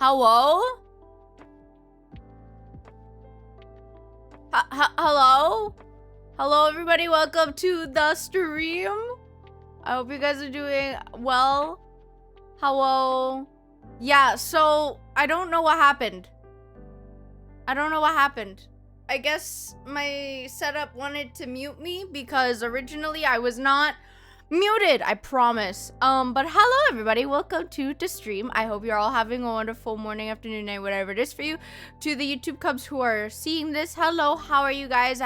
Hello? Hello? Hello, everybody. Welcome to the stream. I hope you guys are doing well. Hello. Yeah, so I don't know what happened. I guess my setup wanted to mute me because originally I was not muted, I promise. But hello everybody, welcome to the stream. I hope you're all having a wonderful morning, afternoon, night, whatever it is for you. To the YouTube cubs who are seeing this, hello, how are you guys?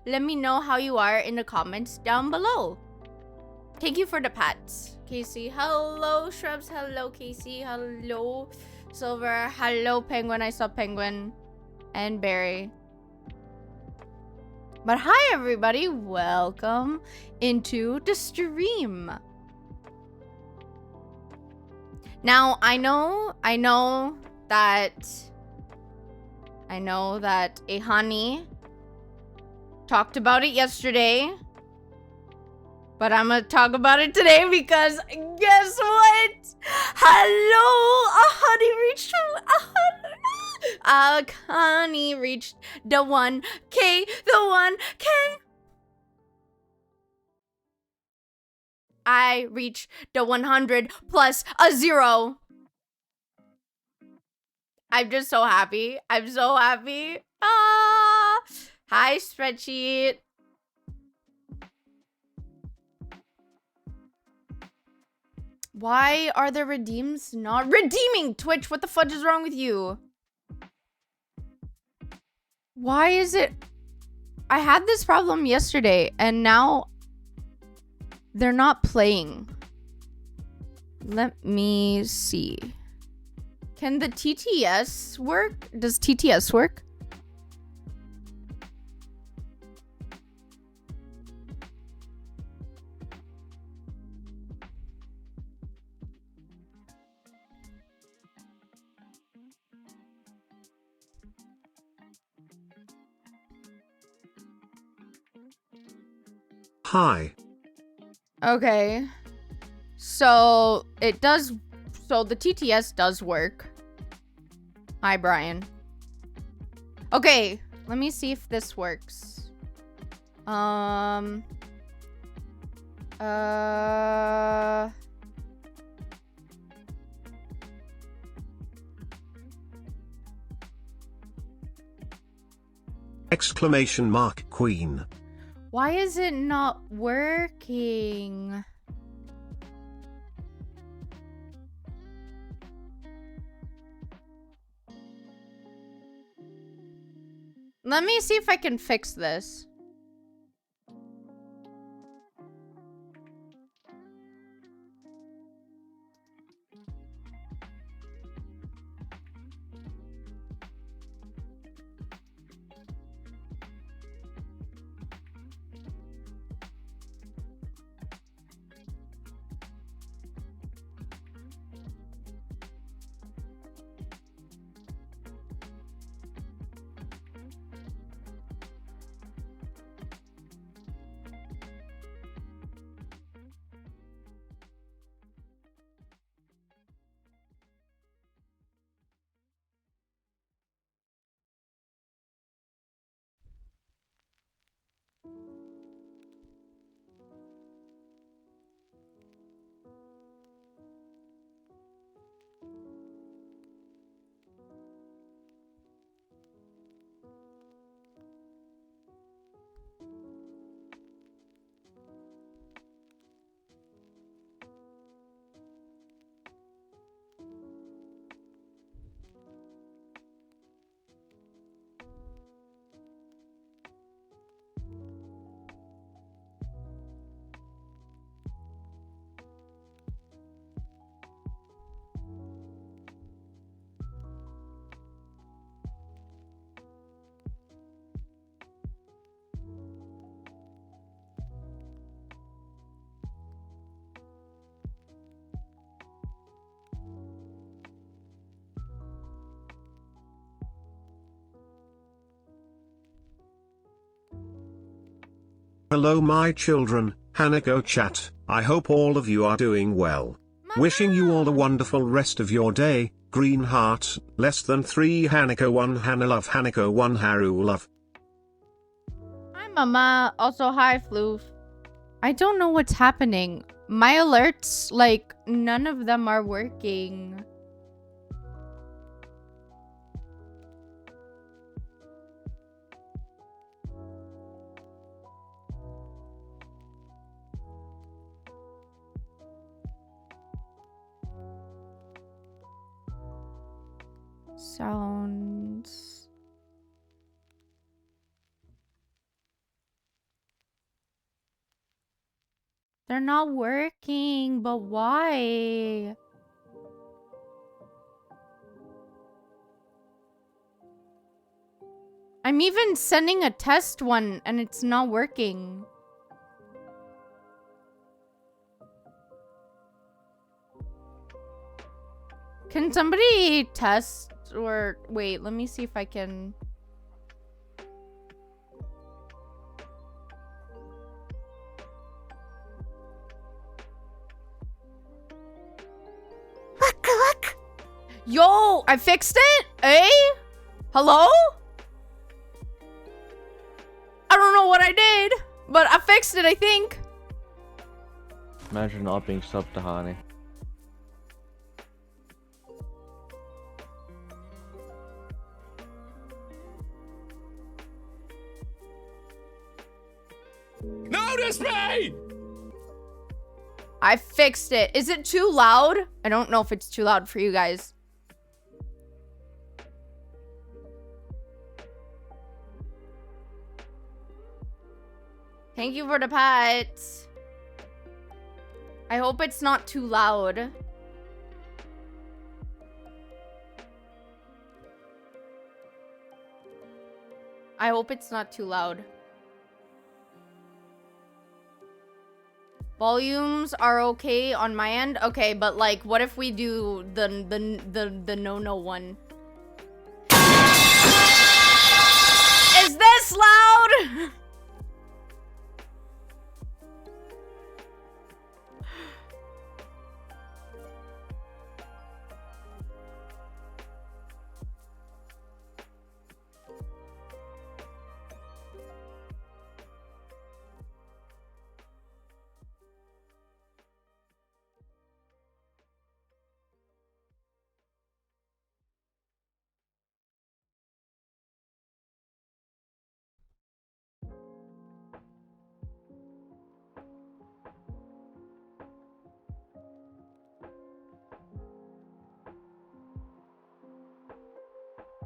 Let me know how you are in the comments down below. Thank you for the pats. Casey, hello. Shrubs, hello. Casey, hello. Silver, hello. Penguin, I saw Penguin. And Barry. But hi everybody, welcome into the stream. Now, I know that Ahani talked about it yesterday. But I'm gonna talk about it today because guess what? Hello! Ahani reached the 1K. The 1K. I reached the 100 plus a 0. I'm just so happy. I'm so happy. Ah! Hi, spreadsheet. Why are the redeems not redeeming? Twitch, what the fudge is wrong with you? Why is it? I had this problem yesterday and now they're not playing. Let me see. Can the TTS work? Does TTS work? Hi. Okay. So it does. So the TTS does work. Hi, Brian. Okay. Let me see if this works. Exclamation mark Queen. Why is it not working? Let me see if I can fix this. Hello my children, Hanako chat, I hope all of you are doing well. Wishing you all a wonderful rest of your day, Green heart, less than 3 Hanako 1 Hannah love Hanako 1 Haru love. Hi, Mama. Also, hi, Floof. I don't know what's happening. My alerts, like, none of them are working. Sounds. They're not working, but why? I'm even sending a test one and it's not working. Can somebody test or wait, let me see if I can. Look. Yo, I fixed it? Eh? Hello? I don't know what I did, but I fixed it, I think. Imagine not being subbed to Hani. Notice me! I fixed it. Is it too loud? I don't know if it's too loud for you guys. Thank you for the pets. I hope it's not too loud. I hope it's not too loud. Volumes are okay on my end. Okay, but like, what if we do the no one? Is this loud?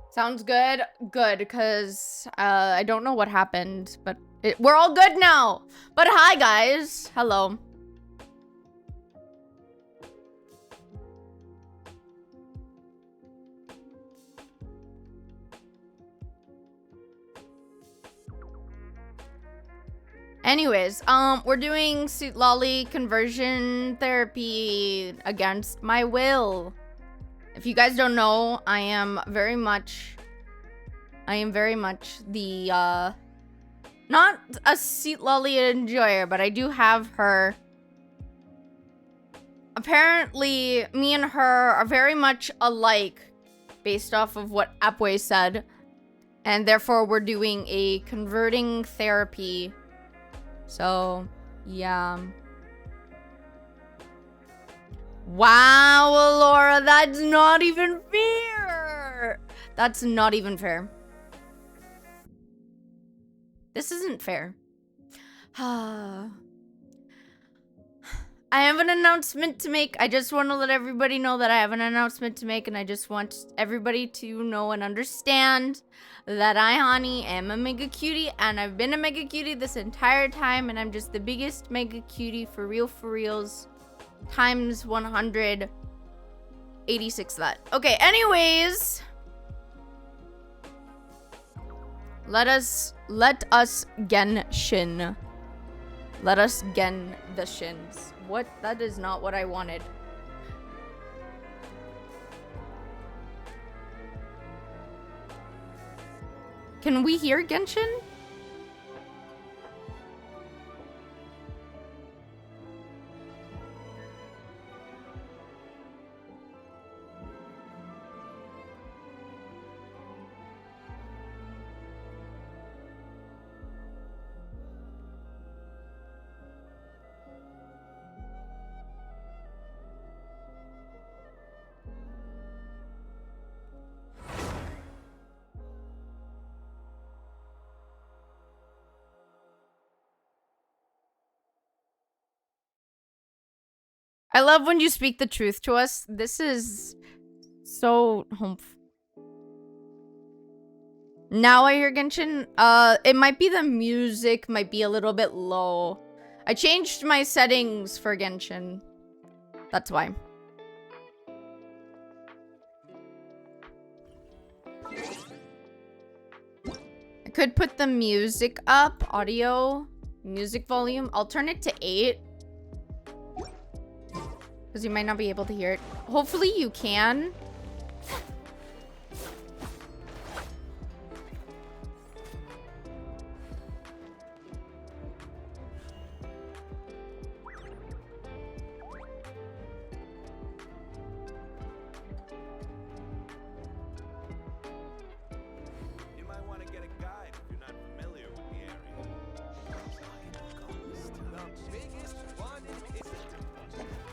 Sounds good. Good, because I don't know what happened, but we're all good now. But hi, guys. Hello. Anyways, we're doing Citlali conversion therapy against my will. If you guys don't know, I am very much the, not a Citlali enjoyer, but I do have her. Apparently, me and her are very much alike, based off of what Apway said. And therefore, we're doing a converting therapy. So, yeah. Wow, Laura, that's not even fair. That's not even fair. This isn't fair. I have an announcement to make. I just want to let everybody know that I have an announcement to make, and I just want everybody to know and understand that I, Hani, am a mega cutie, and I've been a mega cutie this entire time, and I'm just the biggest mega cutie for reals times 186 that. Okay, anyways, let us Genshin. Let us gen the shins. What? That is not what I wanted. Can we hear Genshin? I love when you speak the truth to us. This is so humph. Now I hear Genshin. It might be the music might be a little bit low. I changed my settings for Genshin. That's why. I could put the music up, audio, music volume. I'll turn it to 8. Because you might not be able to hear it. Hopefully you can.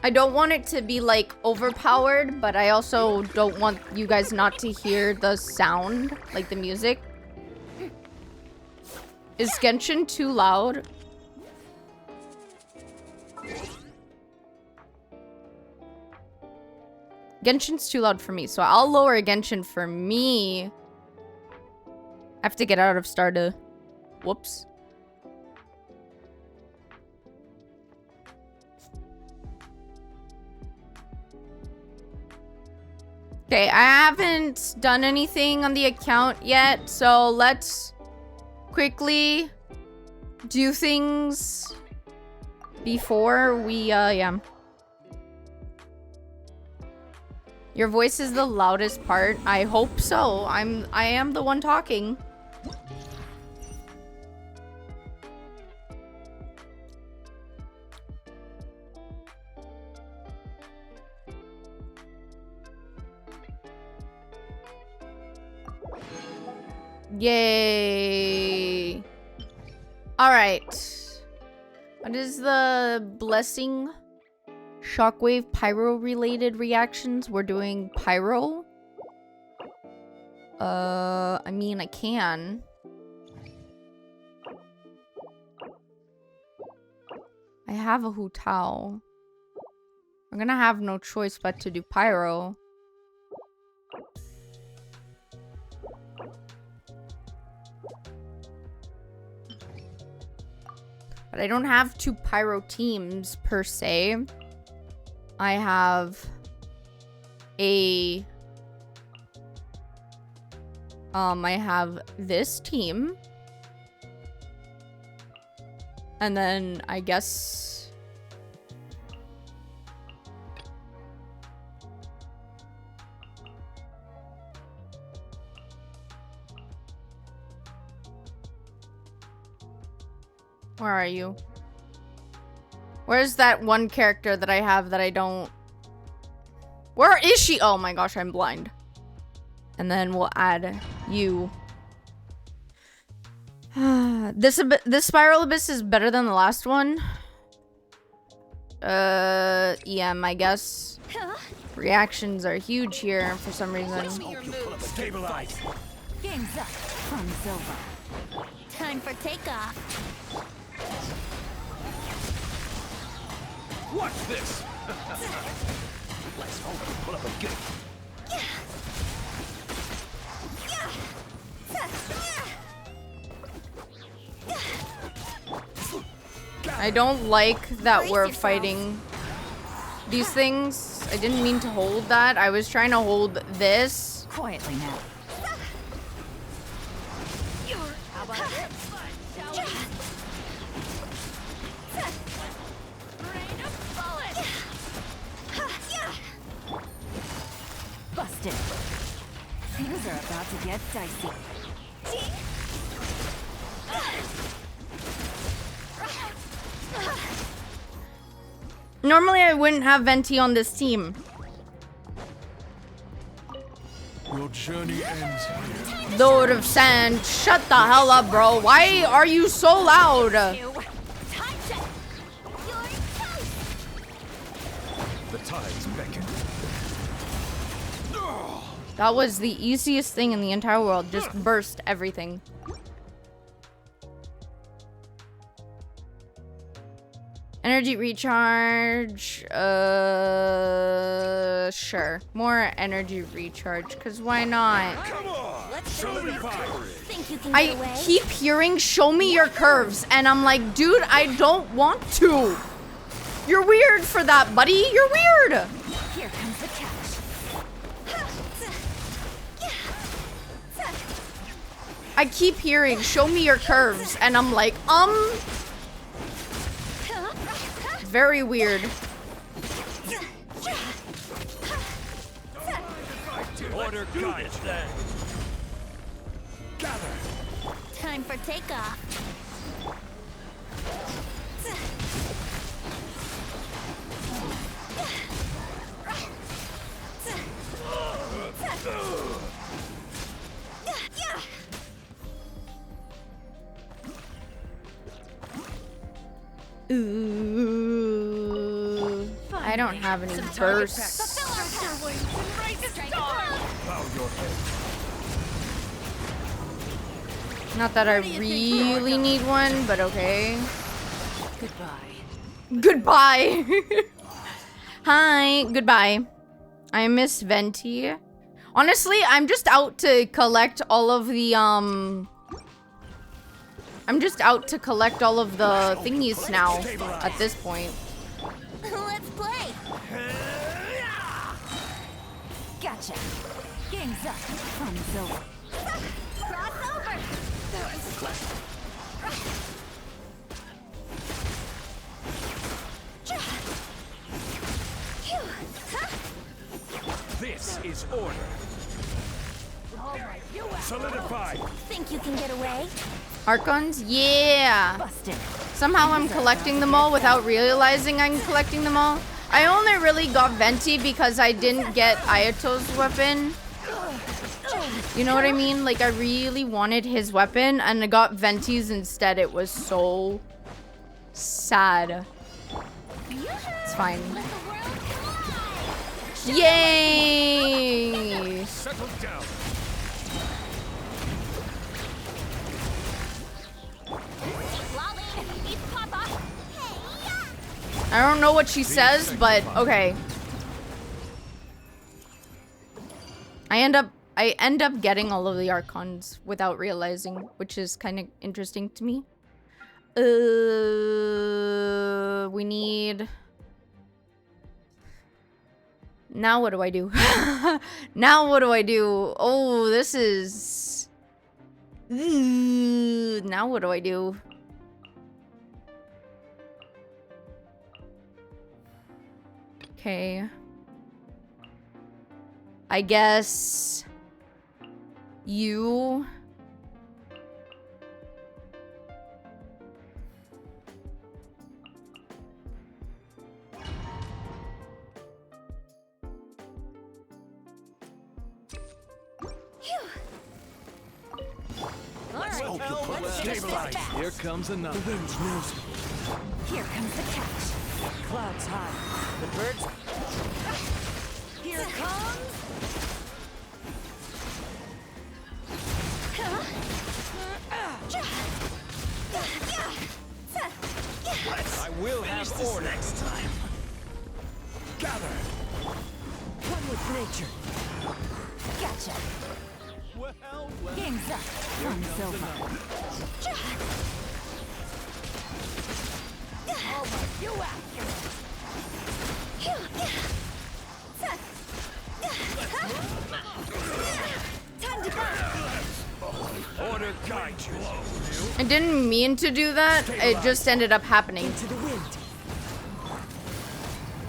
I don't want it to be like overpowered, but I also don't want you guys not to hear the sound, like the music. Is Genshin too loud? Genshin's too loud for me, so I'll lower Genshin for me. I have to get out of Stardew. Whoops. Okay, I haven't done anything on the account yet, so let's quickly do things before we, yeah. Your voice is the loudest part. I hope so. I am the one talking. Yay. All right. What is the blessing? Shockwave pyro related reactions. We're doing pyro. I mean, I can. I have a Hu Tao. I'm gonna have no choice but to do pyro. But I don't have 2 pyro teams per se. I have I have this team. And then I guess where are you? Where's that one character that I have that I don't... Where is she? Oh my gosh, I'm blind. And then we'll add you. This Spiral Abyss is better than the last one. EM, I guess. Reactions are huge here for some reason. Stabilize. Game's up. Fun's over. Time for takeoff. Watch this. Let's hope we pull up a good. I don't like that we're fighting these things. I didn't mean to hold that. I was trying to hold this. Quietly now. How about it? Busted. Things are about to get dicey. Normally I wouldn't have Venti on this team. Your journey ends here. Lord of Sand, shut the hell up, bro. Why are you so loud? The tides beckon. That was the easiest thing in the entire world. Just burst everything. Energy recharge. Sure. More energy recharge, cause why not? Come on! Show me fire! Think you can I get away? keep hearing "show me your curves," and I'm like, dude, I don't want to. You're weird for that, buddy. You're weird. Here comes the catch. I keep hearing "show me your curves," and I'm like, very weird. Order guidance then. Gather. Time for takeoff. Ooh, I don't have any bursts. Bow your head. Not that I really need one, but okay. Goodbye. Goodbye. Hi, goodbye. I miss Venti. Honestly, I'm just out to collect all of the I'm just out to collect all of the thingies now at this point. Let's play. Gotcha. Game's up. Fun's over. Cross over. This is order. Solidify. Think you can get away? Archons? Yeah. Busted. Somehow I'm collecting them all without realizing I'm collecting them all. I only really got Venti because I didn't get Ayato's weapon. You know what I mean? Like, I really wanted his weapon and I got Venti's instead. It was so sad. It's fine. Yay! Settle down. I don't know what she says, but okay. I end up getting all of the Archons without realizing, which is kind of interesting to me. We need... Now what do I do? Now what do I do? Oh, this is... Now what do I do? Okay. I guess... You... Stabilize. Here comes another. The wind's nosy. Here comes the catch. Clouds high. The birds. Here comes. I will have order next time. Gather. One with nature. Gotcha. Well. Game's up. Fun's over. Oh my, you accurate. Time to go. Order guide you. I didn't mean to do that. It just ended up happening. To the wind.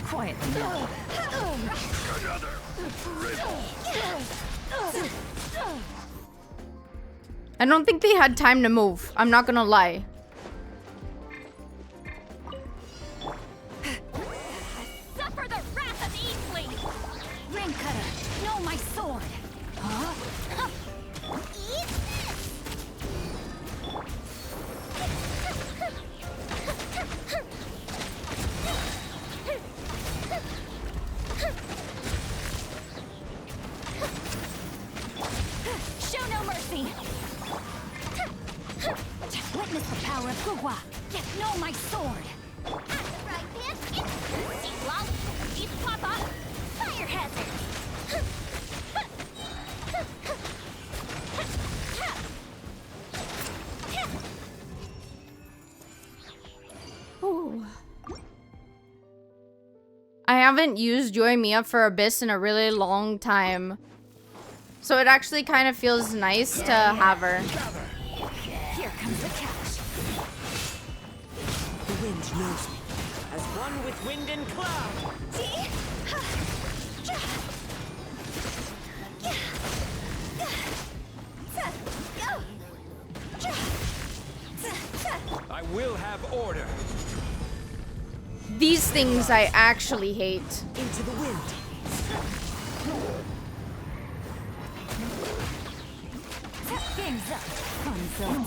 Quietly now. I don't think they had time to move. I'm not gonna lie. Suffer the wrath of Eastling! Ring cutter, know my sword! Huh? Eat this! Show no mercy! Witness the power! haven't used Yoimiya for Abyss in a really long time. So it actually kind of feels nice to have her. Here comes the catch. The wind knows me, as one with wind and cloud. I will have order. These things I actually hate. Into the wind. Game's up. Fun zone.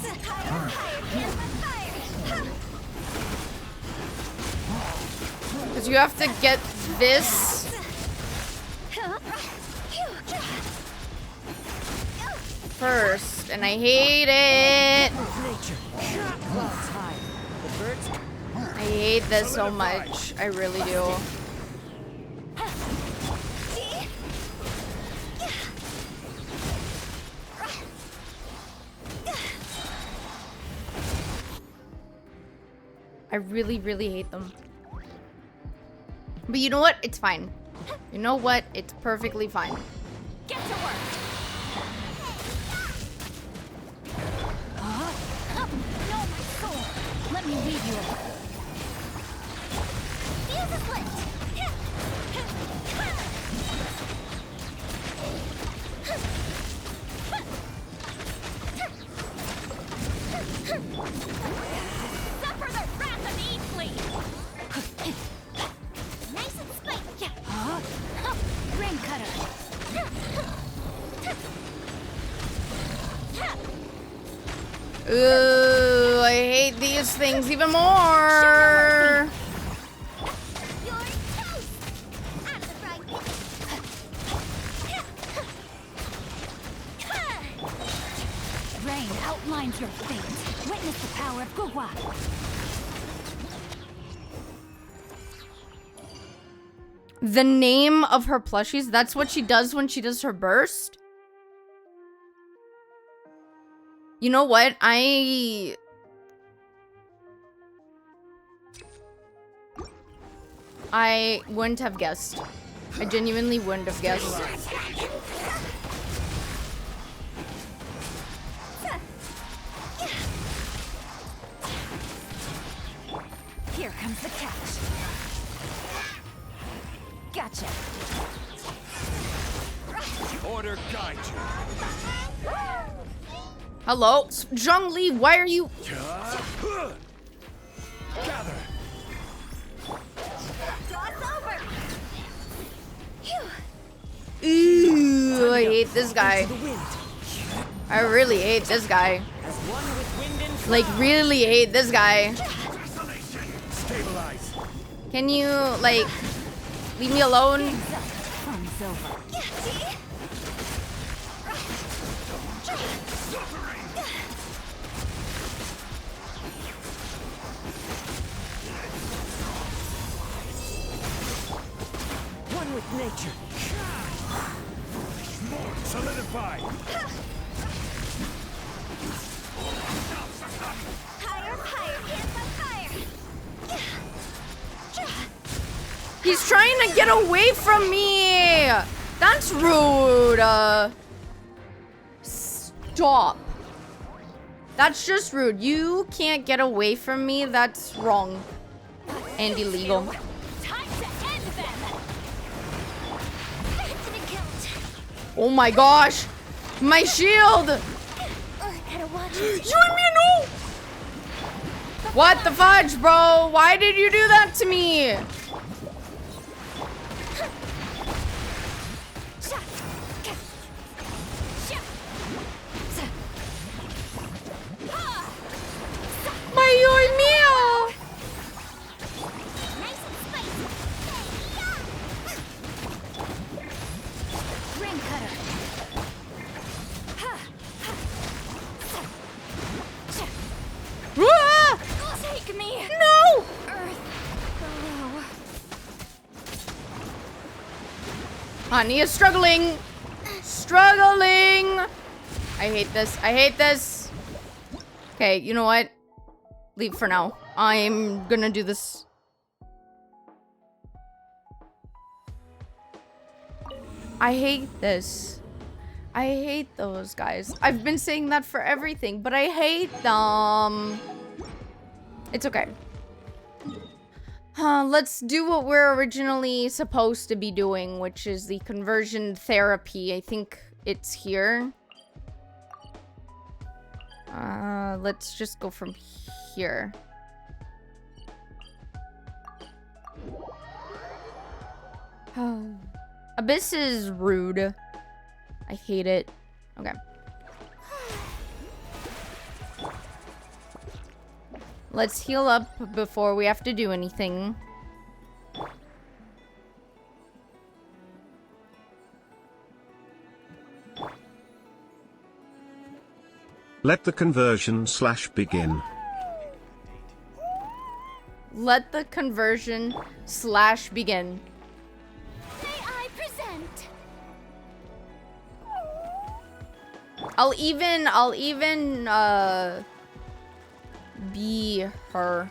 Because you have to get this. First, and I hate it. Nature. Clouds high. The birds. I hate this so much. I really do. I really, really hate them. But you know what? It's fine. You know what? It's perfectly fine. Get to work. No, my soul. Let me leave you alone. Fuse is lit. Suffer the wrath of Eastleigh. Nice and spiky. Yeah. Ring cutter. Ooh, I hate these things even more. You're toast. Out of the frying pan. Rain outlines your fate. Witness the power of Gugwa. The name of her plushies, that's what she does when she does her burst. You know what? I wouldn't have guessed. I genuinely wouldn't have guessed. Here comes the catch. Gotcha. Order guide you. Hello? Zhongli, why are you... Gather. Cross over. Ooh, I hate this guy. The wind. I really hate this guy. As one with wind and cloud. Like, really hate this guy. Stabilize. Can you, like, leave me alone? Game's up. Fun's over. One with nature. Solidify. Higher, higher, hands on fire. He's trying to get away from me. That's rude. Stop. That's just rude. You can't get away from me. That's wrong and illegal. Time to end them. Didn't count. Oh my gosh. My shield. Gotta watch it. You and me, no. What the fudge, bro? Why did you do that to me? My Yoimiya. Nice and spicy. Ring cutter. Ah! Take me. No. Earth below. Honey is struggling. Struggling. I hate this. I hate this. Okay, you know what? Leave for now. I'm gonna do this. I hate this. I hate those guys. I've been saying that for everything, but I hate them. It's okay. Let's do what we're originally supposed to be doing, which is the conversion therapy. I think it's here. Let's just go from here. Abyss is rude. I hate it. Okay. Let's heal up before we have to do anything. Let the conversion / begin. Let the conversion / begin. May I present? I'll even be her.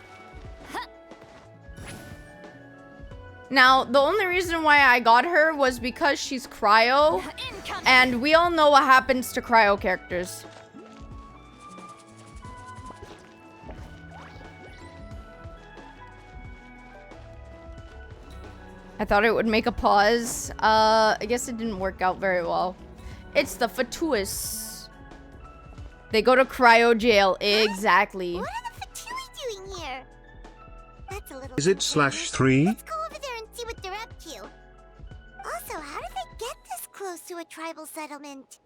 Now, the only reason why I got her was because she's cryo, Incoming. and we all know what happens to cryo characters. I thought it would make a pause. I guess it didn't work out very well. It's the Fatuous. They go to cryo jail. Exactly. What are the Fatui doing here? That's a little Is it concerning. /3? Let's go over there and see what they're up to. Also, how did they get this close to a tribal settlement?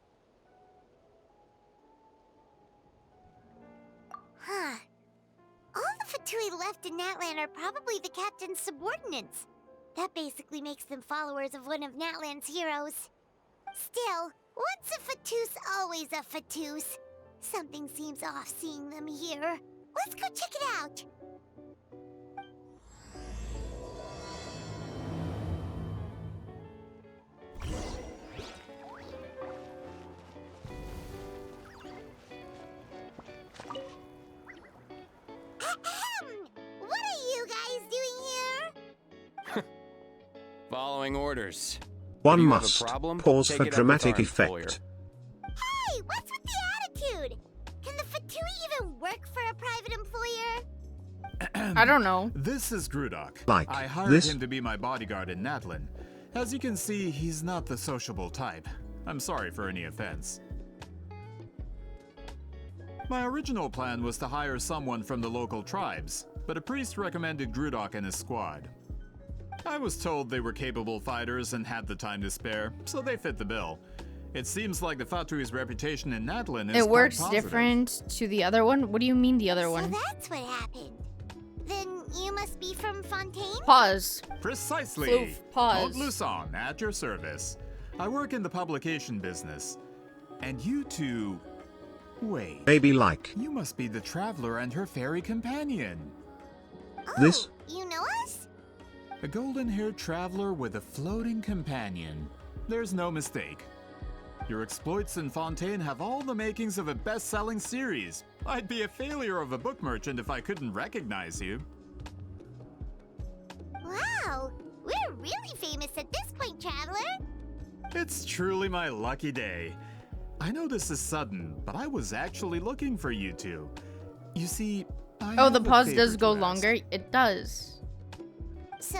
Huh. All the Fatui left in Natlan are probably the captain's subordinates. That basically makes them followers of one of Natlan's heroes. Still, once a Fatoos, always a Fatoos. Something seems off seeing them here. Let's go check it out. Ahem! What are you guys doing here? Following orders. One Do you have a must. problem? Pause Take for it up with dramatic our employer. effect. Hey, what's with the attitude? Can the Fatui even work for a private employer? I don't know. This is Grudok. Like I hired this? him to be my bodyguard in Natlan. As you can see, he's not the sociable type. I'm sorry for any offense. My original plan was to hire someone from the local tribes, but a priest recommended Grudok and his squad. I was told they were capable fighters and had the time to spare, so they fit the bill. It seems like the Fatui's reputation in Natlan is It quite works positive. different to the other one. What do you mean the other So one? that's what happened. Then you must be from Fontaine? Pause. Precisely. Floof, pause. Haute Luson, at your service. I work in the publication business. And you two... Wait. Baby like. You must be the traveler and her fairy companion. Oh, This- you know us? A golden-haired traveler with a floating companion. There's no mistake. Your exploits in Fontaine have all the makings of a best-selling series. I'd be a failure of a book merchant if I couldn't recognize you. Wow, we're really famous at this point, Traveler. It's truly my lucky day. I know this is sudden, but I was actually looking for you two. You see, I Oh, have the a pause favor does to go ask. longer. It does. So,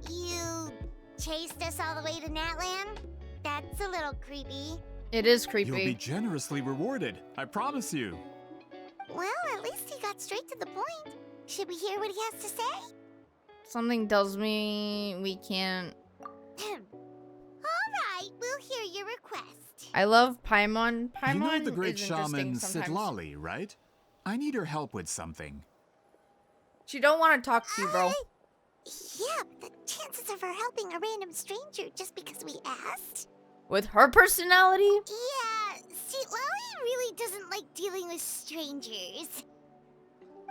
you chased us all the way to Natlan? That's a little creepy. It is You'll creepy. be generously rewarded, I promise you. Well, at least he got straight to the point. Should we hear what he has to say? Something tells me we can't. Alright, we'll hear your request. I love Paimon. Paimon You know the great is shaman interesting sometimes. Citlali, right? I need her help with something. She don't want to talk to you, bro. Yeah, but the chances of her helping a random stranger just because we asked? With her personality? Yeah, Citlali really doesn't like dealing with strangers.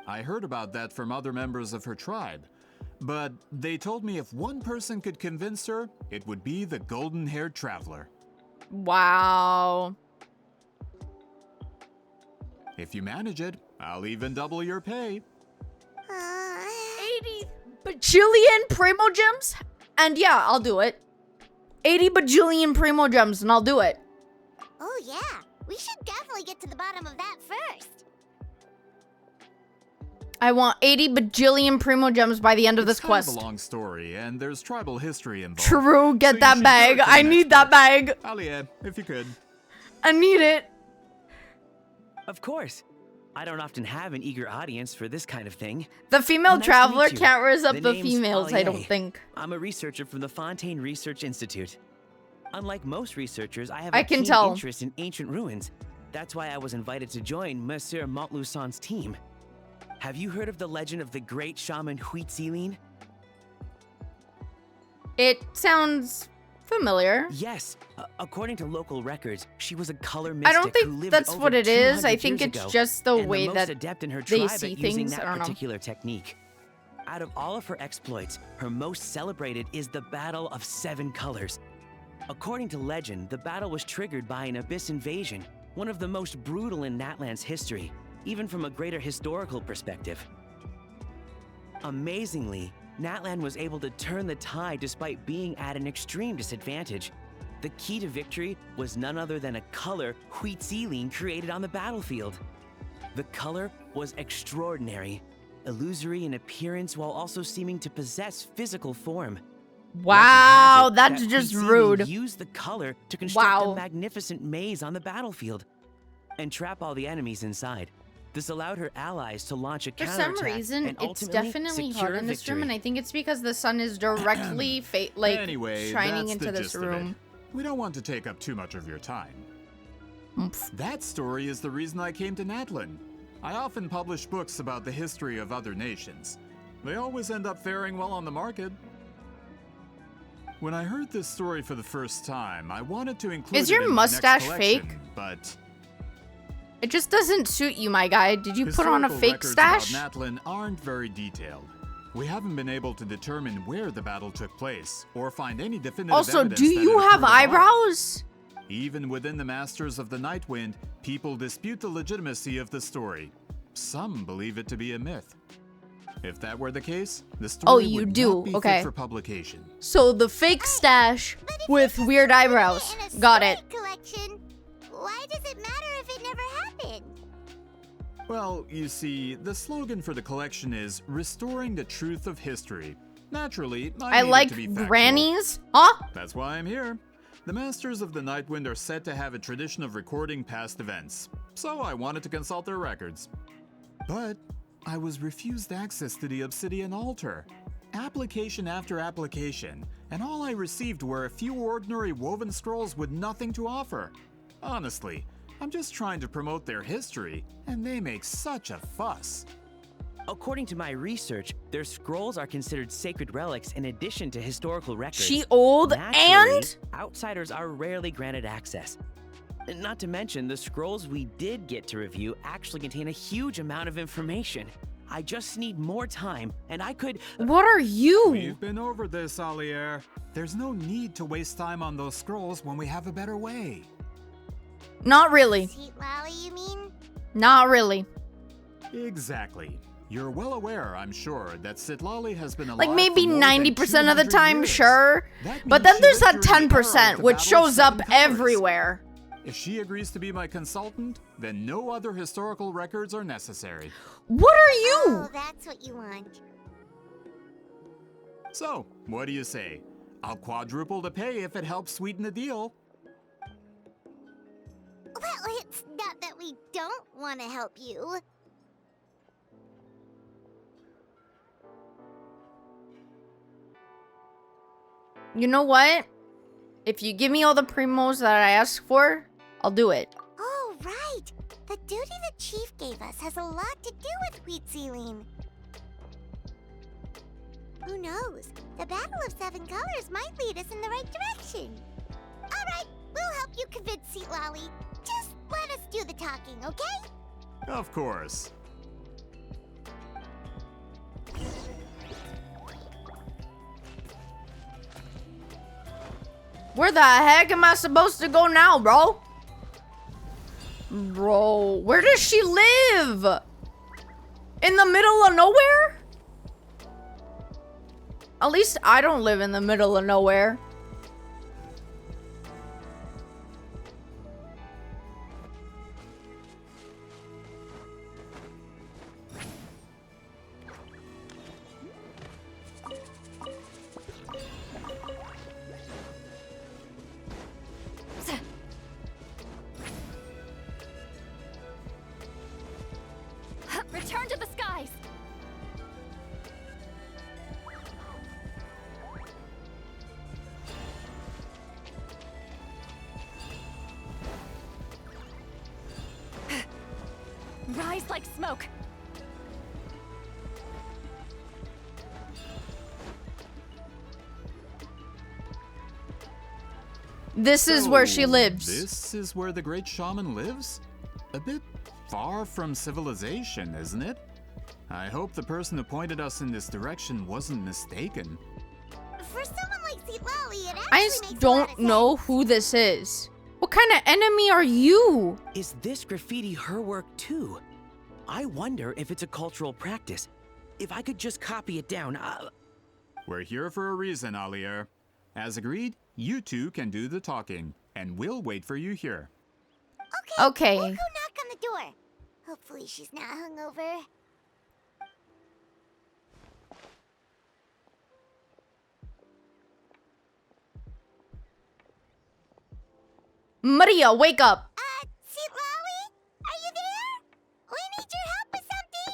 I heard about that from other members of her tribe. But they told me if one person could convince her, it would be the golden-haired traveler. Wow. If you manage it, I'll even double your pay. 80 bajillion Primo Gems? And yeah, I'll do it. 80 bajillion primo gems and I'll do it. Oh yeah, we should definitely get to the bottom of that first. I want 80 bajillion primo gems by the end of this It's quest. kind of a long story, and there's tribal history involved. True, So get you that should bag. go to the I next need that quest. bag. Alia, if you could. I need it. Of course. I don't often have an eager audience for this kind of thing. The female Nice to traveler meet you. can't raise up The the name's females, I don't Alie. think. I'm a researcher from the Fontaine Research Institute. Unlike most researchers, I have I a can keen tell. interest in ancient ruins. That's why I was invited to join Monsieur Montluçon's team. Have you heard of the legend of the great shaman Citlali? It sounds familiar. Yes. According to local records, she was a color I mystic don't who think lived that's over what it is. 200 I think years it's ago, just the and way most that adept in her they tribe see at using things. that I don't know. particular technique. Out of all of her exploits, her most celebrated is the Battle of Seven Colors. According to legend, the battle was triggered by an abyss invasion, one of the most brutal in Natlan's history, even from a greater historical perspective. Amazingly, Natlan was able to turn the tide despite being at an extreme disadvantage. The key to victory was none other than a color Citlali created on the battlefield. The color was extraordinary, illusory in appearance while also seeming to possess physical form. Wow, Legend has that's it just Citlali rude. used the color to construct Wow. a magnificent maze on the battlefield and trap all the enemies inside. This allowed her allies to launch a For some counterattack reason, and it's ultimately definitely secure hot in this room, victory. and I think it's because the sun is directly Anyway, shining that's into the this gist of it. room. We don't want to take up too much of your time. Oomph. That story is the reason I came to Natlan. I often publish books about the history of other nations. They always end up faring well on the market. When I heard this story for the first time, I wanted to include Is it your in my next mustache collection, fake? But It just doesn't suit you, my guy. Did you put on a historical fake records stash? about Natlan aren't very detailed. We haven't been able to determine where the battle took place or find any definitive Also, evidence do that you it have occurred at all. eyebrows? Even within the Masters of the Night Wind, people dispute the legitimacy of the story. Some believe it to be a myth. If that were the case, the story Oh, you would do, not be okay. fit for publication. So the fake stash But if with you weird just eyebrows. included it in a Got it. story collection, why does it matter if it never happened? Well, you see, the slogan for the collection is restoring the truth of history. Naturally, I need it like to be factual. grannies. Huh? That's why I'm here. The Masters of the Night Wind are said to have a tradition of recording past events, so I wanted to consult their records. But I was refused access to the Obsidian Altar. Application after application, and all I received were a few ordinary woven scrolls with nothing to offer. Honestly, I'm just trying to promote their history, and they make such a fuss. According to my research, their scrolls are considered sacred relics in addition to historical records. She old Naturally, and outsiders are rarely granted access. Not to mention, the scrolls we did get to review actually contain a huge amount of information. I just need more time, and I could... what are you? We've been over this, Alier. There's no need to waste time on those scrolls when we have a better way. Not really. Citlali, you mean? Not really. Exactly. You're well aware, I'm sure, that Citlali has been alive Like maybe for more than 90% of the 200 time, years. sure. That But means then she there's lived that during the era of 10%, the which Battle of shows up Seven Colors. everywhere. If she agrees to be my consultant, then no other historical records are necessary. What are Oh, you? that's what you want. So, what do you say? I'll quadruple the pay if it helps sweeten the deal. Well, it's not that we don't want to help you. You know what? If you give me all the primos that I asked for, I'll do it. Oh, right. The duty the chief gave us has a lot to do with Citlali. Who knows? The Battle of Seven Colors might lead us in the right direction. All right, we'll help you convince Citlali. Just let us do the talking, okay? Of course. Where the heck am I supposed to go now, bro? Bro, where does she live? In the middle of nowhere? At least I don't live in the middle of nowhere. rise like smoke. This is where she So, lives. This is where the great shaman lives? A bit far from civilization, isn't it? I hope the person who pointed us in this direction wasn't mistaken. For someone like Citlali, it actually I makes just a lot don't of know sense. who this is. What kind of enemy are you? Is this graffiti her work too? I wonder if it's a cultural practice. If I could just copy it down, We're here for a reason, Alier. As agreed, you two can do the talking, and we'll wait for you here. Okay. We'll go knock on the door. Hopefully she's not hungover. Maria, wake up. Citlali? Are you there? We need your help with something.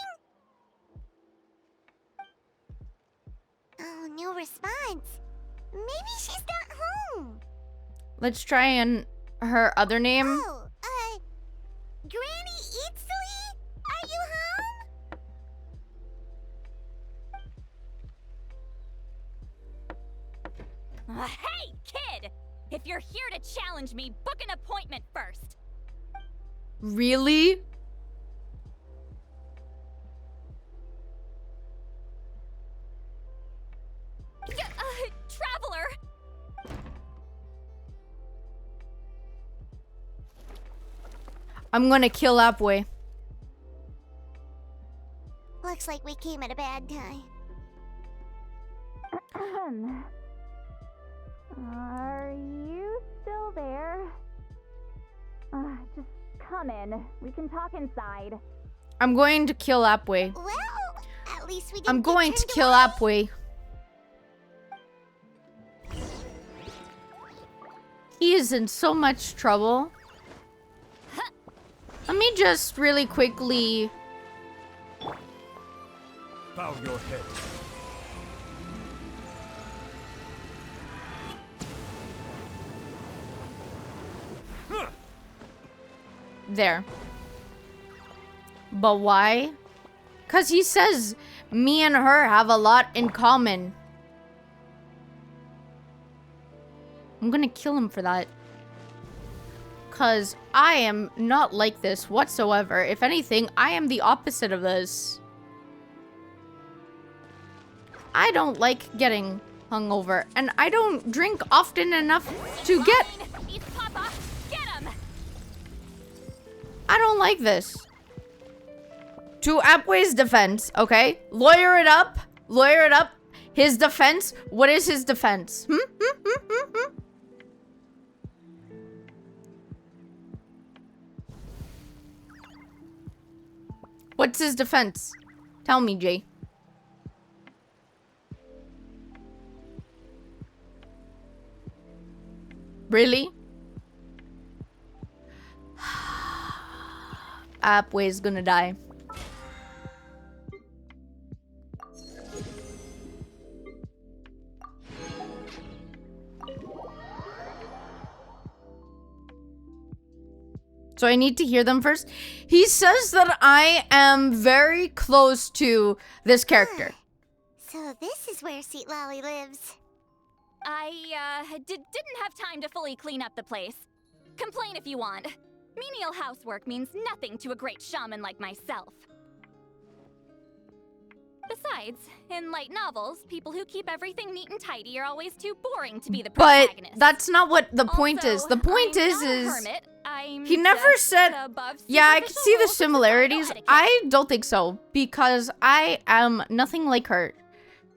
Oh, no response. Maybe she's not home. Let's try and her other name. Oh, Granny Citlali? Are you home? Hey, kid! If you're here to challenge me, book an appointment first. Really? Traveler! I'm gonna kill Apway. Looks like we came at a bad time. Are you still there? Just come in. We can talk inside. I'm going to kill Apway. Well, at least we didn't I'm get going to turned kill away. Apway. He is in so much trouble. Let me just really quickly... Bow your head. There. But why? Because he says me and her have a lot in common. I'm gonna kill him for that. Because I am not like this whatsoever. If anything, I am the opposite of this. I don't like getting hungover. And I don't drink often enough to get... Eat Papa! Get him! I don't like this. To Apway's defense, okay? Lawyer it up. Lawyer it up. His defense. What is his defense? What's his defense? Tell me, Jay. Really? Apway's gonna die. So I need to hear them first. He says that I am very close to this character. So this is where Citlali lives. I, didn't have time to fully clean up the place. Complain if you want. Menial housework means nothing to a great shaman like myself. Besides, in light novels, people who keep everything neat and tidy are always too boring to be the But protagonist. that's not what the point is. The point I'm is not a hermit. I'm he never just said. above Yeah, I can superficial see the rules of societal similarities. etiquette. I don't think so because I am nothing like her.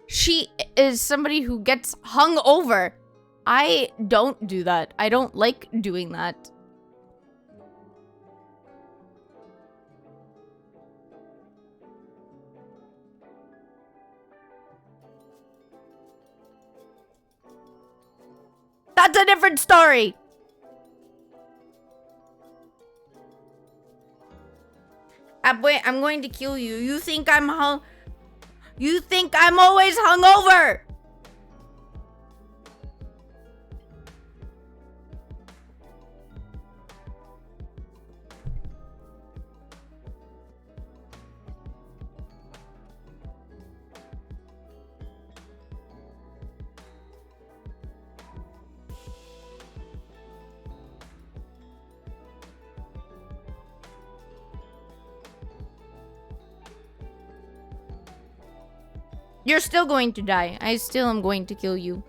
She is somebody who gets hung over. I don't do that. I don't like doing that. That's a different story. Wait, I'm going to kill you. You think I'm always hungover? You're still going to die. I still am going to kill you.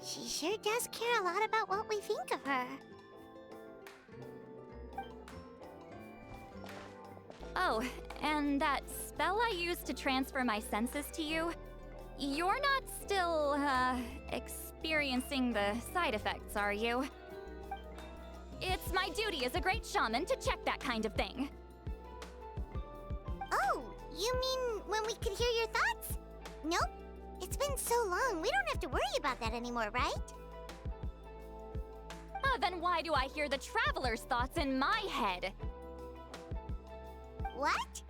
She sure does care a lot about what we think of her. Oh, and that spell I used to transfer my senses to you, you're not still, experiencing the side effects, are you? It's my duty as a great shaman to check that kind of thing. Oh, you mean when we could hear your thoughts? Nope. It's been so long, we don't have to worry about that anymore, right? Then why do I hear the traveler's thoughts in my head? What?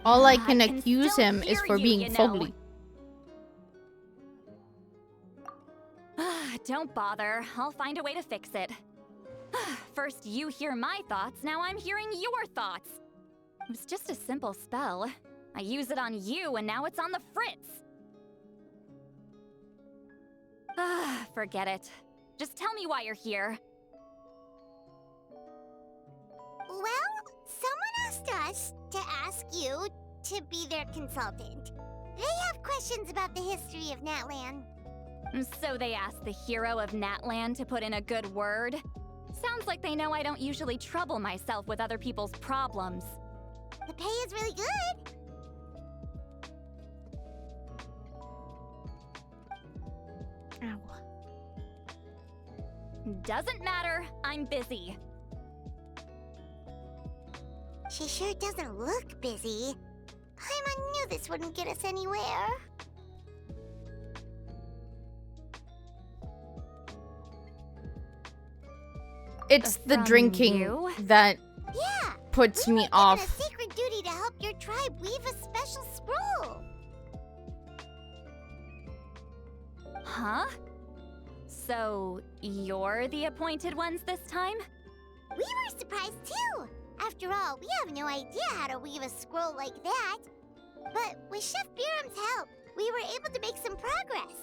All I can I can accuse still him is hear for you, being you know. fugly. Don't bother. I'll find a way to fix it. First you hear my thoughts, now I'm hearing your thoughts. It was just a simple spell. I use it on you, and now it's on the fritz. Forget it. Just tell me why you're here. Well, someone asked us to ask you to be their consultant. They have questions about the history of Natlan. So they asked the hero of Natlan to put in a good word? Sounds like they know I don't usually trouble myself with other people's problems. The pay is really good. Ow. Doesn't matter, I'm busy. She sure doesn't look busy. Paimon knew this wouldn't get us anywhere. It's the From drinking you? that Yeah, puts we me were given off. a sacred duty to help your tribe weave a special scroll. Huh? So, you're the appointed ones this time? We were surprised too. After all, we have no idea how to weave a scroll like that. But with Chef Biram's help, we were able to make some progress.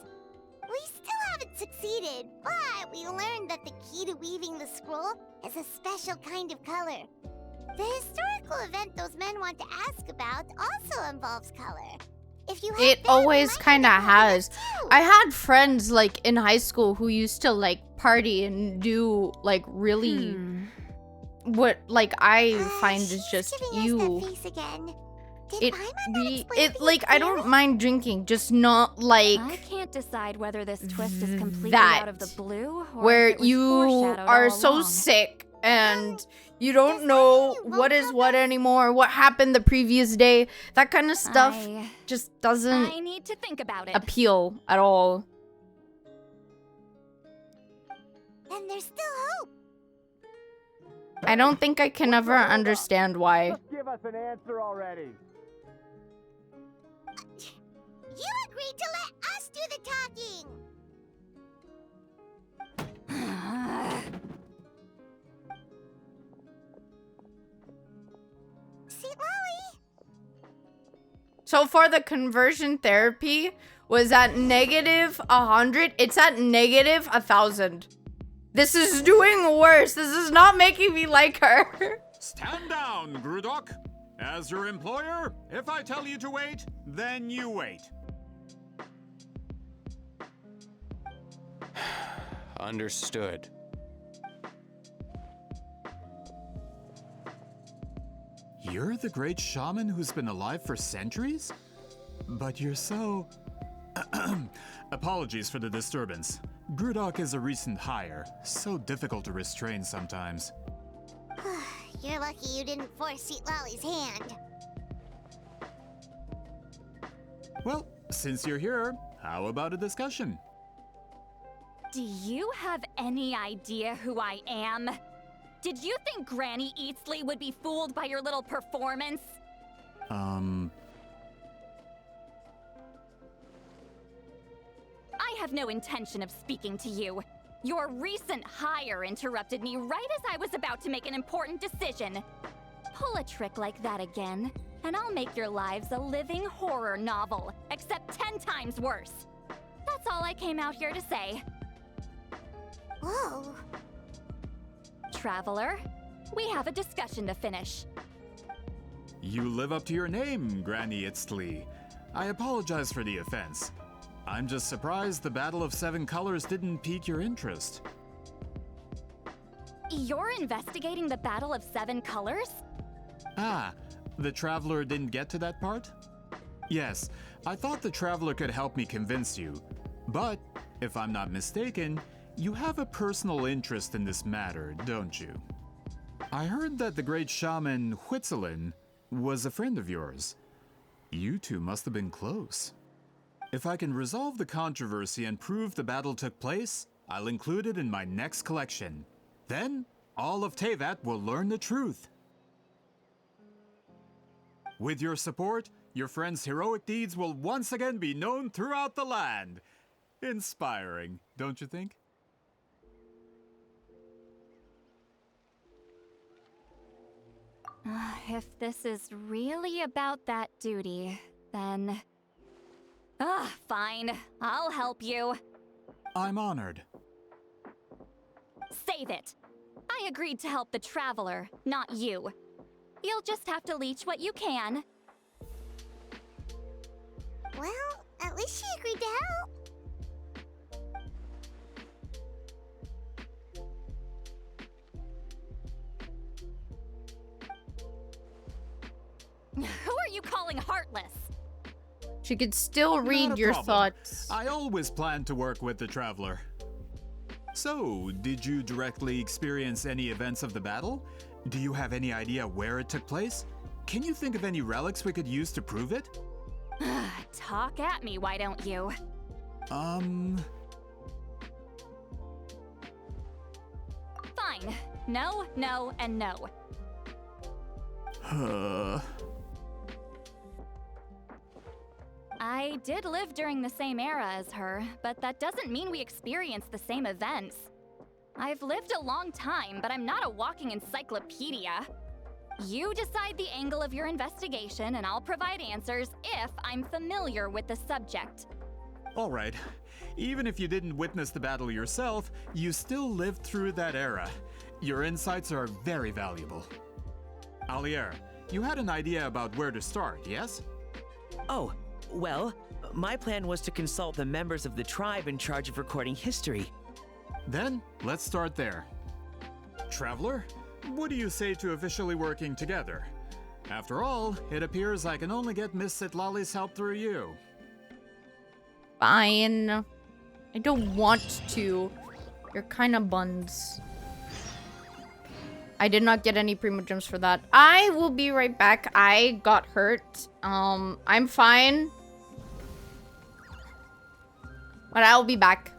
We still haven't succeeded, but we learned that the key to weaving the scroll is a special kind of color. The historical event those men want to ask about also involves color. If you have It that, we always might kind of end up helping has. us too. I had friends like in high school who used to like party and do like really what like I find is She's just giving us ew. that face again. Did It Paimon not re explain it the like I don't experiment? mind drinking, just not like I can't decide whether this twist is completely that, out of the blue or where if it was you foreshadowed are all so along. sick and you does don't that know mean you what won't is help what us? anymore, what happened the previous day. That kind of stuff I just doesn't need to think about it. appeal at all. Then there's still hope. I don't think I can ever understand why. Just give us an answer already. You agreed to let us do the talking. Citlali, So far, the conversion therapy was at negative 100. It's at negative 1,000. This is doing worse. This is not making me like her. Stand down, Grudok. As your employer, if I tell you to wait, then you wait. Understood. You're the great shaman who's been alive for centuries? But you're so... Apologies for the disturbance. Grudok is a recent hire, so difficult to restrain sometimes. you're lucky you didn't force Citlali's hand. Well, since you're here, how about a discussion? Do you have any idea who I am? Did you think Granny Eatsley would be fooled by your little performance? I have no intention of speaking to you. Your recent hire interrupted me right as I was about to make an important decision. Pull a trick like that again, and I'll make your lives a living horror novel, except 10 times worse. That's all I came out here to say. Whoa. Traveler, we have a discussion to finish. You live up to your name, Granny Itztli. I apologize for the offense. I'm just surprised the Battle of Seven Colors didn't pique your interest. You're investigating the Battle of Seven Colors? Ah, the Traveler didn't get to that part? Yes, I thought the Traveler could help me convince you. But, if I'm not mistaken, you have a personal interest in this matter, don't you? I heard that the great shaman Huitzilin was a friend of yours. You two must have been close. If I can resolve the controversy and prove the battle took place, I'll include it in my next collection. Then, all of Teyvat will learn the truth. With your support, your friend's heroic deeds will once again be known throughout the land. Inspiring, don't you think? If this is really about that duty, then... fine. I'll help you. I'm honored. Save it. I agreed to help the Traveler, not you. You'll just have to leech what you can. Well, at least she agreed to help. Who are you calling heartless? She could still Not read a your problem. thoughts. I always plan to work with the Traveler. So, did you directly experience any events of the battle? Do you have any idea where it took place? Can you think of any relics we could use to prove it? Talk at me, why don't you? Um... Fine. No, no, and no. I did live during the same era as her, but that doesn't mean we experienced the same events. I've lived a long time, but I'm not a walking encyclopedia. You decide the angle of your investigation, and I'll provide answers if I'm familiar with the subject. Alright. Even if you didn't witness the battle yourself, you still lived through that era. Your insights are very valuable. Alier, you had an idea about where to start, yes? Oh, well, my plan was to consult the members of the tribe in charge of recording history. Then, let's start there. Traveler, what do you say to officially working together? After all, it appears I can only get Miss Citlali's help through you. Fine. I don't want to. You're kind of buns. I did not get any primo gems for that. I will be right back. I got hurt. I'm fine. But I'll be back.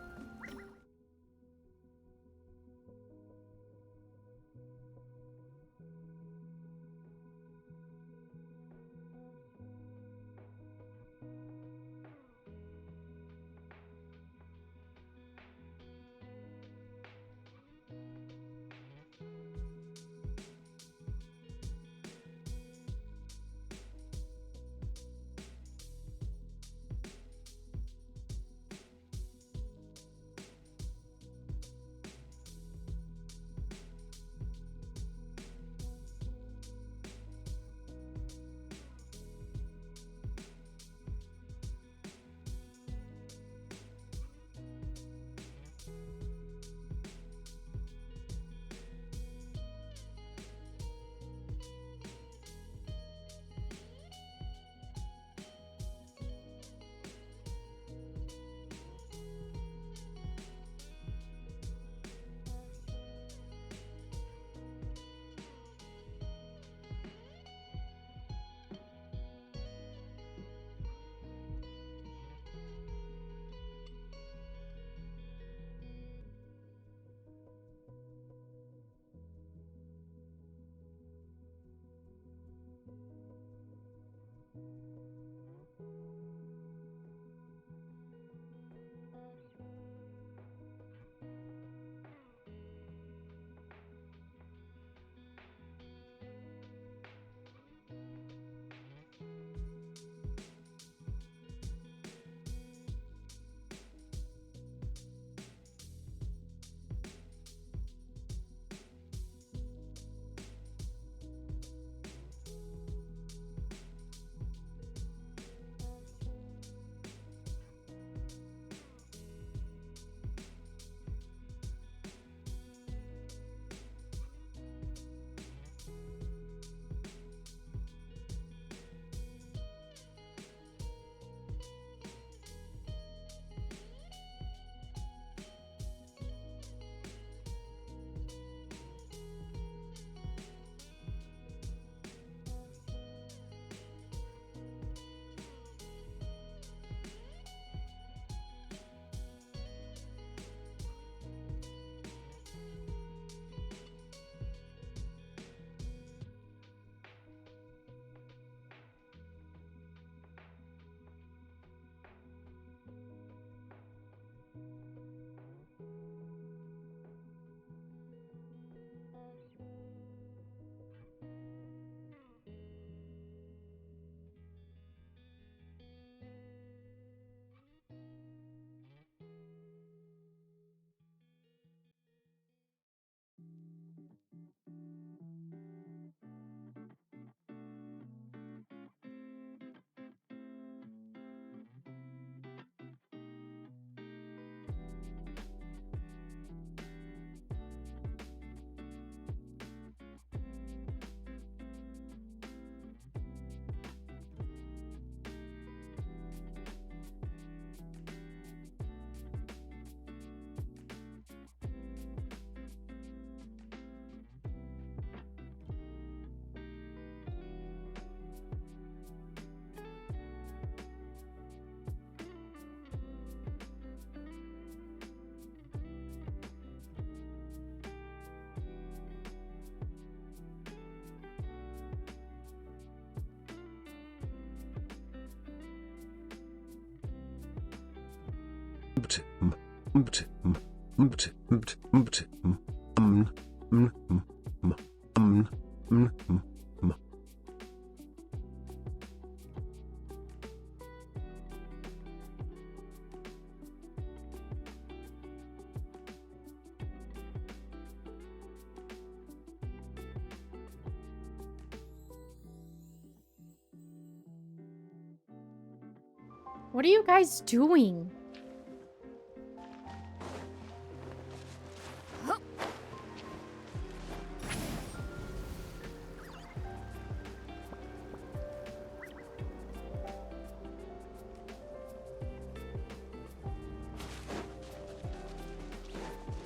What are you guys doing?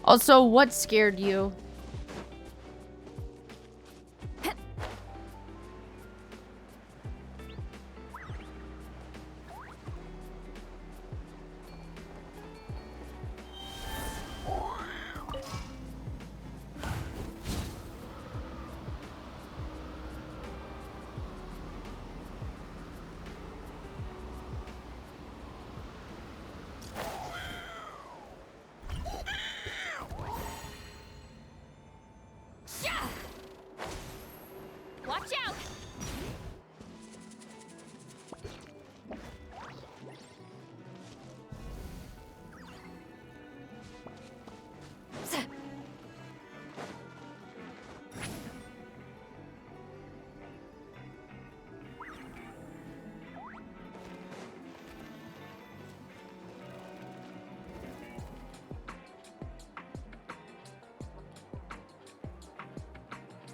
Also, what scared you? Watch out!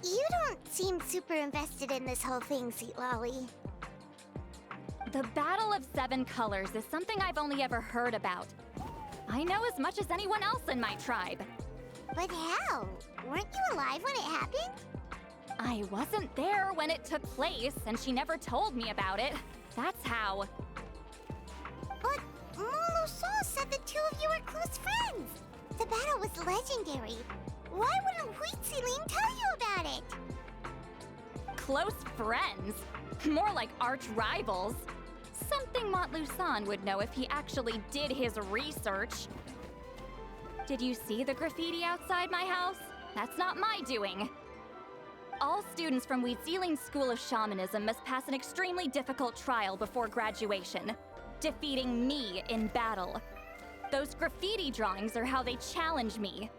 You don't seem super invested in this whole thing, Citlali. The Battle of Seven Colors is something I've only ever heard about. I know as much as anyone else in my tribe. But how? Weren't you alive when it happened? I wasn't there when it took place, and she never told me about it. That's how. But Molo-Saw said the two of you were close friends. The battle was legendary. Why wouldn't Citlali tell you about it? Close friends? More like arch rivals. Something Montluçon would know if he actually did his research. Did you see the graffiti outside my house? That's not my doing. All students from Citlali's School of Shamanism must pass an extremely difficult trial before graduation, defeating me in battle. Those graffiti drawings are how they challenge me.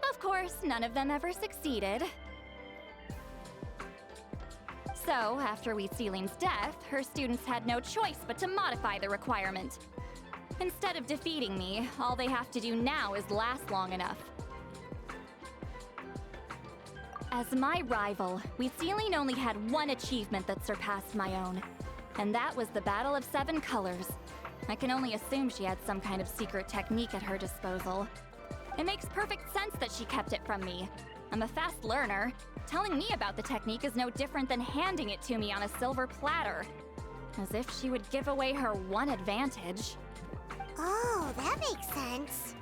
Of course, none of them ever succeeded. So, after Citlali's death, her students had no choice but to modify the requirement. Instead of defeating me, all they have to do now is last long enough. As my rival, Citlali only had one achievement that surpassed my own, and that was the Battle of Seven Colors. I can only assume she had some kind of secret technique at her disposal. It makes perfect sense that she kept it from me. I'm a fast learner. Telling me about the technique is no different than handing it to me on a silver platter. As if she would give away her one advantage. Oh, that makes sense.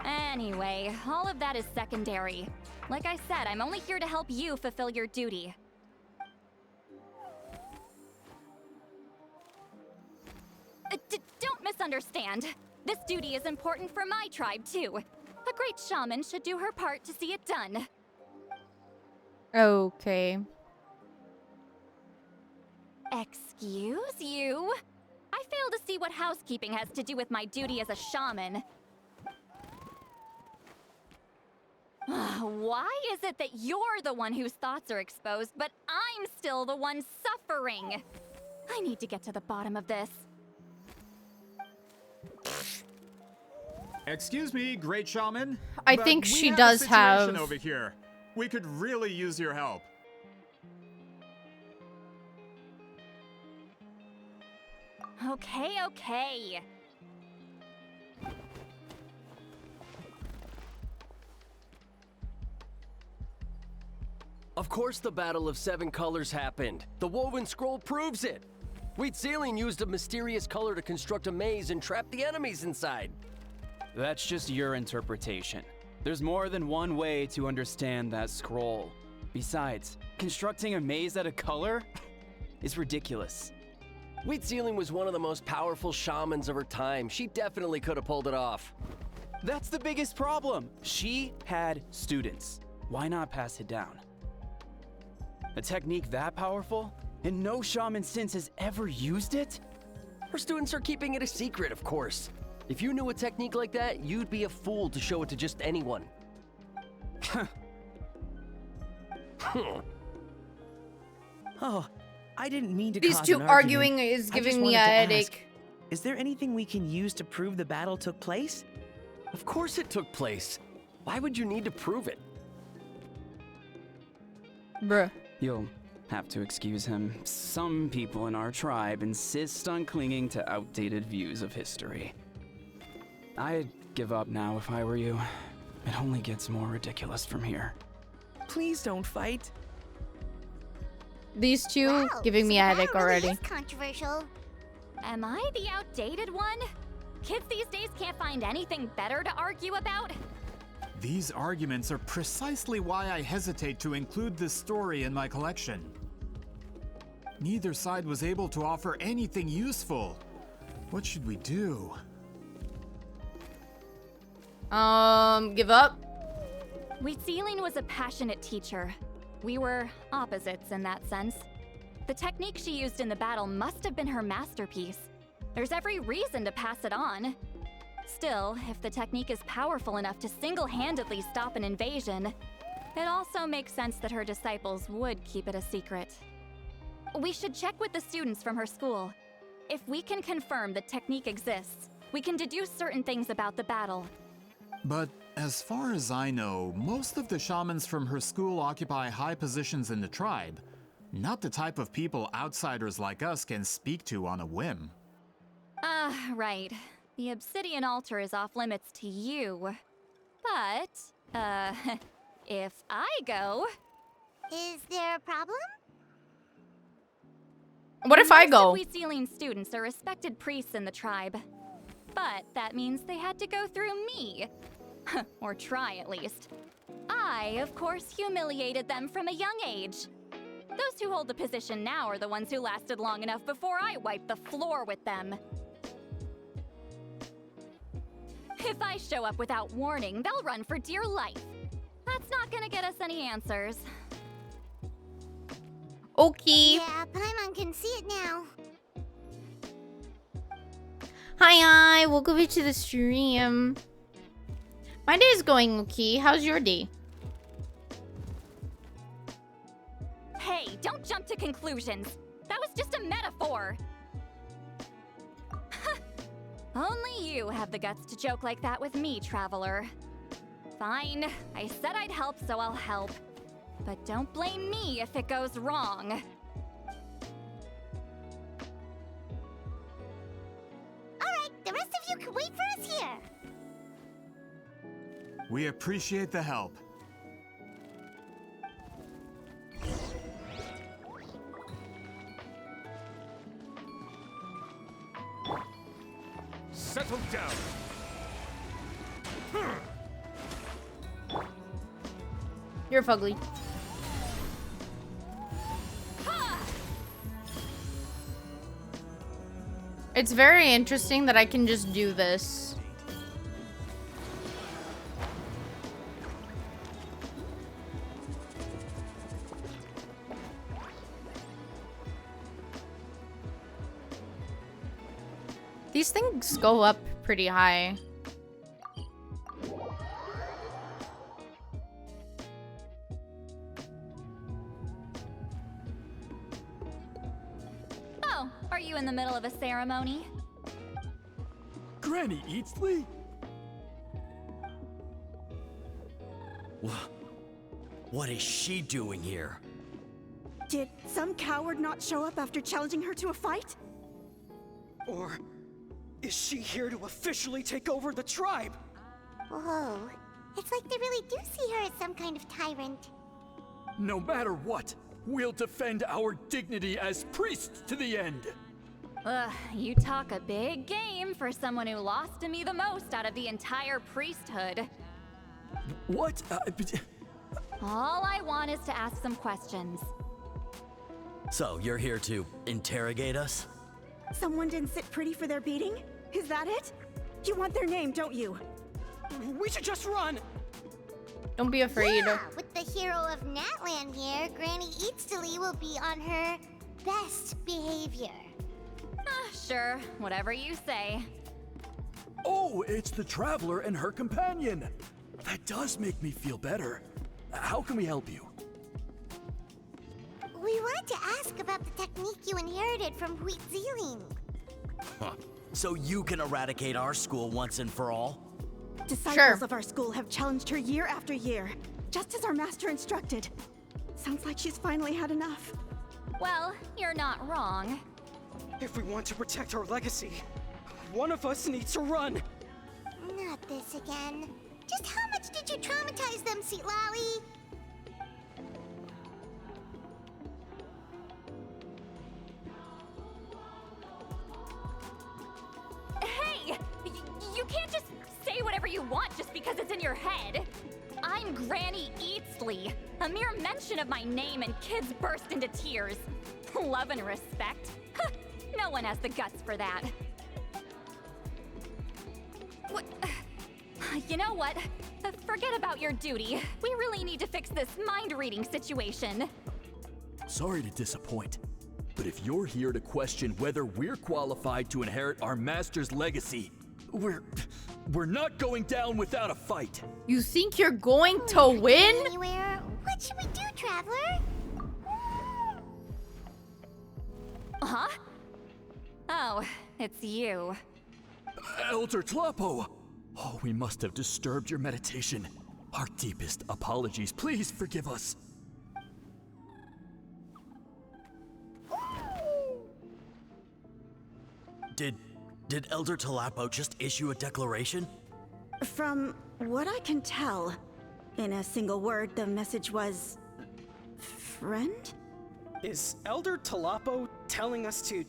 Anyway, all of that is secondary. Like I said, I'm only here to help you fulfill your duty. Don't misunderstand. This duty is important for my tribe, too. A great shaman should do her part to see it done. Okay. Excuse you? I fail to see what housekeeping has to do with my duty as a shaman. Why is it that you're the one whose thoughts are exposed, but I'm still the one suffering? I need to get to the bottom of this. Excuse me, great shaman. I but think we she have does a situation have- over here. We could really use your help. Okay. Of course the Battle of Seven Colors happened. The woven scroll proves it. Citlali used a mysterious color to construct a maze and trap the enemies inside. That's just your interpretation. There's more than one way to understand that scroll. Besides, constructing a maze out of color is ridiculous. Wheat Sealing was one of the most powerful shamans of her time. She definitely could have pulled it off. That's the biggest problem. She had students. Why not pass it down? A technique that powerful? And no shaman since has ever used it? Her students are keeping it a secret, of course. If you knew a technique like that, you'd be a fool to show it to just anyone. Oh, I didn't mean to These cause two an argument. arguing is I giving just me wanted a to headache. ask, is there anything we can use to prove the battle took place? Of course it took place. Why would you need to prove it? Bruh. You'll have to excuse him. Some people in our tribe insist on clinging to outdated views of history. I'd give up now if I were you. It only gets more ridiculous from here. Please don't fight. These two Wow, giving me so a that headache really already. is controversial. Am I the outdated one? Kids these days can't find anything better to argue about? These arguments are precisely why I hesitate to include this story in my collection. Neither side was able to offer anything useful. What should we do? Give up? Wheat Sealing was a passionate teacher. We were opposites in that sense. The technique she used in the battle must have been her masterpiece. There's every reason to pass it on. Still, if the technique is powerful enough to single-handedly stop an invasion, it also makes sense that her disciples would keep it a secret. We should check with the students from her school. If we can confirm the technique exists, we can deduce certain things about the battle. But as far as I know, most of the shamans from her school occupy high positions in the tribe. Not the type of people outsiders like us can speak to on a whim. Right. The obsidian altar is off limits to you. But, if I go... Is there a problem? What if I Most go? of Wheat Sealing students are respected priests in the tribe. But that means they had to go through me. Or try, at least. I, of course, humiliated them from a young age. Those who hold the position now are the ones who lasted long enough before I wiped the floor with them. If I show up without warning, they'll run for dear life. That's not gonna get us any answers. Okay. Yeah, Paimon can see it now. Hi, welcome to the stream. My day is going okay. How's your day? Hey, don't jump to conclusions. That was just a metaphor. Only you have the guts to joke like that with me, traveler. Fine, I said I'd help, so I'll help. But don't blame me if it goes wrong. Alright, the rest of you can wait for us here. We appreciate the help. Settle down. You're fugly. It's very interesting that I can just do this. These things go up pretty high. Oh, are you in the middle of a ceremony? Granny Eatsley? What is she doing here? Did some coward not show up after challenging her to a fight? Or is she here to officially take over the tribe? Whoa. It's like they really do see her as some kind of tyrant. No matter what, we'll defend our dignity as priests to the end. Ugh, you talk a big game for someone who lost to me the most out of the entire priesthood. What? All I want is to ask some questions. So, you're here to interrogate us? Someone didn't sit pretty for their beating? Is that it? You want their name, don't you? We should just run! Don't be afraid. Yeah, with the hero of Natland here, Granny Citlali will be on her best behavior. Sure, whatever you say. Oh, it's the Traveler and her companion. That does make me feel better. How can we help you? We wanted to ask about the technique you inherited from Citlali. Huh. So you can eradicate our school once and for all? Disciples of our school have challenged her year after year, just as our master instructed. Sounds like she's finally had enough. Well, you're not wrong. If we want to protect our legacy, one of us needs to run. Not this again. Just how much did you traumatize them, Citlali? Hey! You can't just say whatever you want just because it's in your head. I'm Granny Citlali. A mere mention of my name and kids burst into tears. Love and respect? No one has the guts for that. What? You know what? Forget about your duty. We really need to fix this mind-reading situation. Sorry to disappoint, but if you're here to question whether we're qualified to inherit our master's legacy, we're not going down without a fight. You think you're going to win? Anywhere? What should we do, Traveler? Huh? Oh, it's you. Elder Tlapo! Oh, we must have disturbed your meditation. Our deepest apologies. Please forgive us. Did Elder Tlapo just issue a declaration? From what I can tell, in a single word, the message was... friend? Is Elder Tlapo telling us to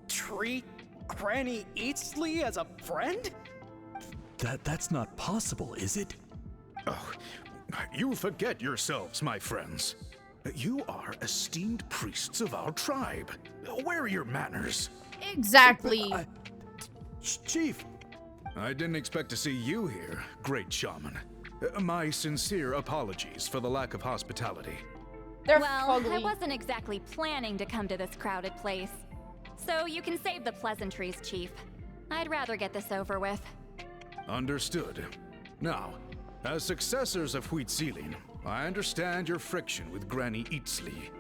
treat Granny Citlali as a friend? That's not possible, is it? Oh, you forget yourselves, my friends. You are esteemed priests of our tribe. Where are your manners? Exactly. Chief! I didn't expect to see you here, great shaman. My sincere apologies for the lack of hospitality. They're well, fugly. I wasn't exactly planning to come to this crowded place. So you can save the pleasantries, Chief. I'd rather get this over with. Understood. Now, as successors of Citlali, I understand your friction with Granny Citlali.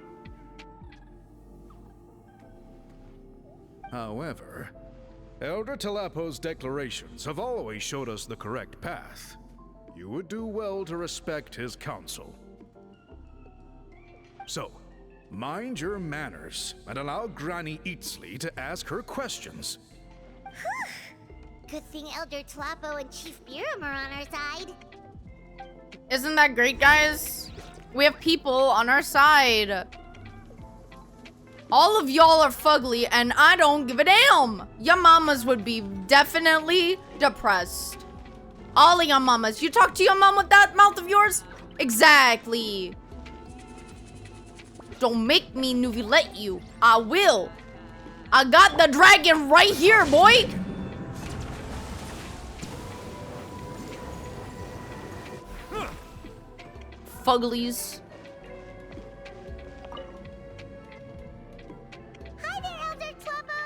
However, Elder Tlapo's declarations have always showed us the correct path. You would do well to respect his counsel. So, mind your manners and allow Granny Citlali to ask her questions. Good thing Elder Tlapo and Chief Biram are on our side. Isn't that great, guys? We have people on our side. All of y'all are fugly, and I don't give a damn. Your mamas would be definitely depressed. All of your mamas. You talk to your mom with that mouth of yours? Exactly. Don't make me nuvulate you. I will. I got the dragon right here, boy. Fuglies. Hi there, Elder Tlapo!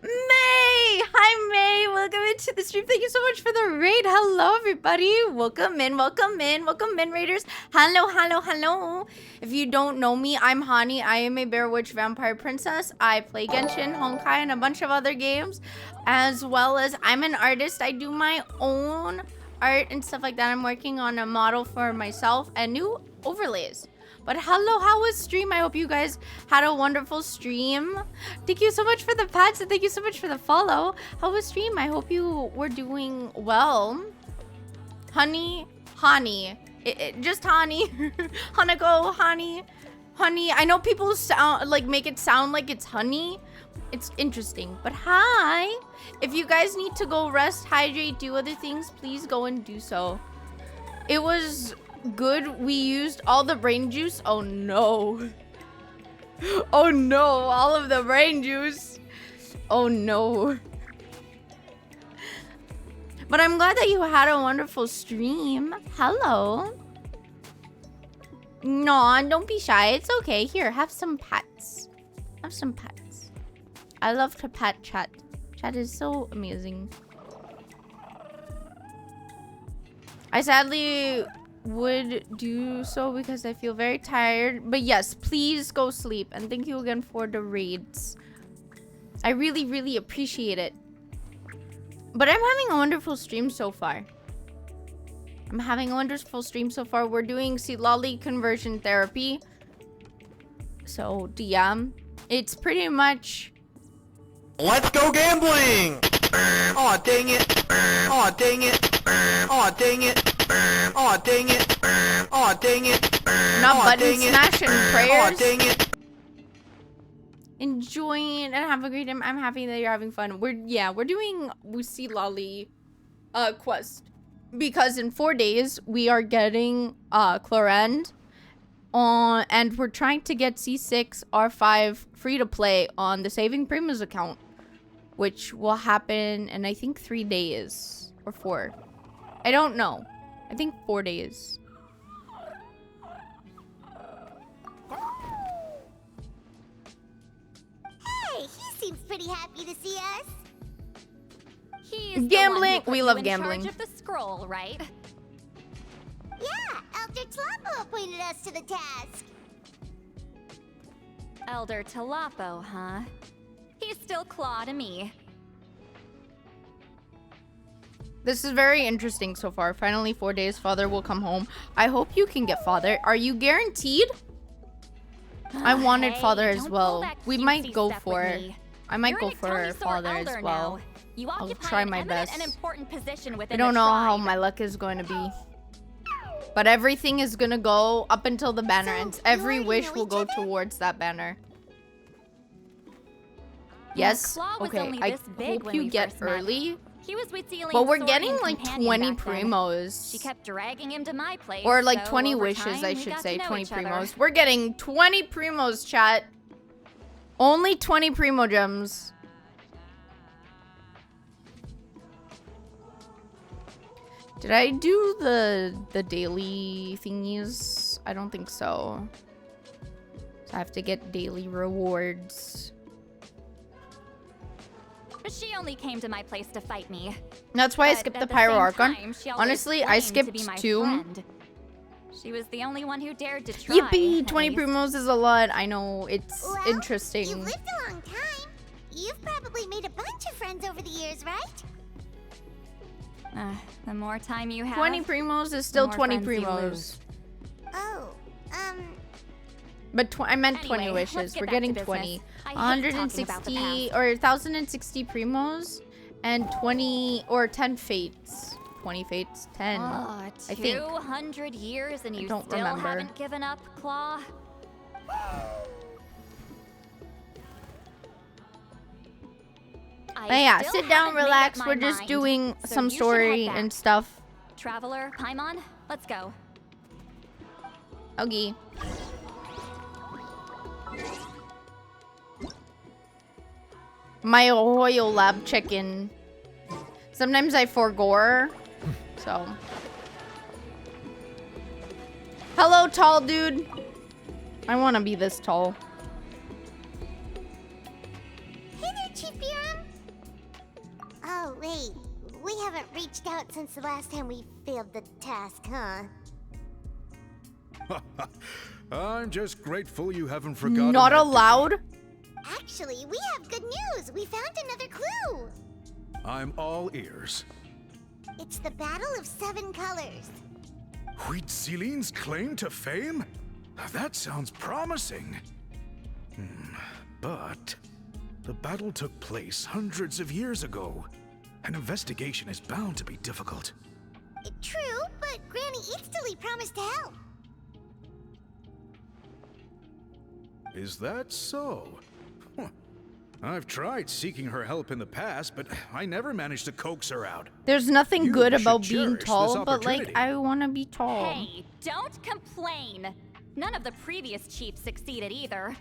May! Hi, May. Welcome into the stream. Thank you so much for the raid. Hello, everybody. Welcome in, welcome in, welcome in, raiders. Hello, hello, hello. If you don't know me, I'm Hani. I am a bear witch vampire princess. I play Genshin, Honkai, and a bunch of other games. As well as I'm an artist. I do my own art and stuff like that. I'm working on a model for myself and new overlays. But hello, how was stream? I hope you guys had a wonderful stream. Thank you so much for the pats and thank you so much for the follow. How was stream? I hope you were doing well. Honey, just honey. Hanako, honey. I know people sound like make it sound like it's honey. It's interesting, but hi. If you guys need to go rest, hydrate, do other things, please go and do so. It was good. We used all the brain juice. Oh no. Oh no, all of the brain juice. Oh no. But I'm glad that you had a wonderful stream. Hello. No, don't be shy. It's okay. Here, have some pets. Have some pets. I love to pet chat. Chat is so amazing. I sadly would do so because I feel very tired. But yes, please go sleep. And thank you again for the raids. I really, really appreciate it. But I'm having a wonderful stream so far. I'm having a wonderful stream so far. We're doing Citlali conversion therapy. So, yeah. It's pretty much... Let's go gambling! Aw, dang it! Aw, dang it! Aw, dang it! Aw, dang it! Aw, dang it! Not button smashing prayers. Aw, dang it! Enjoying and have a great time. I'm happy that you're having fun. We're doing Citlali quest because in 4 days we are getting Chlorend on, and we're trying to get C6 R5 free to play on the Saving Primus account, which will happen in I think 3 days or 4. I don't know. I think 4 days. Hey, he seems pretty happy to see us. He's Gambling. The one who We put love you in gambling. charge of the scroll, right? Yeah, Elder Tlapo appointed us to the task. Elder Tlapo, huh? He's still Claw to me. This is very interesting so far. Finally, 4 days, Father will come home. I hope you can get Father. Are you guaranteed? I wanted Hey, Father as don't well. pull that We cutesy might go stuff for with it. me. I might You're go an for Itoni Sword Father as Elder well. now. You I'll occupy try an my eminent best. and important position I within don't the know how tribe. my luck is going to be. But everything is going to go up until the banner ends. Every wish will go towards that banner. Yes? Claw was Okay, only I this big hope when you we get first met. early. He was with Celine's But we're sword getting and like companion 20 back then. primos. She kept dragging him to my place. Or like so 20 over wishes, time, I we should got say. to know 20 each other. primos. We're getting 20 primos, chat. Only 20 primo gems. Did I do the daily thingies? I don't think so. So I have to get daily rewards. She only came to my place to fight me. That's why I But skipped at the same Pyro Archon. time, she always Honestly, I claimed to be skipped my 2. friend. She was the only one who dared to try. Yippee! at 20 least. primos is a lot. I know, it's Well, interesting. You've lived a long time. You've probably made a bunch of friends over the years, right? The more time you have, 20 primos is the still more 20 friends you primos. lose. Oh, But I meant 20 Anyway, let's wishes. get We're back to getting business. 20. I hate talking about the 160 past. or 1,060 primos and 20 or 10 fates. 20 fates, 10. I think. 200 years and you don't still remember. haven't given up, Claw? But yeah, sit down, relax. We're just doing some story and stuff. Traveler, Paimon, let's go. Okay. My royal lab check-in. Sometimes I forgore, so. Hello, tall dude. I want to be this tall. hey there, Chief Biram. Oh, wait. We haven't reached out since the last time we failed the task, huh? I'm just grateful you haven't forgotten. Not that- allowed? Actually, we have good news. We found another clue. I'm all ears. It's the Battle of 7 Colors. Wheat Celine's claim to fame? That sounds promising. But the battle took place hundreds of years ago. An investigation is bound to be difficult. True, but Granny Eatsterly promised to help. Is that so? Huh. I've tried seeking her help in the past, but I never managed to coax her out. There's nothing You good should about being cherish this tall, but like, opportunity. I want to be tall. Hey, don't complain. None of the previous chiefs succeeded either.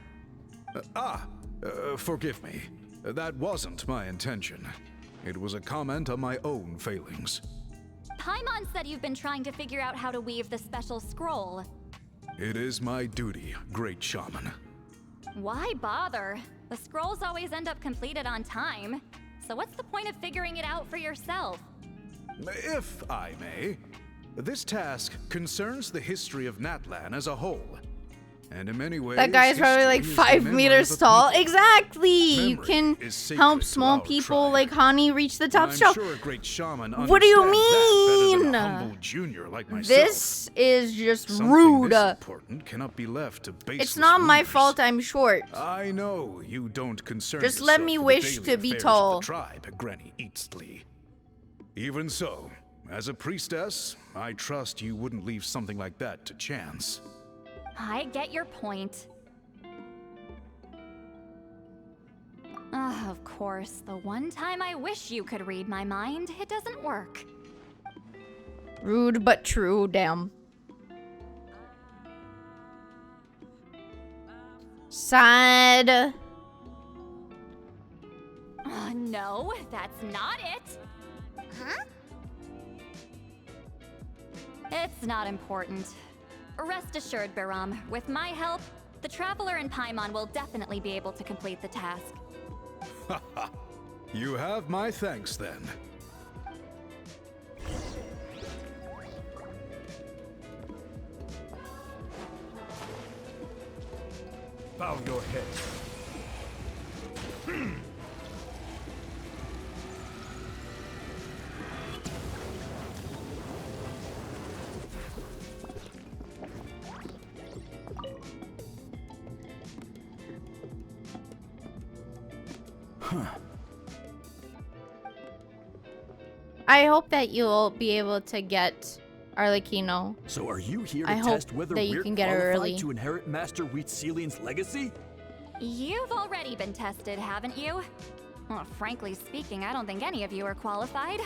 Forgive me. That wasn't my intention. It was a comment on my own failings. Paimon said you've been trying to figure out how to weave the special scroll. It is my duty, great shaman. Why bother? The scrolls always end up completed on time. So what's the point of figuring it out for yourself? If I may, this task concerns the history of Natlan as a whole. And in many ways, That guy is probably like history is the 5 memory meters of a tall. people. Exactly. You Memory can is sacred help to small our people tribe. like Hani reach the top I'm shelf. sure a great shaman What do you understands that better than mean? a humble junior like myself. This is just Something rude. this important cannot be left to baseless It's not my rumors. fault I'm short. I know you don't concern Just let yourself me with wish the to daily be affairs tall. Of the tribe, Granny Citlali. Even so, as a priestess, I trust you wouldn't leave something like that to chance. I get your point. Of course, the one time I wish you could read my mind, it doesn't work. Rude but true, damn. Sad. No, that's not it. Huh? It's not important. Rest assured, Biram, with my help, the Traveler and Paimon will definitely be able to complete the task. You have my thanks then. Bow your head. I hope that you'll be able to get Arlecchino. So are you here to I hope test whether that you we're can get it qualified early. to inherit Master Wheatselian's legacy? You've already been tested, haven't you? Well, frankly speaking, I don't think any of you are qualified.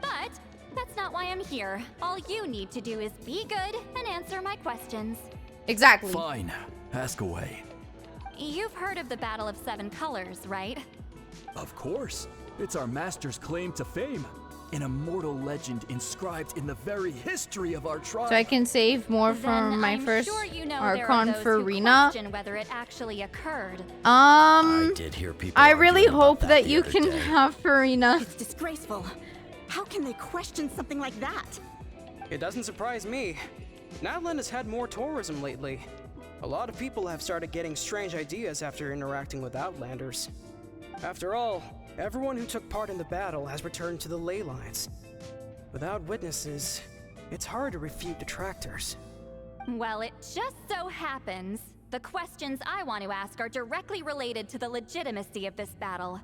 But that's not why I'm here. All you need to do is be good and answer my questions. Exactly. Fine. Ask away. You've heard of the Battle of Seven Colors, right? Of course. It's our master's claim to fame. An immortal legend inscribed in the very history of our tribe. So I can save more from Then my I'm first sure you know Archon there are those for who Rena. question whether it actually occurred. I did hear people I really arguing about hope that the you other can day. have Farina. It's disgraceful. How can they question something like that? It doesn't surprise me. Natlan has had more tourism lately. A lot of people have started getting strange ideas after interacting with Outlanders. After all, everyone who took part in the battle has returned to the ley lines. Without witnesses, it's hard to refute detractors. Well, it just so happens the questions I want to ask are directly related to the legitimacy of this battle.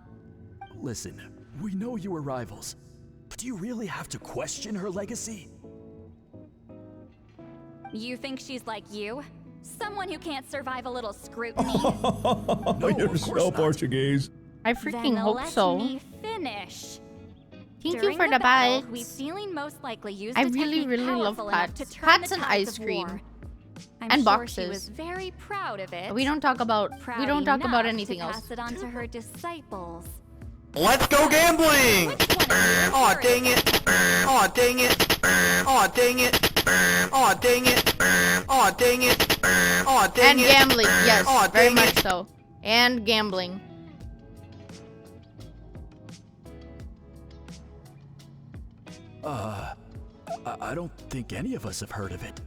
Listen, we know you were rivals, but do you really have to question her legacy? You think she's like you? Someone who can't survive a little scrutiny? No, You're of course so not. Portuguese. I freaking Then hope let so. me finish. Thank you During for the battle, bites. Wheatselian most likely used I a really, technique really love powerful enough to pats. turn Pats the and tides ice of cream. war. I'm And sure boxes. she was very proud of it. We don't talk about Proud about enough anything to else. pass it on to her disciples. Let's go gambling! Aw, dang it! Aw, dang it! Aw, dang it! Aw, dang it! Aw, dang it! Aw, dang And it! gambling, yes, Aw, very dang much it! so. And gambling. I don't think any of us have heard of it.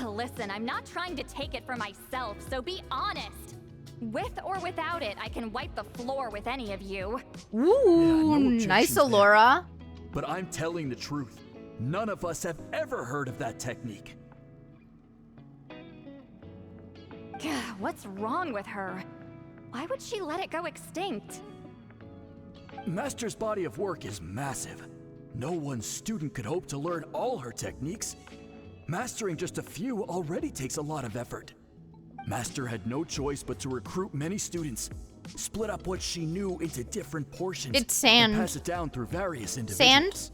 Listen, I'm not trying to take it for myself, so be honest. With or without it, I can wipe the floor with any of you. Ooh, objections nice, there. Alora. But I'm telling the truth. None of us have ever heard of that technique. What's wrong with her? Why would she let it go extinct? Master's body of work is massive. No one student could hope to learn all her techniques. Mastering just a few already takes a lot of effort. Master had no choice but to recruit many students, split up what she knew into different portions, It's sand. and pass it down through various individuals. Sand?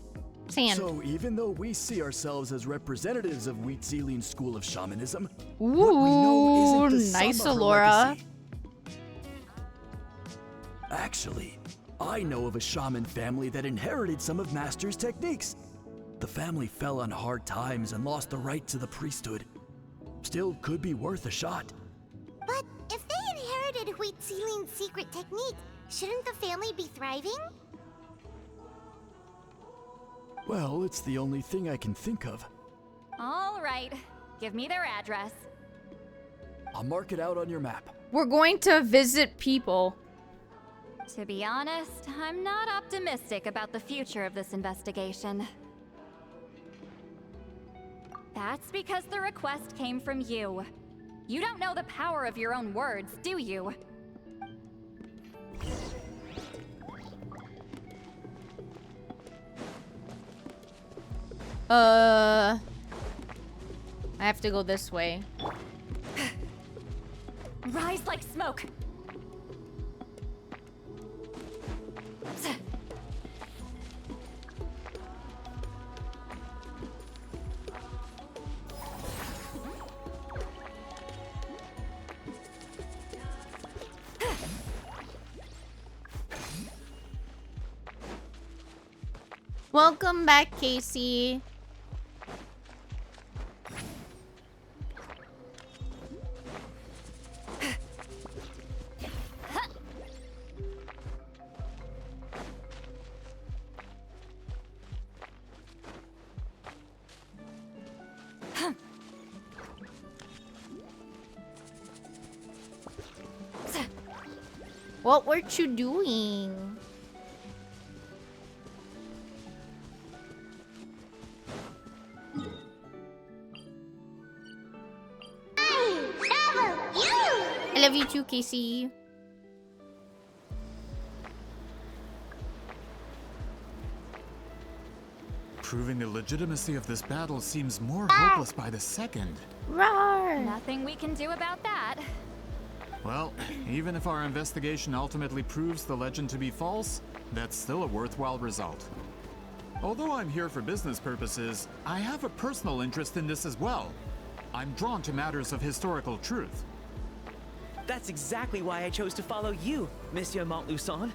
Sand. So even though we see ourselves as representatives of Wheat Zealin's school of shamanism, Ooh, what we know isn't the nice, sum of her Alora. legacy. Actually, I know of a shaman family that inherited some of Master's techniques. The family fell on hard times and lost the right to the priesthood. Still could be worth a shot. But if they inherited Wheat Zealin's secret technique, shouldn't the family be thriving? Well, it's the only thing I can think of. All right, give me their address. I'll mark it out on your map. We're going to visit people. To be honest, I'm not optimistic about the future of this investigation. That's because the request came from you. You don't know the power of your own words, do you? I have to go this way. Rise like smoke. Welcome back, Casey. What were you doing? I love you too, Casey. Proving the legitimacy of this battle seems more hopeless by the second. Roar! Nothing we can do about that. Well, even if our investigation ultimately proves the legend to be false, that's still a worthwhile result. Although I'm here for business purposes, I have a personal interest in this as well. I'm drawn to matters of historical truth. That's exactly why I chose to follow you, Monsieur Montluçon.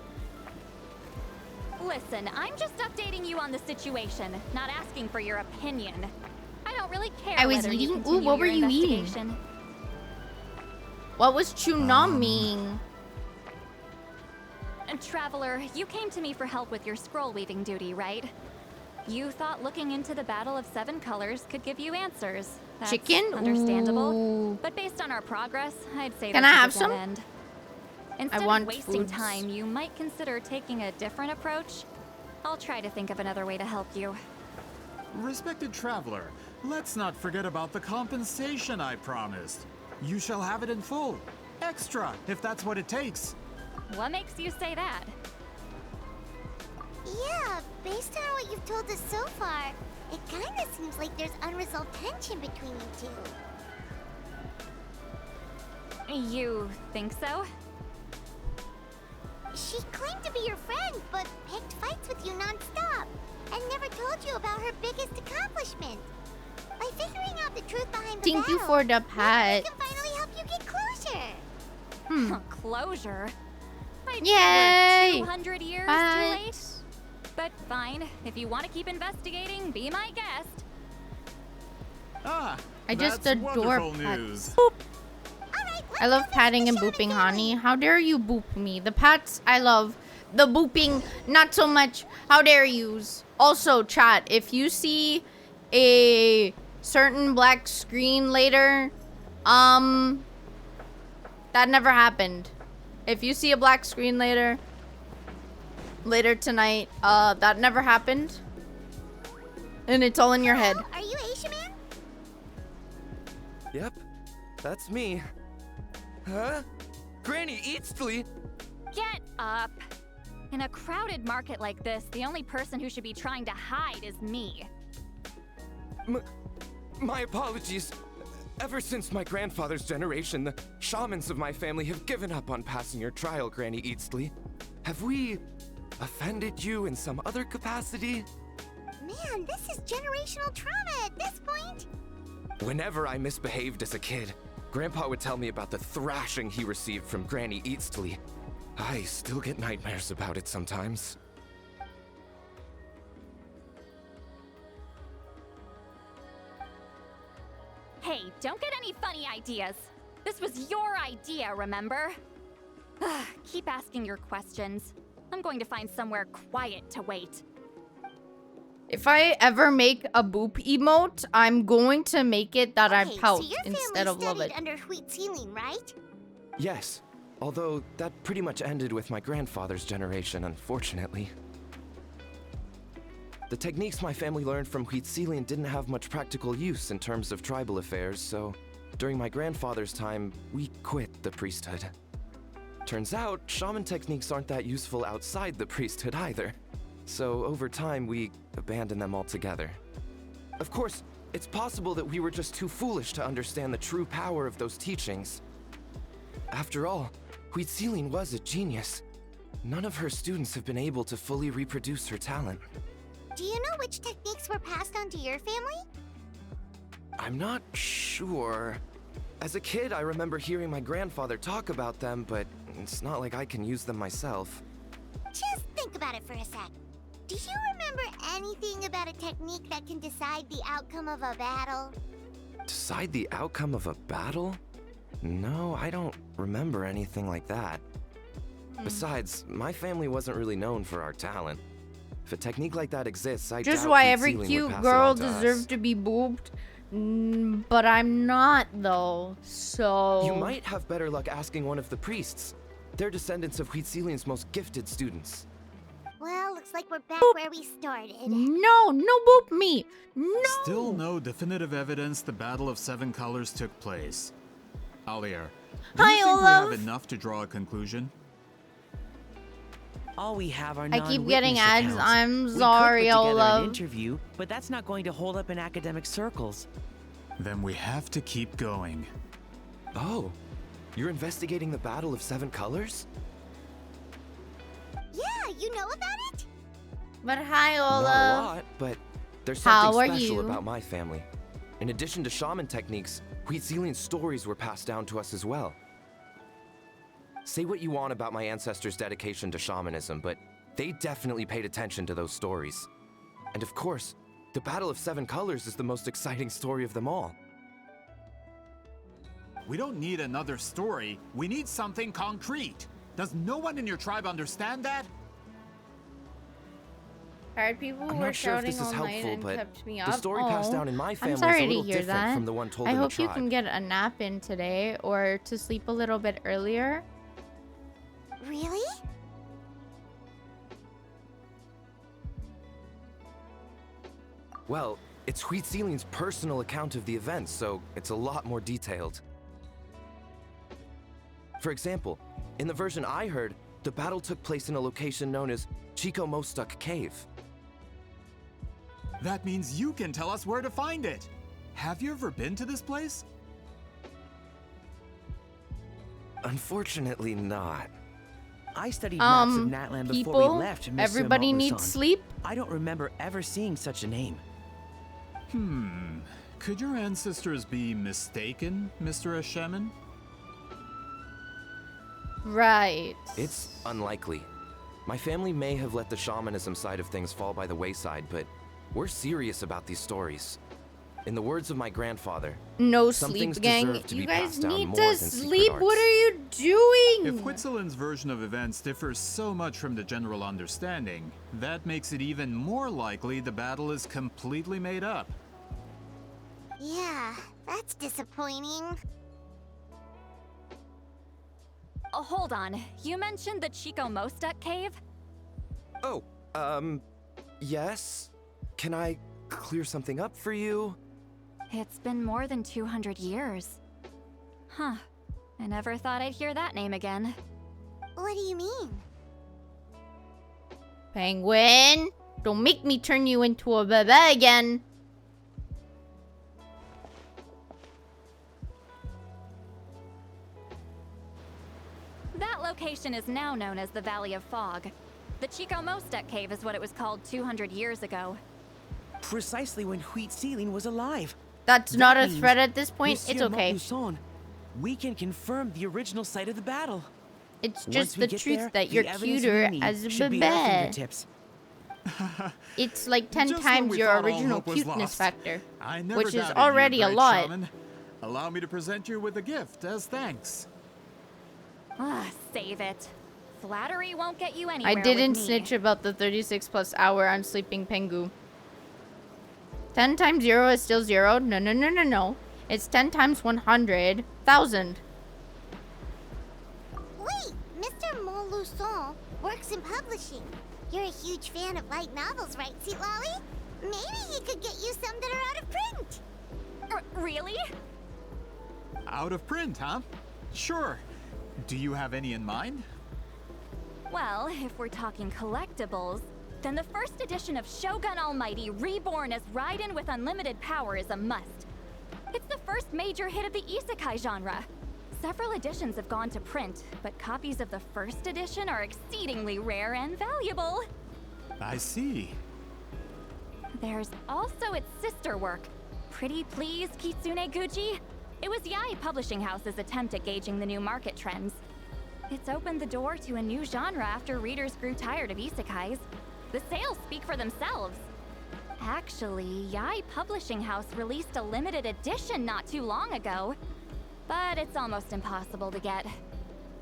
Listen, I'm just updating you on the situation, not asking for your opinion. I don't really care I was whether you eating. continue Ooh, what your were you eating? investigation. What was tsunami? And Traveler, you came to me for help with your scroll weaving duty, right? You thought looking into the Battle of Seven Colors could give you answers. That's Chicken? understandable. Ooh. But based on our progress, I'd say Can that's I a have dead some? end. Instead want of wasting foods. time, you might consider taking a different approach. I'll try to think of another way to help you. Respected traveler, let's not forget about the compensation I promised. You shall have it in full. Extra, if that's what it takes. What makes you say that? Yeah, based on what you've told us so far, it kinda seems like there's unresolved tension between you two. You think so? She claimed to be your friend, but picked fights with you non-stop, and never told you about her biggest accomplishment. By figuring out the truth behind the Thank you battle, for the maybe we pet. can finally help you get closure. Closure? I'd Yay! say we're 200 years What? too late. But fine, if you want to keep investigating, be my guest. Ah, I just that's adore wonderful pets. news. Boop. I love patting and booping, honey. How dare you boop me? The pets, I love. The booping, not so much. How dare yous? Also, chat, if you see a certain black screen later, that never happened. If you see a black screen later tonight, that never happened. And it's all in your head. Are you Asia Man? Yep, that's me. Huh? Granny Citlali! Get up. In a crowded market like this, the only person who should be trying to hide is me. My apologies. Ever since my grandfather's generation, the shamans of my family have given up on passing your trial, Granny Eastly. Have we offended you in some other capacity? Man, this is generational trauma at this point. Whenever I misbehaved as a kid, Grandpa would tell me about the thrashing he received from Granny Eastly. I still get nightmares about it sometimes. Hey, don't get any funny ideas. This was your idea, remember? Keep asking your questions. I'm going to find somewhere quiet to wait. If I ever make a boop emote, I'm going to make it that I pout so your instead of love it. under Wheat Ceiling, right? Yes, although that pretty much ended with my grandfather's generation, unfortunately. The techniques my family learned from Huitzilian didn't have much practical use in terms of tribal affairs, so during my grandfather's time, we quit the priesthood. Turns out, shaman techniques aren't that useful outside the priesthood either. So over time, we abandoned them altogether. Of course, it's possible that we were just too foolish to understand the true power of those teachings. After all, Huitzilian was a genius. None of her students have been able to fully reproduce her talent. Do you know which techniques were passed on to your family? I'm not sure. As a kid, I remember hearing my grandfather talk about them, but it's not like I can use them myself. Just think about it for a sec. Do you remember anything about a technique that can decide the outcome of a battle? Decide the outcome of a battle? No, I don't remember anything like that. Besides, my family wasn't really known for our talent. If a technique like that exists, I Just doubt why Huitzilian every would cute pass it girl on to us. deserves to be booped. But I'm not, though, so... You might have better luck asking one of the priests. They're descendants of Huitzilian's most gifted students. Well, looks like we're back where we started. No boop me. No. Still no definitive evidence the Battle of Seven Colors took place. Alier, do Hi, you think Olaf. we have enough to draw a conclusion? All we have are I keep getting ads. accounts. I'm We could sorry, put together Olaf. an interview, but that's not going to hold up in academic circles. Then we have to keep going. Oh, you're investigating the Battle of Seven Colors? Yeah, you know about it? But hi, Not a Olaf. lot, but there's How something are special you? about my family. In addition to shaman techniques, Huitzilian stories were passed down to us as well. Say what you want about my ancestors' dedication to shamanism, but they definitely paid attention to those stories. And of course, the Battle of Seven Colors is the most exciting story of them all. We don't need another story. We need something concrete. Does no one in your tribe understand that? Tired people I'm were not sure if shouting this is all night helpful, and but kept me the up. story passed Oh, down in my family I'm is sorry a to little hear different that. from the one told I in the hope you tribe. can get a nap in today or to sleep a little bit earlier. Really? Well, it's Huitzilian's personal account of the events, so it's a lot more detailed. For example, in the version I heard, the battle took place in a location known as Chico Mostuk Cave. That means you can tell us where to find it. Have you ever been to this place? Unfortunately not. I studied maps of Natlan before people, we left, Mr. everybody needs Mabusan. sleep. I don't remember ever seeing such a name. Could your ancestors be mistaken, Mr. Ashemin? Right. It's unlikely. My family may have let the shamanism side of things fall by the wayside, but we're serious about these stories. In the words of my grandfather, No some sleep, things gang. deserve to You be guys passed down need more to than secret sleep. arts. What are you doing? If Huitzilin's version of events differs so much from the general understanding, that makes it even more likely the battle is completely made up. Yeah, that's disappointing. Oh, hold on. You mentioned the Chico Mostuk cave? Oh, yes? Can I clear something up for you? It's been more than 200 years. Huh. I never thought I'd hear that name again. What do you mean? Penguin, don't make me turn you into a baby again. location is now known as the Valley of Fog. The Chico Mostek Cave is what it was called 200 years ago. Precisely when Wheat Ceiling was alive. That's not a means, threat at this point. It's Monsieur okay. Montluçon, we can confirm the original site of the battle. It's Once just we the get truth there, that the you're evidence cuter we need as a should be at our bebe. fingertips. It's like 10 Just when times we your thought all original hope was cuteness lost, factor, I never which is doubted you, already a great lot. shaman. Allow me to present you with a gift as thanks. Ah, save it. Flattery won't get you anywhere I didn't with me. snitch about the 36+ hour on sleeping Pengu. 10 times 0 is still 0. No, no, no, no, no. It's 10 times 100,000. Wait, Mr. Montluçon works in publishing. You're a huge fan of light novels, right, Citlali? Maybe he could get you some that are out of print. Really? Out of print, huh? Sure. Do you have any in mind? Well, if we're talking collectibles, then the first edition of Shogun Almighty Reborn as Raiden with Unlimited Power is a must. It's the first major hit of the isekai genre. Several editions have gone to print, but copies of the first edition are exceedingly rare and valuable. I see. There's also its sister work, Pretty Please Kitsune Guji. It was Yai Publishing House's attempt at gauging the new market trends. It's opened the door to a new genre after readers grew tired of isekais. The sales speak for themselves. Actually, Yai Publishing House released a limited edition not too long ago, but it's almost impossible to get.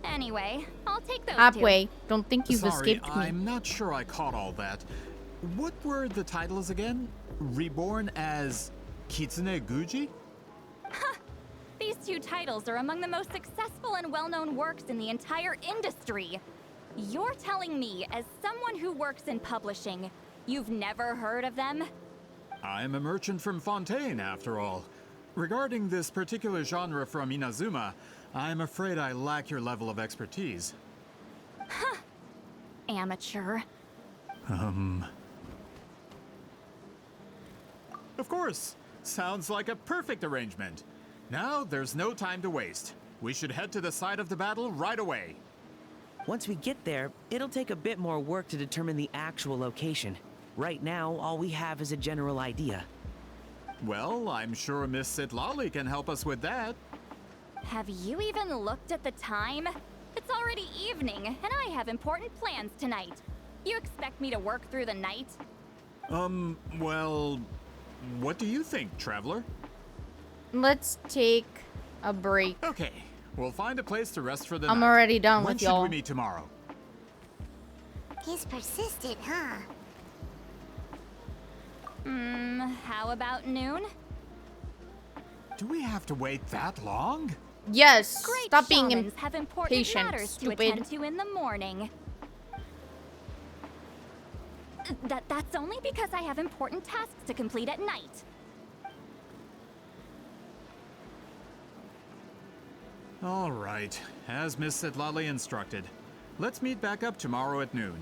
Anyway, I'll take those Halfway. Don't think you've Sorry, escaped me. I'm not sure I caught all that. What were the titles again? Reborn as Kitsune Guji? These two titles are among the most successful and well-known works in the entire industry. You're telling me, as someone who works in publishing, you've never heard of them? I'm a merchant from Fontaine, after all. Regarding this particular genre from Inazuma, I'm afraid I lack your level of expertise. Amateur. Of course. Sounds like a perfect arrangement. Now, there's no time to waste. We should head to the site of the battle right away. Once we get there, it'll take a bit more work to determine the actual location. Right now, all we have is a general idea. Well, I'm sure Miss Citlali can help us with that. Have you even looked at the time? It's already evening, and I have important plans tonight. You expect me to work through the night? Well, what do you think, Traveler? Let's take a break. Okay, we'll find a place to rest for the I'm night. already done When with should y'all. we meet tomorrow? He's persistent, huh? How about noon? Do we have to wait that long? Yes. Great Stop being shamans have important impatient, matters to stupid. attend to in the morning. That's only because I have important tasks to complete at night. All right, as Miss Citlali instructed. Let's meet back up tomorrow at noon.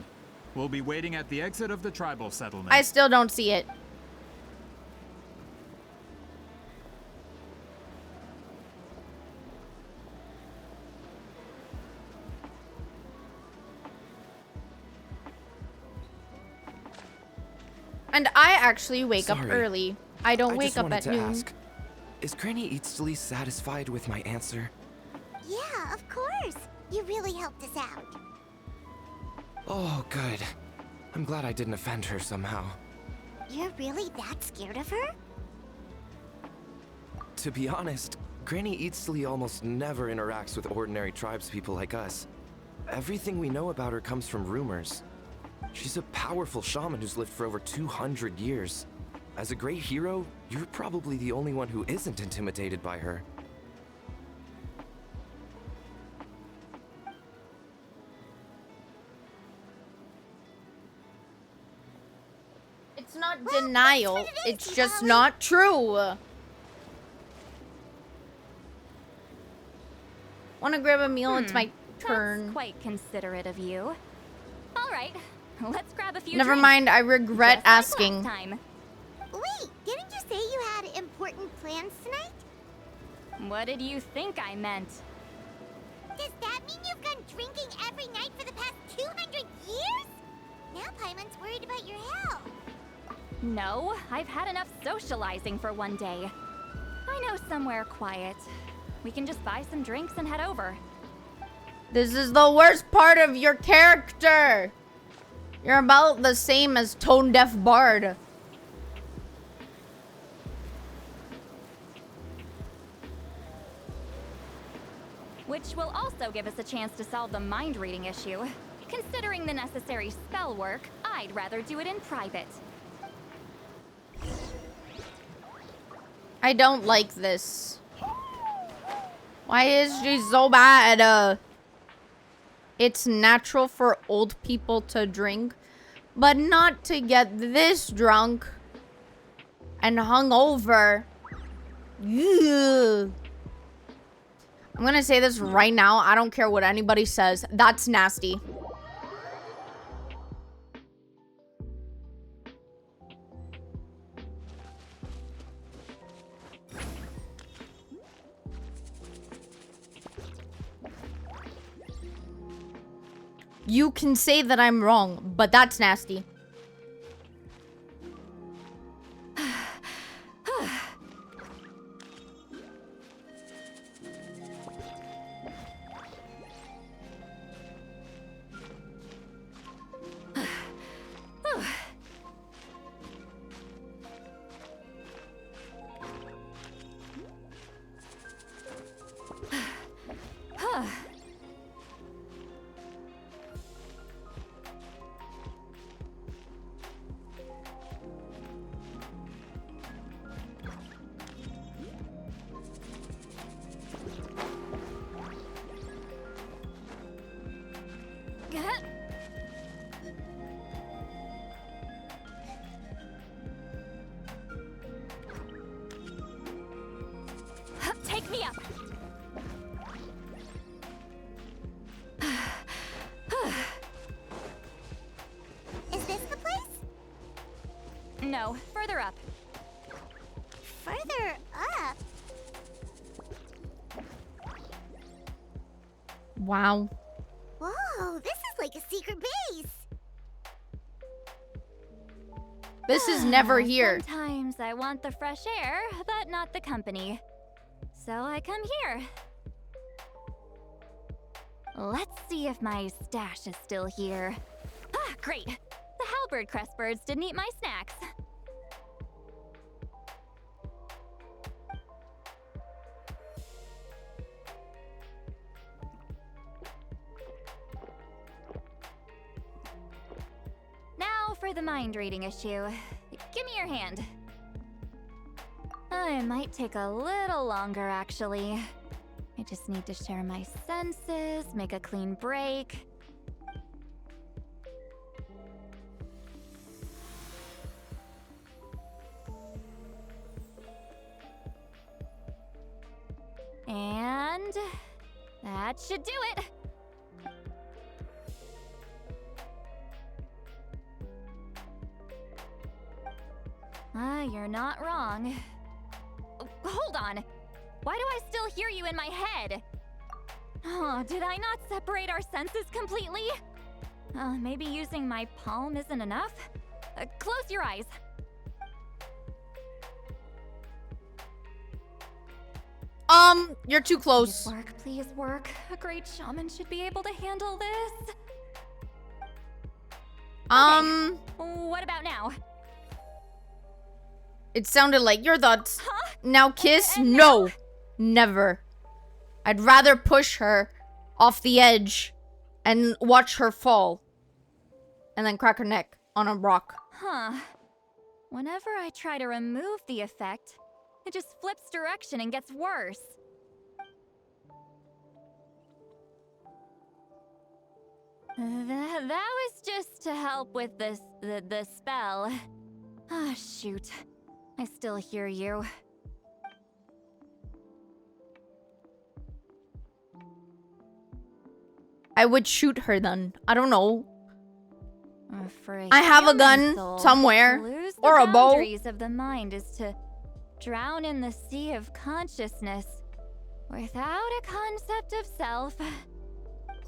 We'll be waiting at the exit of the tribal settlement. I still don't see it. And I actually wake up Sorry. early. I don't wake just up wanted at to noon. ask, is Granny Eatsley satisfied with my answer? Yeah, of course. You really helped us out. Oh, good. I'm glad I didn't offend her somehow. You're really that scared of her? To be honest, Granny Eatsley almost never interacts with ordinary tribespeople like us. Everything we know about her comes from rumors. She's a powerful shaman who's lived for over 200 years. As a great hero, you're probably the only one who isn't intimidated by her. It's not denial. It's just not true. Wanna grab a meal? It's my turn. That's quite considerate of you. All right, let's grab a few Never drinks. mind, I regret Just like asking. last time. Wait, didn't you say you had important plans tonight? What did you think I meant? Does that mean you've gone drinking every night for the past 200 years? Now Paimon's worried about your health. No, I've had enough socializing for one day. I know somewhere quiet. We can just buy some drinks and head over. This is the worst part of your character. You're about the same as Tone Deaf Bard. Which will also give us a chance to solve the mind reading issue. Considering the necessary spell work, I'd rather do it in private. I don't like this. Why is she so bad? It's natural for old people to drink, but not to get this drunk and hungover. Ugh. I'm gonna say this right now. I don't care what anybody says. That's nasty. You can say that I'm wrong, but that's nasty. Take me up. Is this the place? No, further up. Further up? Wow. Whoa, this is like a secret base. This is never here. Sometimes I want the fresh air, but not the company. So I come here. Let's see if my stash is still here. Ah, great. The halberd crest birds didn't eat my snacks. Now for the mind reading issue. Give me your hand. It might take a little longer, actually. I just need to share my senses, make a clean break. And that should do it. You're not wrong. Hold on. Why do I still hear you in my head? Oh, did I not separate our senses completely? Maybe using my palm isn't enough? Close your eyes. You're too close. Please work, please work. A great shaman should be able to handle this. Okay. What about now? It sounded like your thoughts. Huh? Now kiss? And No. now? Never. I'd rather push her off the edge and watch her fall. And then crack her neck on a rock. Huh. Whenever I try to remove the effect, it just flips direction and gets worse. That was just to help with the spell. Ah, shoot. I still hear you. I would shoot her then. I don't know. For a I have a human gun soul, somewhere. to lose the Or a bow. boundaries of the mind is to drown in the sea of consciousness without a concept of self.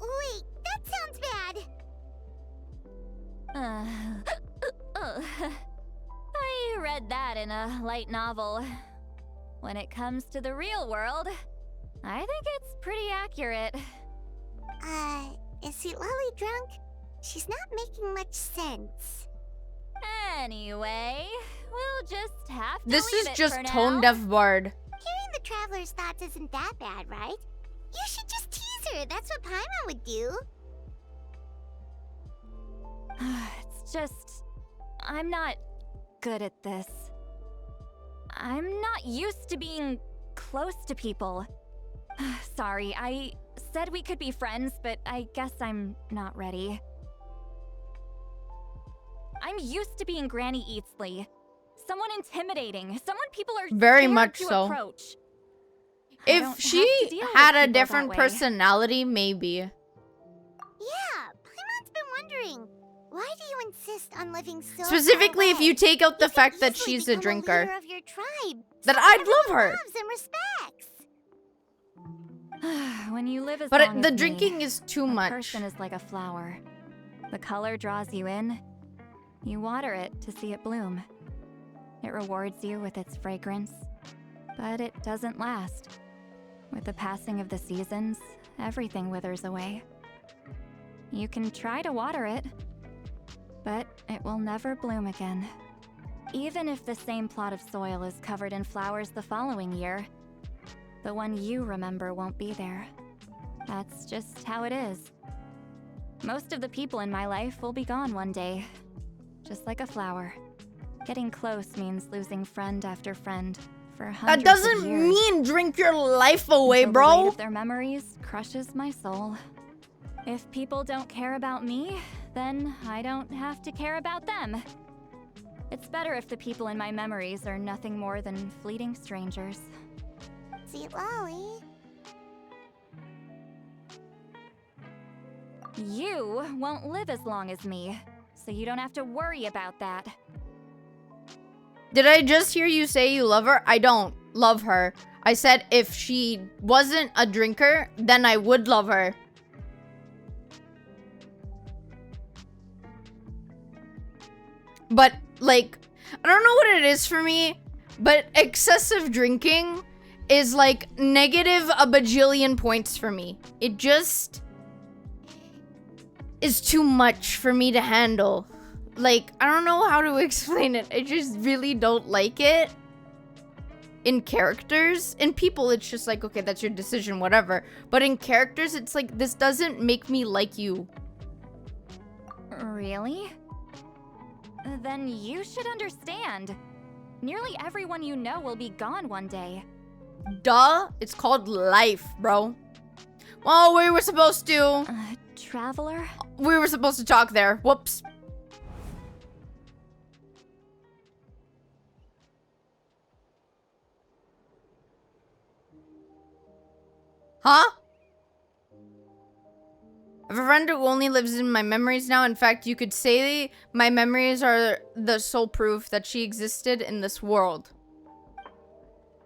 Wait, that sounds bad. I read that in a light novel. When it comes to the real world, I think it's pretty accurate. Is Citlali drunk? She's not making much sense. Anyway, we'll just have to This leave is it just for tone now. deaf bard. Hearing the traveler's thoughts isn't that bad, right? You should just tease her. That's what Paimon would do. It's just... I'm not good at this. I'm not used to being close to people. Sorry, I said we could be friends, but I guess I'm not ready. I'm used to being Granny Eatsley. Someone intimidating, someone people are Very scared much to so. approach. I don't have If to she deal with had a people different that way. personality, maybe. Yeah, Paimon's been wondering. Why do you insist on living so Specifically, far if away? you take out the could fact that easily she's a become drinker. leader of your tribe. That someone I'd love her. everyone loves and respects. When you live as But long the as drinking me, is too a much. person is like a flower. The color draws you in. You water it to see it bloom. It rewards you with its fragrance, but it doesn't last. With the passing of the seasons, everything withers away. You can try to water it, but it will never bloom again. Even if the same plot of soil is covered in flowers the following year, the one you remember won't be there. That's just how it is. Most of the people in my life will be gone one day, just like a flower. Getting close means losing friend after friend for hundreds That of doesn't years. mean drink your life away, Until the weight bro. of their memories crushes my soul. If people don't care about me, then I don't have to care about them. It's better if the people in my memories are nothing more than fleeting strangers. Citlali. You won't live as long as me, so you don't have to worry about that. Did I just hear you say you love her? I don't love her. I said if she wasn't a drinker, then I would love her. But, like, I don't know what it is for me, but excessive drinking is like negative a bajillion points for me. It just is too much for me to handle. Like, I don't know how to explain it. I just really don't like it. In characters, in people, it's just like, okay, that's your decision, whatever. But in characters, it's like, this doesn't make me like you. Really? Then you should understand. Nearly everyone you know will be gone one day. Duh, it's called life, bro. Well, we were supposed to. Traveler? We were supposed to talk there. Whoops. Huh? I have a friend who only lives in my memories now. In fact, you could say my memories are the sole proof that she existed in this world.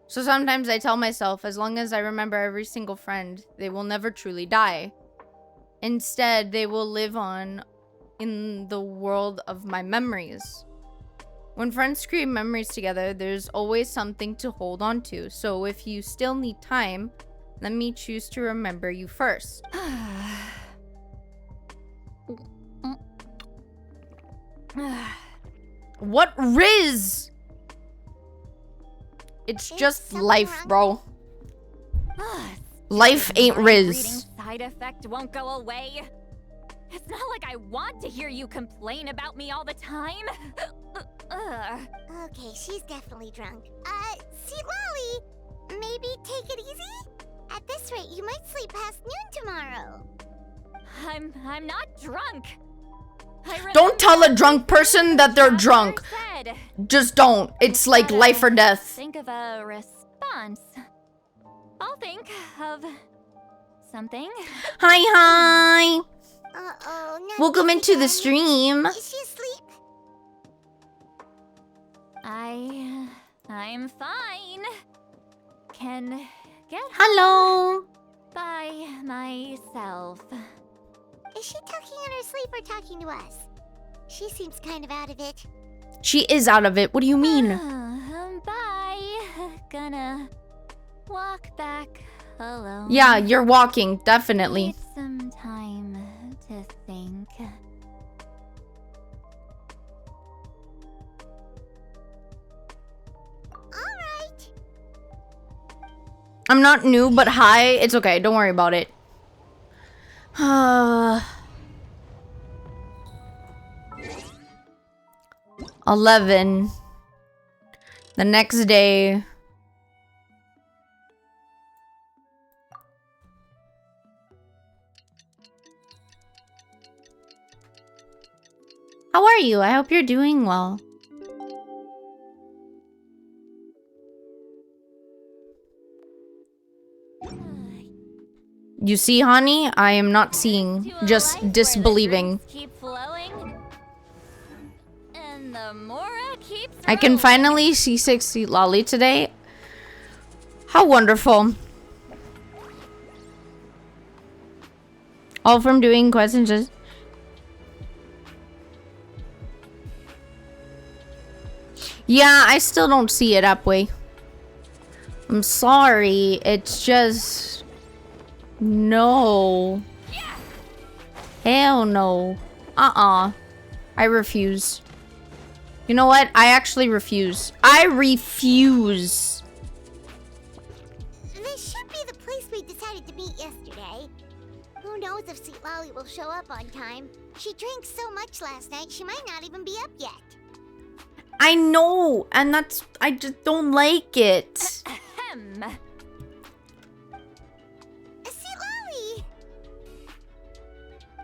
So sometimes I tell myself, as long as I remember every single friend, they will never truly die. Instead, they will live on in the world of my memories. When friends create memories together, there's always something to hold on to. So if you still need time, let me choose to remember you first. What riz? It's just life, bro. Life ain't My riz. reading side effect won't go away. It's not like I want to hear you complain about me all the time. Okay, she's definitely drunk. Citlali, maybe take it easy? At this rate, you might sleep past noon tomorrow. I'm not drunk. Don't tell a drunk person that they're drunk. Just don't. It's like life or death. Think of a response. I'll think of something. Hi. Uh-oh, not Welcome this into the again. stream. Is she asleep? I'm fine. Can get Hello. by myself. Is she talking in her sleep or talking to us? She seems kind of out of it. She is out of it. What do you mean? Bye. Gonna walk back alone. Yeah, you're walking, definitely. Need some time to think. Alright. I'm not new, but hi. It's okay. Don't worry about it. 11. The next day. How are you? I hope you're doing well. You see, honey? I am not seeing, just disbelieving. Keep flowing. And the Mora keeps I can finally see Citlali today. How wonderful. All from doing questions just... Yeah, I still don't see it up way. I'm sorry. It's just... No. Hell no. I refuse. You know what? I actually refuse. I refuse. This should be the place we decided to meet yesterday. Who knows if Citlali will show up on time. She drank so much last night, she might not even be up yet. I know, and that's... I just don't like it. Citlali!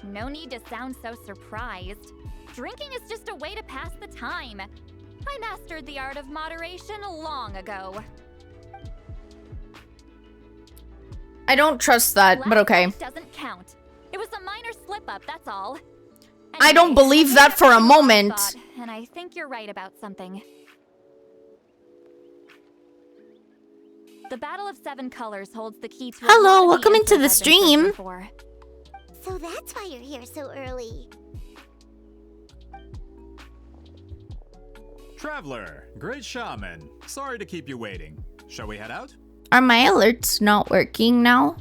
No need to sound so surprised. Drinking is just a way to pass the time. I mastered the art of moderation long ago. I don't trust that, but okay. Last night doesn't count. It was a minor slip-up, that's all. I don't believe that for a moment. And I think you're right about something. The Battle of Seven Colors holds the key to... Hello, welcome into the stream. So that's why you're here so early. Traveler, great shaman. Sorry to keep you waiting. Shall we head out? Are my alerts not working now?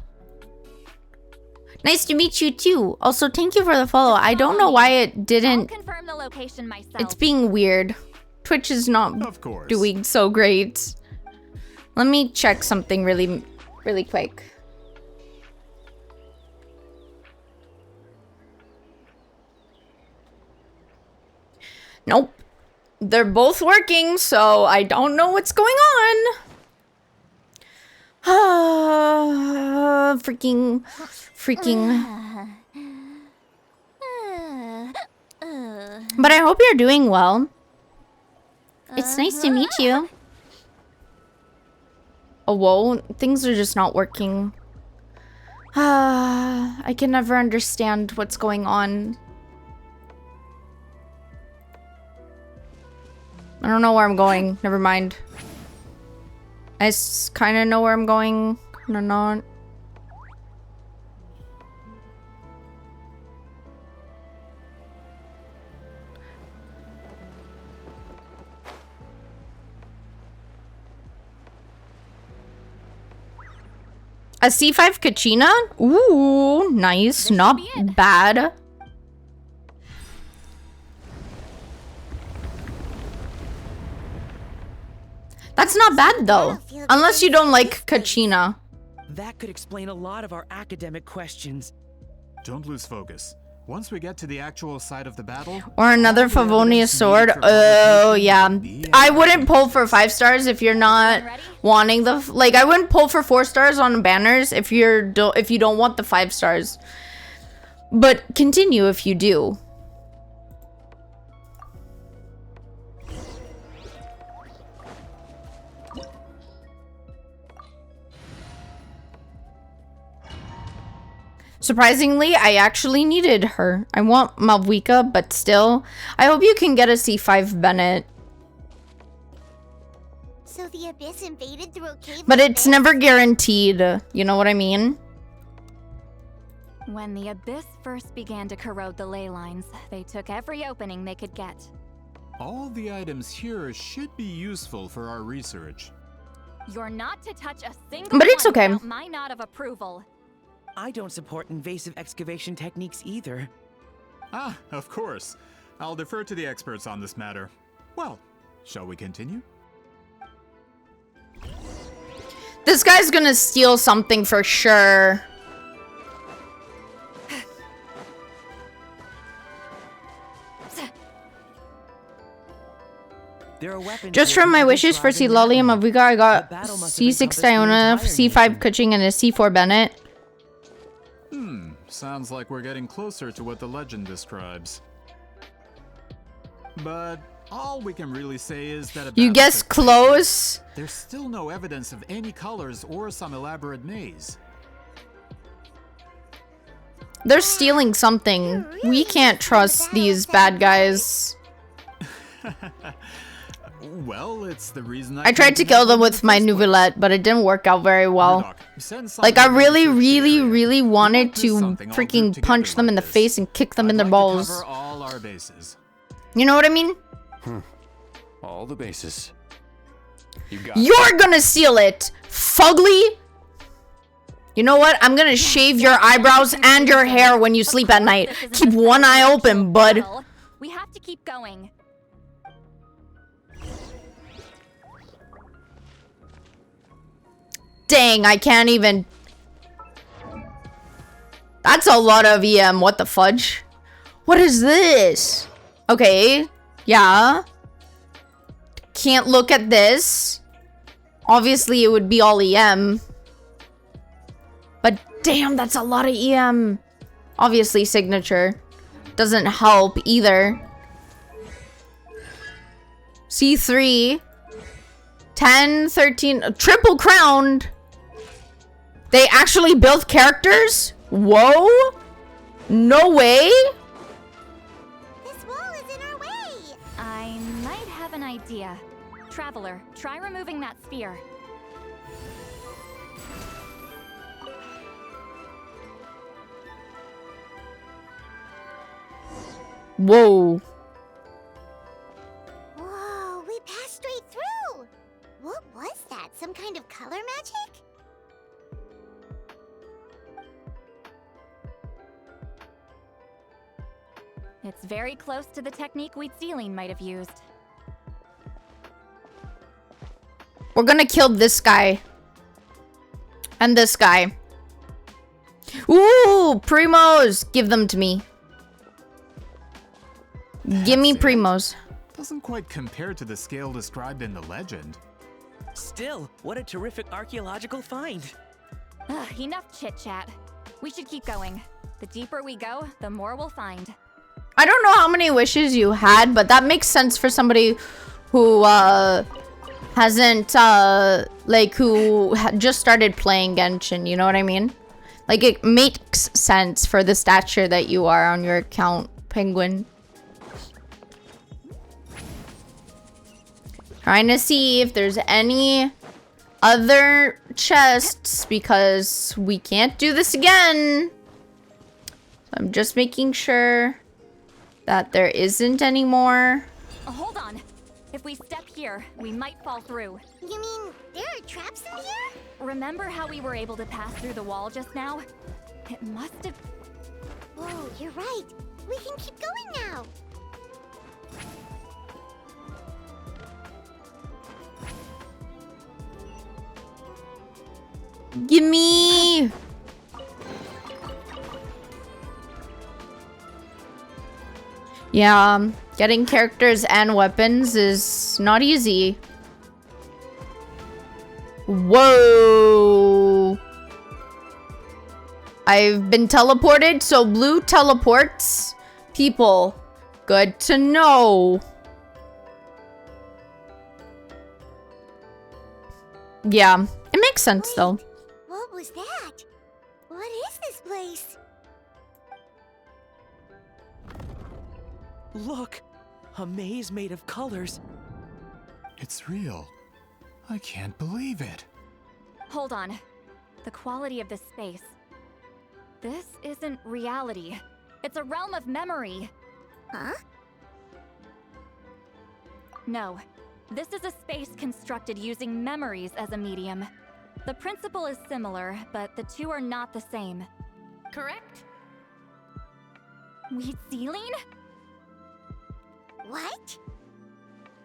Nice to meet you too. Also, thank you for the follow. I don't know why it didn't... I'll confirm the location myself. It's being weird. Twitch is not doing so great. Let me check something really quick. Nope. They're both working, so I don't know what's going on. Freaking. But I hope you're doing well. It's nice to meet you. Oh, whoa. Things are just not working. I can never understand what's going on. I don't know where I'm going. Never mind. I kind of know where I'm going. Kind of not. A C5 Kachina? Ooh, nice. Not bad. That's not bad though. Unless you don't like Kachina. That could explain a lot of our academic questions. Don't lose focus. Once we get to the actual site of the battle... Or another Favonius sword. Oh, yeah. I wouldn't pull for 5 stars if you're not wanting the... Like, I wouldn't pull for 4 stars on banners if you don't want the 5 stars. But continue if you do. Surprisingly, I actually needed her. I want Malvika, but still. I hope you can get a C5 Bennett. So the Abyss invaded through a cave. But it's never guaranteed. You know what I mean? When the Abyss first began to corrode the ley lines, they took every opening they could get. All the items here should be useful for our research. You're not to touch a single But it's one okay. without my nod of approval. I don't support invasive excavation techniques either. Ah, of course. I'll defer to the experts on this matter. Well, shall we continue? This guy's gonna steal something for sure. There are weapons Just here from that my can wishes for thrive in Citlali and Natlan. Maviga, I got The battle must have C6 encompassed the Diona, entire C5 nation. Kuching, and a C4 Bennett. Sounds like we're getting closer to what the legend describes. But all we can really say is that You guess close? There's still no evidence of any colors or some elaborate maze. They're stealing something. We can't trust these bad guys. Well, it's the reason I tried to kill them with my Nouvellette, but it didn't work out very well. Like, I really wanted to freaking punch them in the face and kick them in their balls. Cover all our bases. You know what I mean? All the bases. You got You're gonna steal it, fugly! You know what? I'm gonna shave your eyebrows and your hair when you sleep at night. Keep one eye open, bud. We have to keep going. Dang, I can't even... That's a lot of EM, what the fudge? What is this? Okay, yeah. Can't look at this. Obviously, it would be all EM. But damn, that's a lot of EM. Obviously, signature. Doesn't help either. C3. 10, 13, triple crowned. They actually built characters? Whoa. No way. This wall is in our way. I might have an idea. Traveler, try removing that sphere. Whoa. Whoa, we passed straight through. What was that? Some kind of color magic? It's very close to the technique Citlali might have used. We're gonna kill this guy. And this guy. Ooh, Primos! Give them to me. Give me Primos. Doesn't quite compare to the scale described in the legend. Still, what a terrific archaeological find. Ugh, enough chit-chat. We should keep going. The deeper we go, the more we'll find. I don't know how many wishes you had, but that makes sense for somebody who hasn't who just started playing Genshin, you know what I mean? Like, it makes sense for the stature that you are on your account, Penguin. Trying to see if there's any other chests, because we can't do this again. So I'm just making sure that there isn't any more. Hold on. If we step here, we might fall through. You mean there are traps in here? Remember how we were able to pass through the wall just now? It must have... Whoa, you're right. We can keep going now. Gimme! Yeah, getting characters and weapons is not easy. Whoa! I've been teleported, so blue teleports people. Good to know. Yeah, it makes sense though. What was that? What is this place? Look, a maze made of colors. It's real. I can't believe it. Hold on. The quality of this space. This isn't reality. It's a realm of memory. Huh? No. This is a space constructed using memories as a medium. The principle is similar, but the two are not the same. Correct? Wheatsealing? What?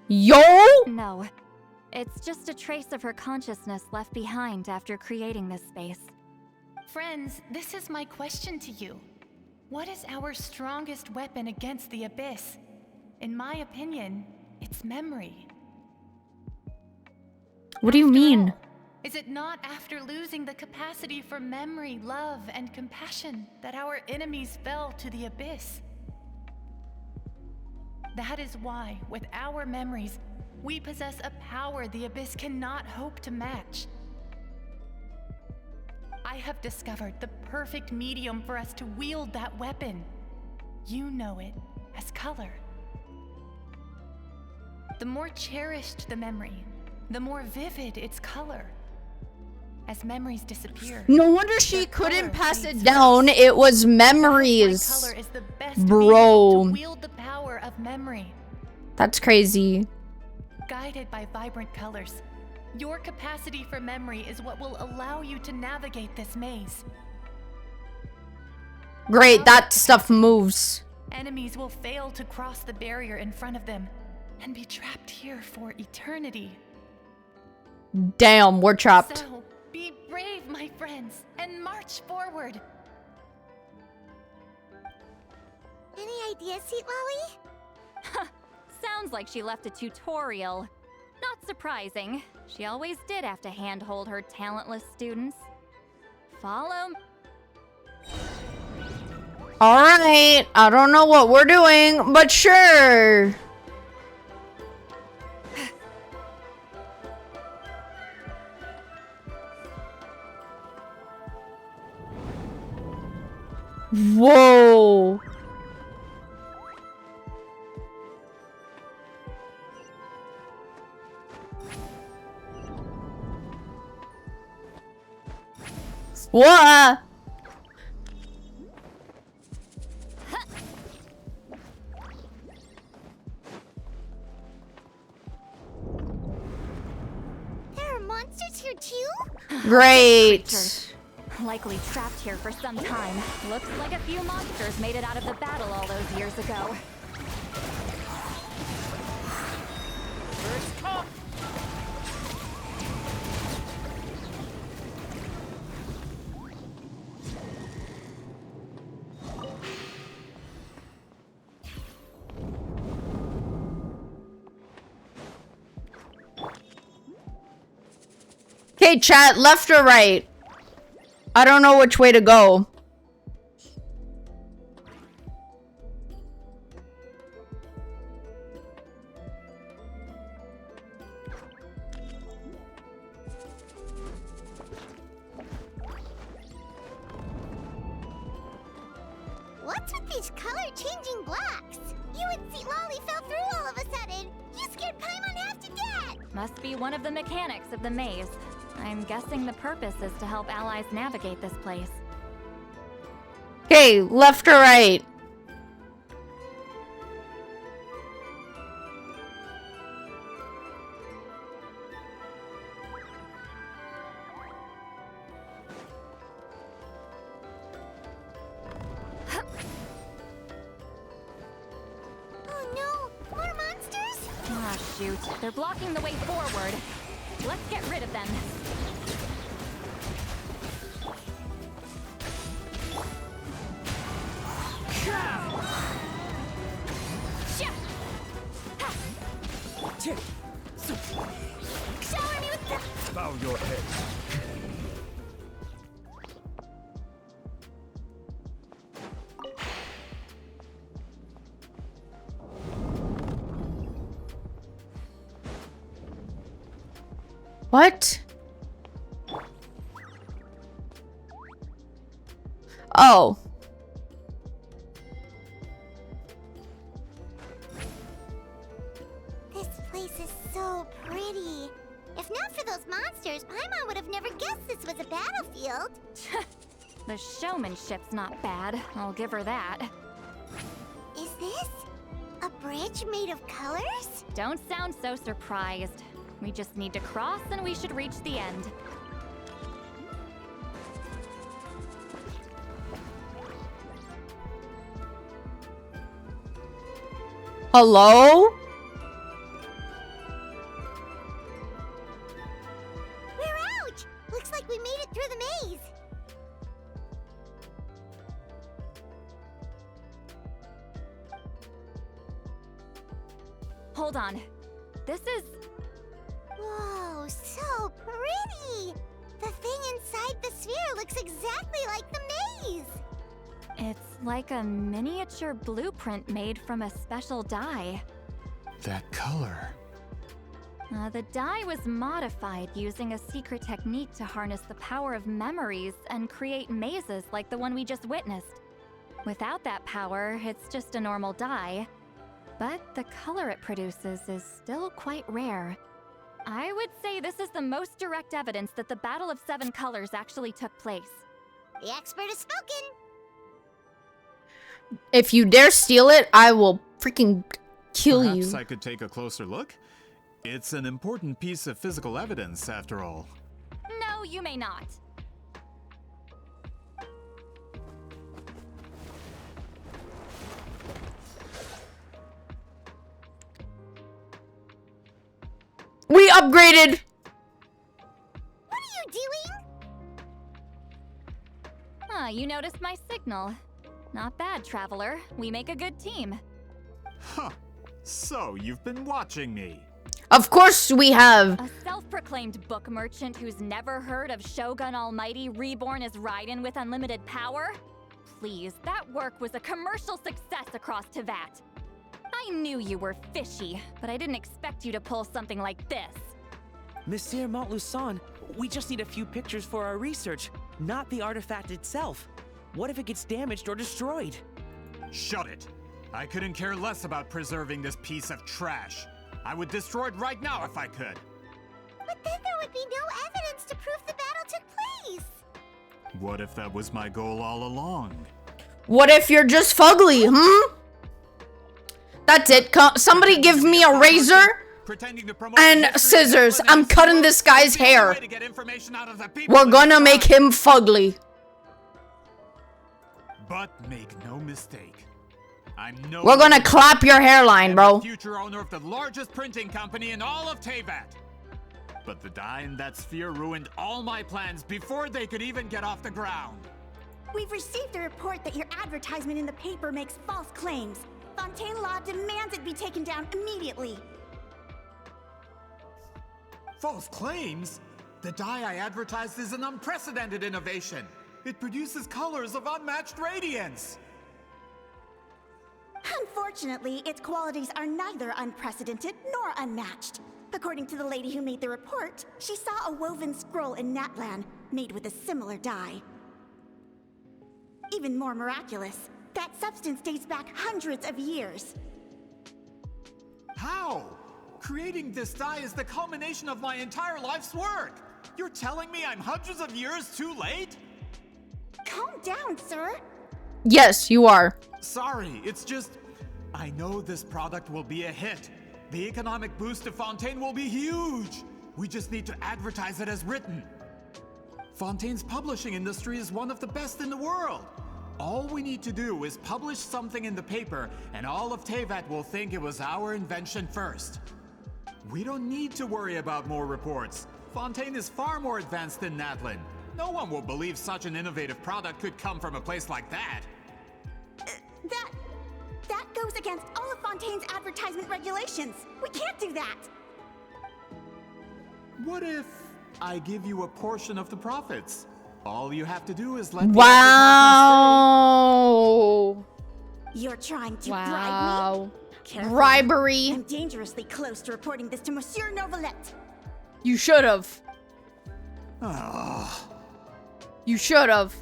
Yo! No. It's just a trace of her consciousness left behind after creating this space. Friends, this is my question to you. What is our strongest weapon against the Abyss? In my opinion, it's memory. What do you mean? Is it not after losing the capacity for memory, love, and compassion that our enemies fell to the Abyss? That is why, with our memories, we possess a power the Abyss cannot hope to match. I have discovered the perfect medium for us to wield that weapon. You know it as color. The more cherished the memory, the more vivid its color. As memories disappear, No wonder she couldn't pass it down. It was memories. color is the best vehicle Bro. to wield the power of memory. That's crazy. Guided by vibrant colors, your capacity for memory is what will allow you to navigate this maze. Great, that stuff moves. Enemies will fail to cross the barrier in front of them and be trapped here for eternity. Damn, we're trapped. So, be brave, my friends, and march forward. Any ideas, Citlali? Sounds like she left a tutorial. Not surprising. She always did have to handhold her talentless students. Follow. Alright, I don't know what we're doing, but sure. Whoa. What? There are monsters here too? Great. Likely trapped here for some time. Looks like a few monsters made it out of the battle all those years ago. First come! Okay, chat, left or right? I don't know which way to go. What's with these color-changing blocks? You and Citlali fell through all of a sudden. You scared Paimon half to death. Must be one of the mechanics of the maze. I'm guessing the purpose is to help allies navigate this place. Okay, left or right? Oh no, more monsters? Ah, shoot. They're blocking the way forward. Let's get rid of them. Shower me with the... Bow your head. What? Oh. This place is so pretty. If not for those monsters, Paimon would have never guessed this was a battlefield. The showmanship's not bad, I'll give her that. Is this a bridge made of colors? Don't sound so surprised. We just need to cross and we should reach the end. Hello? We're out! Looks like we made it through the maze. Hold on. This is... Whoa, so pretty! The thing inside the sphere looks exactly like the maze! It's like a miniature blueprint made from a special dye. That color. The dye was modified using a secret technique to harness the power of memories and create mazes like the one we just witnessed. Without that power, it's just a normal dye. But the color it produces is still quite rare. I would say this is the most direct evidence that the Battle of Seven Colors actually took place. The expert has spoken! If you dare steal it, I will freaking kill you. Perhaps I could take a closer look? It's an important piece of physical evidence, after all. No, you may not. We upgraded! What are you doing? Ah, you noticed my signal. Not bad, Traveler. We make a good team. Huh. So, you've been watching me. Of course we have. A self-proclaimed book merchant who's never heard of Shogun Almighty reborn as Raiden with unlimited power? Please, that work was a commercial success across Teyvat. I knew you were fishy, but I didn't expect you to pull something like this. Monsieur Montluçon, we just need a few pictures for our research, not the artifact itself. What if it gets damaged or destroyed? Shut it. I couldn't care less about preserving this piece of trash. I would destroy it right now if I could. But then there would be no evidence to prove the battle took place. What if that was my goal all along? What if you're just fugly, That's it. Somebody give me a razor and scissors. I'm cutting this guy's hair. We're gonna make him fugly. But make no mistake. We're gonna clap your hairline, bro. Future owner of the largest printing company in all of Teyvat. But the dye in that sphere ruined all my plans before they could even get off the ground. We've received a report that your advertisement in the paper makes false claims. Fontaine Law demands it be taken down immediately. False claims? The dye I advertised is an unprecedented innovation. It produces colors of unmatched radiance. Unfortunately, its qualities are neither unprecedented nor unmatched. According to the lady who made the report, she saw a woven scroll in Natlan made with a similar dye. Even more miraculous, that substance dates back hundreds of years. How? Creating this dye is the culmination of my entire life's work. You're telling me I'm hundreds of years too late? Calm down, sir. Yes, you are. Sorry, it's just... I know this product will be a hit. The economic boost to Fontaine will be huge. We just need to advertise it as written. Fontaine's publishing industry is one of the best in the world. All we need to do is publish something in the paper, and all of Teyvat will think it was our invention first. We don't need to worry about more reports. Fontaine is far more advanced than Natlan. No one will believe such an innovative product could come from a place like that. That goes against all of Fontaine's advertisement regulations. We can't do that. What if I give you a portion of the profits? All you have to do is let Wow. You're trying to bribe me? Careful. Bribery. I'm dangerously close to reporting this to Monsieur Novelette. You should have. You should have.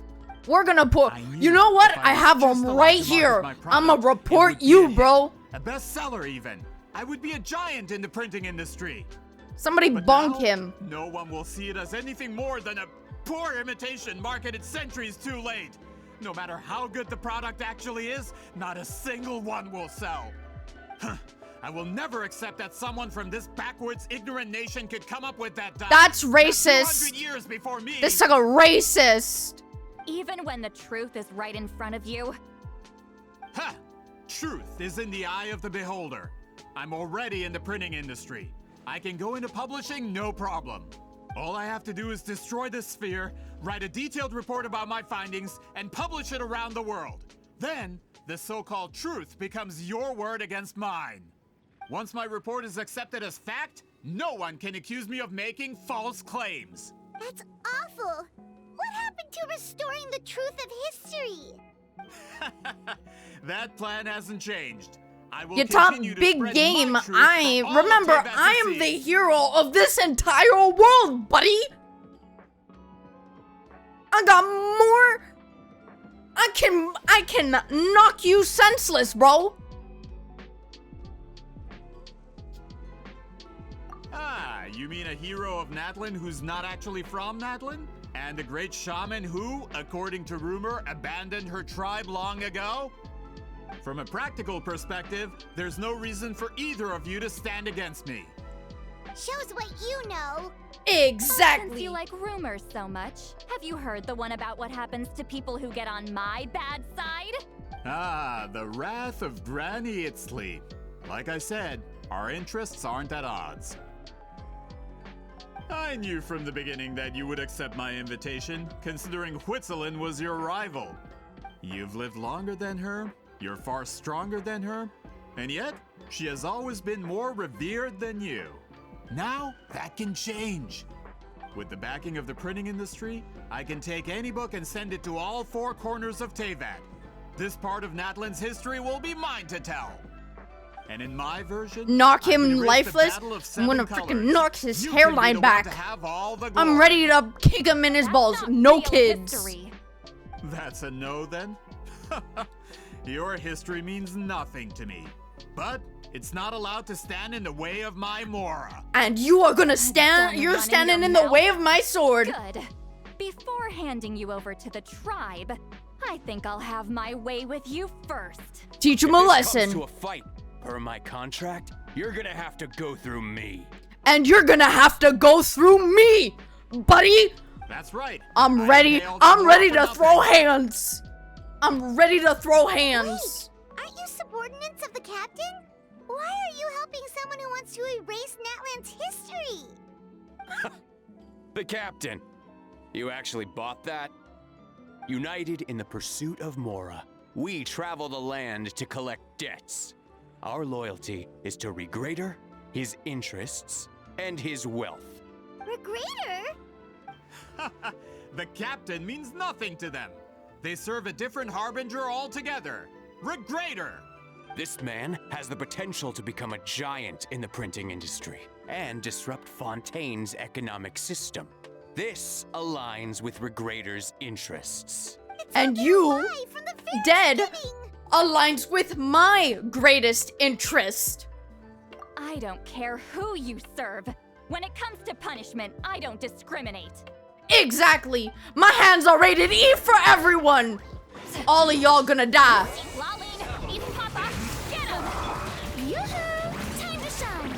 We're gonna put. You know what? I have them right here. I'ma report you, bro. A bestseller, even. I would be a giant in the printing industry. Somebody But bonk now, him. No one will see it as anything more than a poor imitation marketed centuries too late. No matter how good the product actually is, not a single one will sell. I will never accept that someone from this backwoods, ignorant nation could come up with that dye. That's racist. 200 years before me. This is like a racist. Even when the truth is right in front of you. Ha! Truth is in the eye of the beholder. I'm already in the printing industry. I can go into publishing, no problem. All I have to do is destroy this sphere, write a detailed report about my findings, and publish it around the world. Then, the so-called truth becomes your word against mine. Once my report is accepted as fact, no one can accuse me of making false claims. That's awful. What happened to restoring the truth of history? That plan hasn't changed. I will You talk continue to big spread game. my truth for all of Remember, Teyvat to I am see. the hero of this entire world, buddy. I got more. I can knock you senseless, bro. Ah, you mean a hero of Natlan who's not actually from Natlan? And a great shaman who, according to rumor, abandoned her tribe long ago? From a practical perspective, there's no reason for either of you to stand against me. Shows what you know. Exactly. Since you like rumors so much, have you heard the one about what happens to people who get on my bad side? Ah, the wrath of Granny Citlali. Like I said, our interests aren't at odds. I knew from the beginning that you would accept my invitation, considering Citlali was your rival. You've lived longer than her, you're far stronger than her, and yet, she has always been more revered than you. Now, that can change. With the backing of the printing industry, I can take any book and send it to all four corners of Teyvat. This part of Natlan's history will be mine to tell. And in my version, Knock I him would erase the lifeless. Battle of I'm gonna Seven freaking Colors. knock his You can be hairline the one back. to have all the I'm glory. ready to kick him in his balls. No Real kids. history. That's a no then? Your history means nothing to me. But it's not allowed to stand in the way of my Mora. And you are gonna stand. Done You're running standing your in the mouth? way of my sword. Good. Before handing you over to the tribe, I think I'll have my way with you first. Teach him If a this comes lesson. to a fight, per my contract, you're gonna have to go through me. And you're gonna have to go through me, buddy. That's right. I'm I ready. hailed I'm you ready for to nothing. throw hands. I'm ready to throw hands. Aren't you subordinates of the captain? Why are you helping someone who wants to erase Natlan's history? The captain. You actually bought that? United in the pursuit of Mora, we travel the land to collect debts. Our loyalty is to Regrader, his interests, and his wealth. Regrader? The captain means nothing to them. They serve a different harbinger altogether. Regrader! This man has the potential to become a giant in the printing industry and disrupt Fontaine's economic system. This aligns with Regrader's interests. And you, Why, from the very dead, beginning? aligns with my greatest interest. I don't care who you serve. When it comes to punishment, I don't discriminate. Exactly. My hands are rated E for everyone. All of y'all gonna die. Citlali, eat Papa, get him! Yoo-hoo! Time to shine!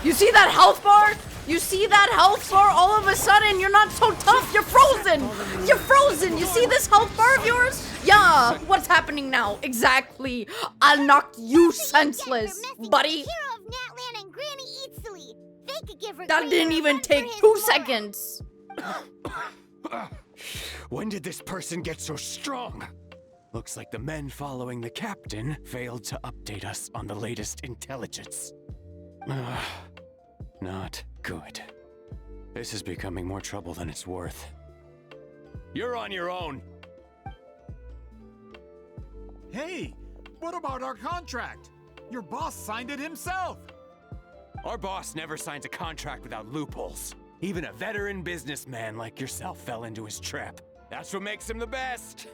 You see that health bar? You see that health bar? All of a sudden, you're not so tough. You're frozen. You're frozen. You see this health bar of yours? Yeah. What's happening now? Exactly. I'll knock you senseless, buddy. Hero of Natlan and Granny Citlali. They could give That Regrader didn't a even run for take his 2 Mora. seconds. When did this person get so strong? Looks like the men following the captain failed to update us on the latest intelligence. Not good. This is becoming more trouble than it's worth. You're on your own. Hey, what about our contract? Your boss signed it himself. Our boss never signs a contract without loopholes. Even a veteran businessman like yourself fell into his trap. That's what makes him the best.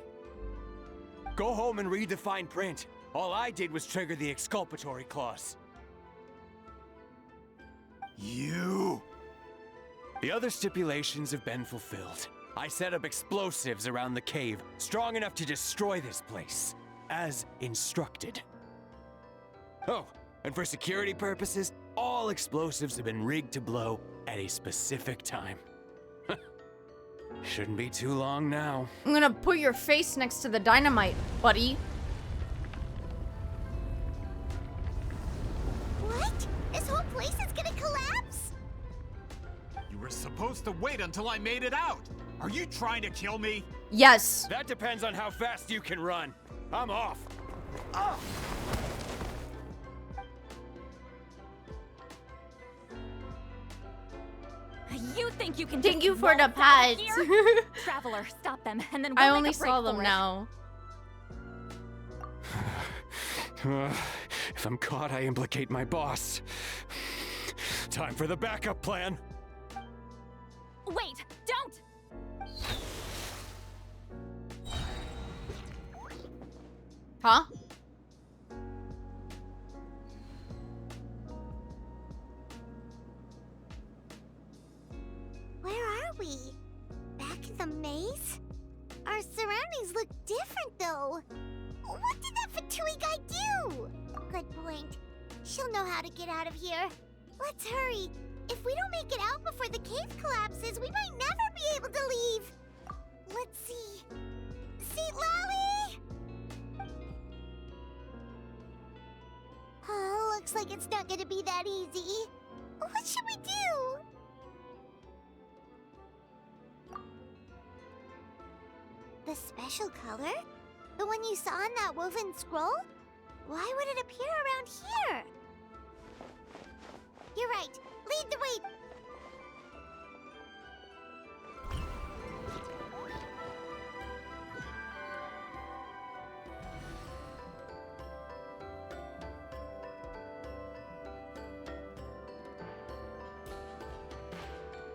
Go home and read the fine print. All I did was trigger the exculpatory clause. You... The other stipulations have been fulfilled. I set up explosives around the cave, strong enough to destroy this place, as instructed. Oh, and for security purposes, all explosives have been rigged to blow at a specific time. Shouldn't be too long now. I'm gonna put your face next to the dynamite, buddy. What? This whole place is gonna collapse? You were supposed to wait until I made it out. Are you trying to kill me? Yes. That depends on how fast you can run. I'm off. Ah! You think you can Thank just you for the waltz out of pets. here? Traveler, stop them, and then we'll I make only a break saw them for it. now. If I'm caught, I implicate my boss. Time for the backup plan. Wait, don't! Huh? Where are we? Back in the maze? Our surroundings look different, though. What did that Fatui guy do? Good point. She'll know how to get out of here. Let's hurry. If we don't make it out before the cave collapses, we might never be able to leave. Let's see. Citlali! Oh, looks like it's not gonna be that easy. What should we do? The special color? The one you saw in that woven scroll? Why would it appear around here? You're right. Lead the way.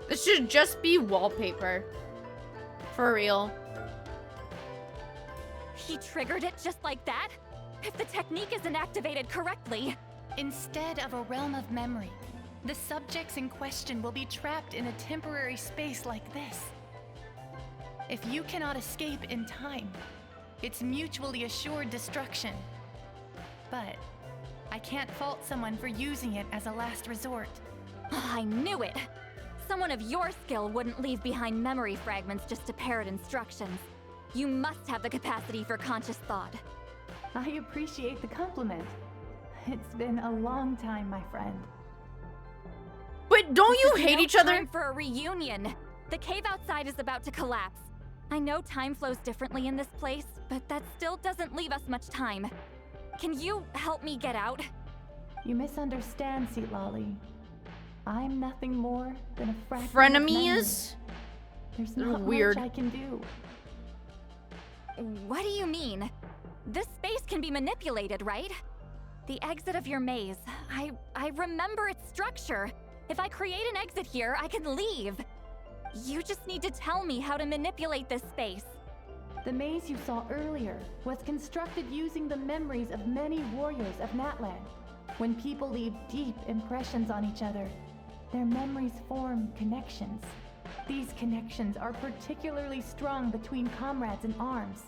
This should just be wallpaper. For real. He triggered it just like that? If the technique isn't activated correctly... Instead of a realm of memory, the subjects in question will be trapped in a temporary space like this. If you cannot escape in time, it's mutually assured destruction. But I can't fault someone for using it as a last resort. I knew it! Someone of your skill wouldn't leave behind memory fragments just to parrot instructions. You must have the capacity for conscious thought. I appreciate the compliment. It's been a long time, my friend. But don't you hate No each other? time for a reunion. The cave outside is about to collapse. I know time flows differently in this place, but that still doesn't leave us much time. Can you help me get out? You misunderstand, Citlali. I'm nothing more than a fragment of Frenemies? memory. There's not Weird. much I can do. What do you mean? This space can be manipulated, right? The exit of your maze. I remember its structure. If I create an exit here, I can leave. You just need to tell me how to manipulate this space. The maze you saw earlier was constructed using the memories of many warriors of Natlan. When people leave deep impressions on each other, their memories form connections. These connections are particularly strong between comrades in arms.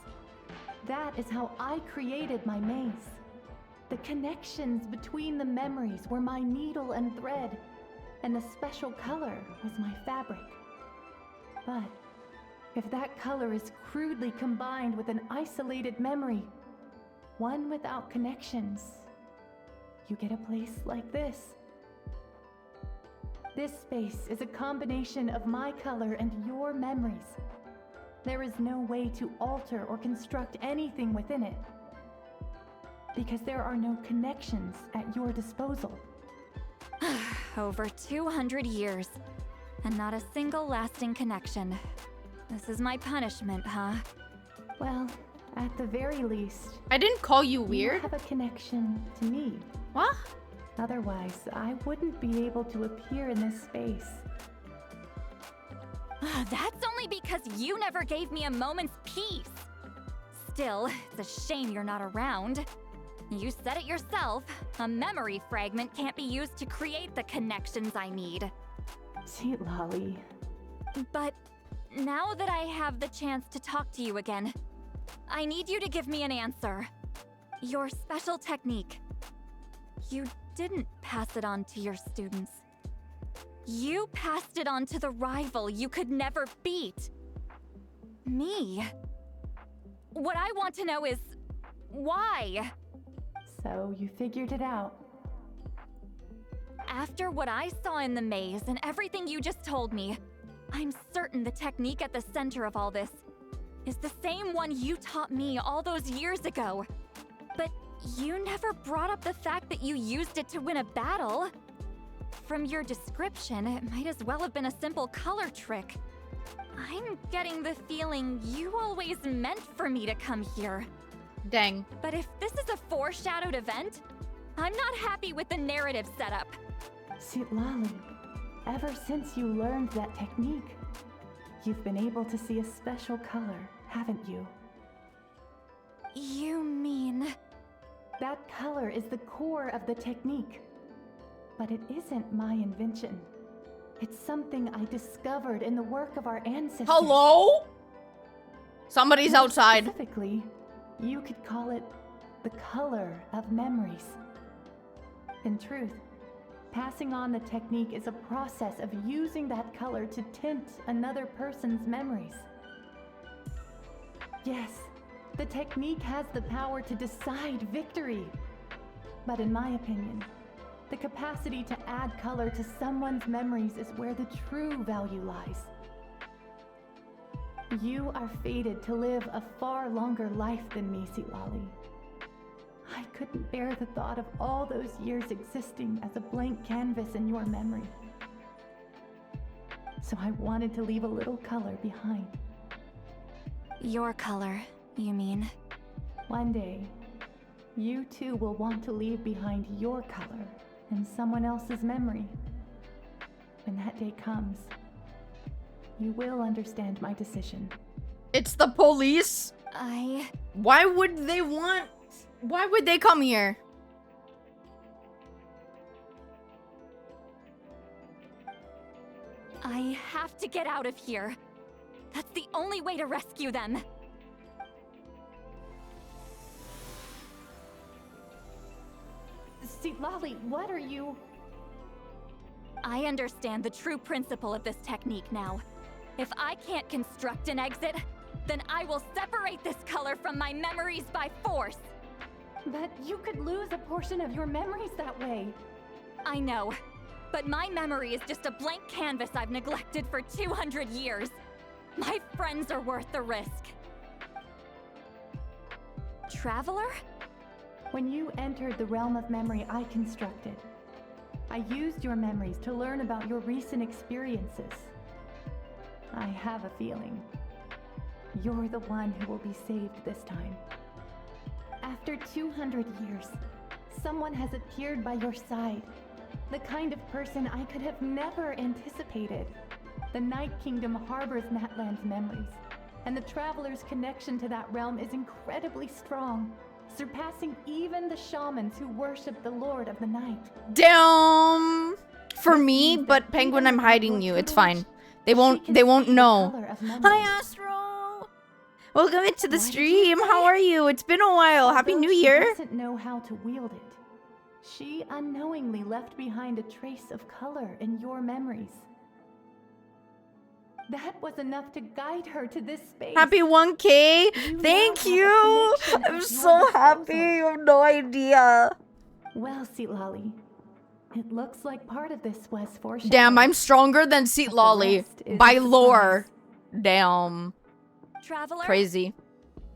That is how I created my maze. The connections between the memories were my needle and thread, and the special color was my fabric. But if that color is crudely combined with an isolated memory, one without connections, you get a place like this. This space is a combination of my color and your memories. There is no way to alter or construct anything within it, because there are no connections at your disposal. Over 200 years, and not a single lasting connection. This is my punishment, huh? Well, at the very least, I didn't call you you weird. have a connection to me. What? Otherwise, I wouldn't be able to appear in this space. That's only because you never gave me a moment's peace. Still, it's a shame you're not around. You said it yourself. A memory fragment can't be used to create the connections I need. Citlali. But now that I have the chance to talk to you again, I need you to give me an answer. Your special technique. You didn't pass it on to your students. You passed it on to the rival you could never beat. Me. What I want to know is, why? So you figured it out. After what I saw in the maze and everything you just told me, I'm certain the technique at the center of all this is the same one you taught me all those years ago. But you never brought up the fact that you used it to win a battle. From your description, it might as well have been a simple color trick. I'm getting the feeling you always meant for me to come here. Dang. But if this is a foreshadowed event, I'm not happy with the narrative setup. Citlali, ever since you learned that technique, you've been able to see a special color, haven't you? You mean... That color is the core of the technique. But it isn't my invention. It's something I discovered in the work of our ancestors. Hello? Somebody's outside. Specifically, you could call it the color of memories. In truth, passing on the technique is a process of using that color to tint another person's memories. Yes, the technique has the power to decide victory. But in my opinion, the capacity to add color to someone's memories is where the true value lies. You are fated to live a far longer life than me, Citlali. I couldn't bear the thought of all those years existing as a blank canvas in your memory. So I wanted to leave a little color behind. Your color, you mean? One day, you too will want to leave behind your color in someone else's memory. When that day comes, you will understand my decision. It's the police? Why would they come here? I have to get out of here. That's the only way to rescue them. Citlali, what are you... I understand the true principle of this technique now. If I can't construct an exit, then I will separate this color from my memories by force. But you could lose a portion of your memories that way. I know, but my memory is just a blank canvas I've neglected for 200 years. My friends are worth the risk. Traveler? When you entered the realm of memory I constructed, I used your memories to learn about your recent experiences. I have a feeling you're the one who will be saved this time. After 200 years, someone has appeared by your side. The kind of person I could have never anticipated. The Night Kingdom harbors Natlan's memories, and the Traveler's connection to that realm is incredibly strong, surpassing even the shamans who worship the Lord of the Night. Damn! For me, but Penguin, I'm hiding you. It's fine. They won't know. Hi, Astro! Welcome into the stream. How are you? It's been a while. Happy New Year. She doesn't know how to wield it. She unknowingly left behind a trace of color in your memories. That was enough to guide her to this space. Happy 1K. Thank you. I'm so happy. You have no idea. Well, Citlali, it looks like part of this was foreshadowed. Damn, I'm stronger than Citlali by lore. Damn. Traveler? Crazy.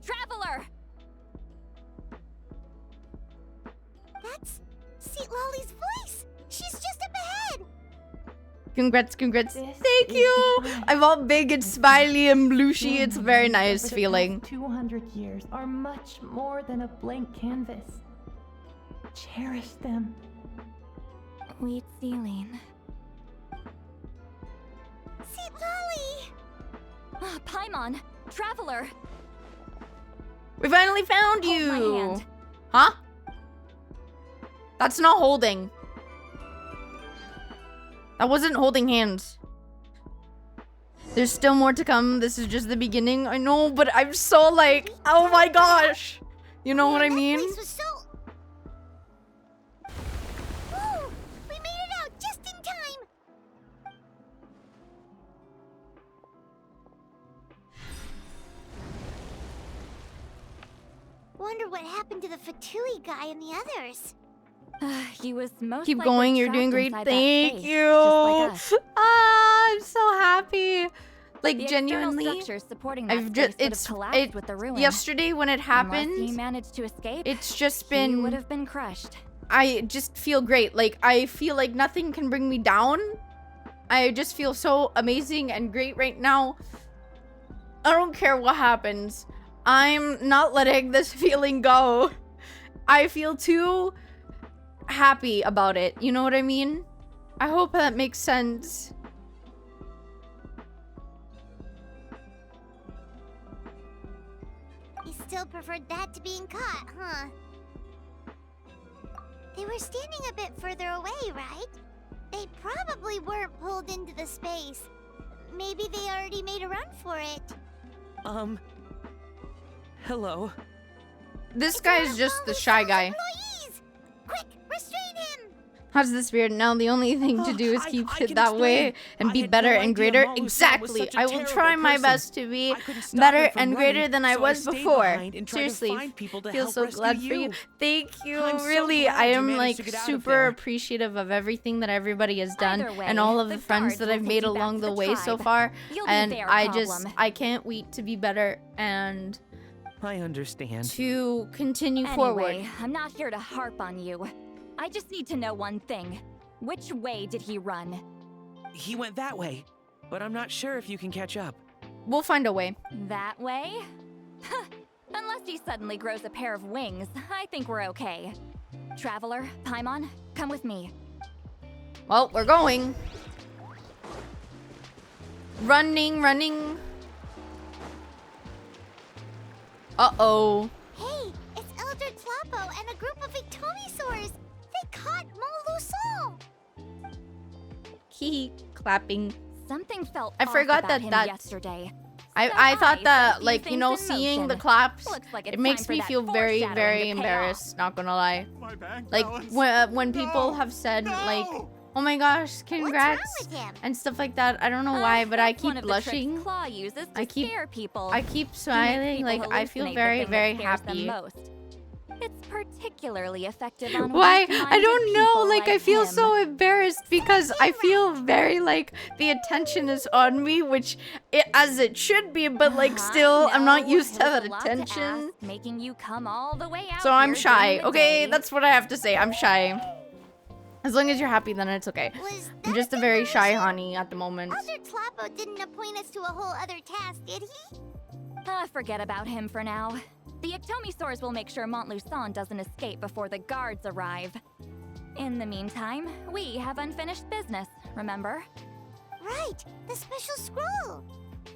Traveler! That's Citlali's voice. She's just up ahead. Congrats. Thank you. I'm all big and smiley and blushy. It's very nice feeling. 200 years are much more than a blank canvas. Cherish them. Wheat ceiling. Citlali! Paimon! Traveler! We finally found Hold you! my hand. Huh? That's not holding. That wasn't holding hands. There's still more to come. This is just the beginning. I know, but I'm so like, oh my gosh. You know what I mean? Place was so... Woo! We made it out just in time! Wonder what happened to the Fatui guy and the others. He was most Keep likely going. You're trapped doing great. inside that Thank space, you. just like us. Ah, I'm so happy. Like The genuinely, external structures supporting that I've space just would have it's collapsed it with the ruin. yesterday when it Unless he happened. managed to escape, It's just he would been. have been crushed. I just feel great. Like I feel like nothing can bring me down. I just feel so amazing and great right now. I don't care what happens. I'm not letting this feeling go. I feel too happy about it. You know what I mean? I hope that makes sense. He still preferred that to being caught, huh? They were standing a bit further away, right? They probably weren't pulled into the space. Maybe they already made a run for it. Hello. This guy is just the shy guy. Employees! Quick, restrain him! How's this weird? Now the only thing to do is keep I it can that way explain. and I be had better no and idea greater. Malu-san was Exactly. such a I will terrible try my person. best to be I couldn't stop better him from and greater running, than I so I was stayed before. behind and tried to Seriously, find people to feel help so rescue glad for you. you. Thank you. I'm so Really, glad I you am managed like to get out of super there. appreciative of everything that everybody has done Either way, and all of the the friends guards that will I've take made you back along to the the way so tribe. far. You'll be And their I problem. can't wait to be better and I understand. to continue forward. Anyway, I'm not here to harp on you. I just need to know one thing. Which way did he run? He went that way, but I'm not sure if you can catch up. We'll find a way. That way? Unless he suddenly grows a pair of wings, I think we're okay. Traveler, Paimon, come with me. Well, we're going. Running. Uh-oh. Hey, it's Elder Tlapo and a group of Ictomisaurs! They caught Moluson! Hee clapping. Something felt I off forgot about that him that's- yesterday. I thought set that, a few like, you know, things in seeing the motion. claps, Looks like it's it makes time for me that feel very, foreshadowing very to pay embarrassed, not gonna lie. My bank Like, balance. when people have said, like, oh my gosh, congrats, with him? and stuff like that. I don't know why, but I That's one keep of the tricks blushing. Claw uses to I keep- scare people. I keep He makes smiling, people like, I feel hallucinate the very, thing that very scares them happy. most. It's particularly effective on Why? I weak-minded don't know, people like, I feel him. so embarrassed because I feel very, like, the attention is on me, which, as it should be, but, like, still, I'm not used to that attention. Ask, making you come all the way out So I'm here shy. during the Okay, day. that's what I have to say. I'm shy. As long as you're happy, then it's okay. Was I'm that just a very shy diversion? honey at the moment. Elder Tlapo didn't appoint us to a whole other task, did he? Forget about him for now. The Ictomisaurs will make sure Montluçon doesn't escape before the guards arrive. In the meantime, we have unfinished business, remember? Right, the special scroll.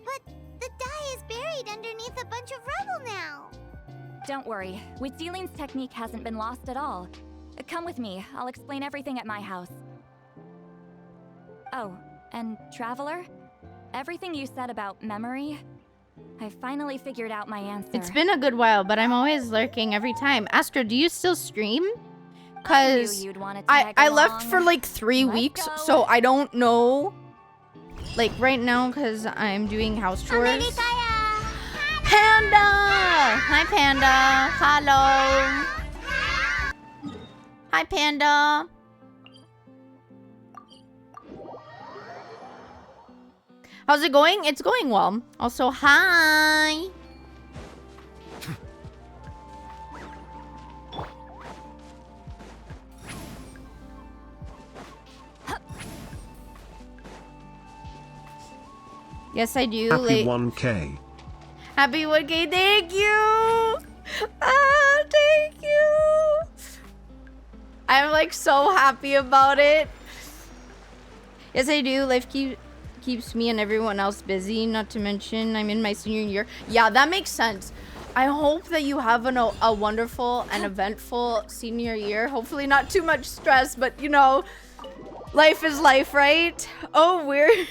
But the die is buried underneath a bunch of rubble now. Don't worry, Witzeline's technique hasn't been lost at all. Come with me, I'll explain everything at my house. Oh, and Traveler? Everything you said about memory, I finally figured out my answer. It's been a good while, but I'm always lurking every time. Astra, do you still stream? Because I left for like 3 weeks, so I don't know. Like right now, because I'm doing house chores. Panda! Hi, Panda. Hello. Hi, Panda. How's it going? It's going well. Also, hi. Yes, I do. Happy 1K. Happy 1K. Thank you. Thank you. I'm like so happy about it. Yes, I do. Life keeps me and everyone else busy. Not to mention, I'm in my senior year. Yeah, that makes sense. I hope that you have a wonderful and eventful senior year. Hopefully not too much stress, but you know, Life is life, right? Oh, we're at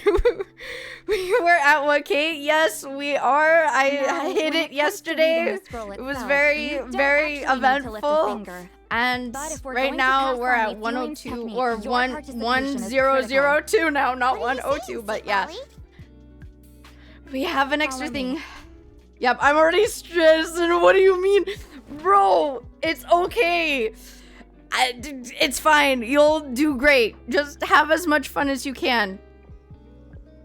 1K. Yes, we are. I hit it yesterday. It was very eventful. And right now we're at 102 or 1002 now, not 102, but yeah. We have an extra thing. Yep, I'm already stressed. And what do you mean? Bro, it's okay. It's fine. You'll do great. Just have as much fun as you can.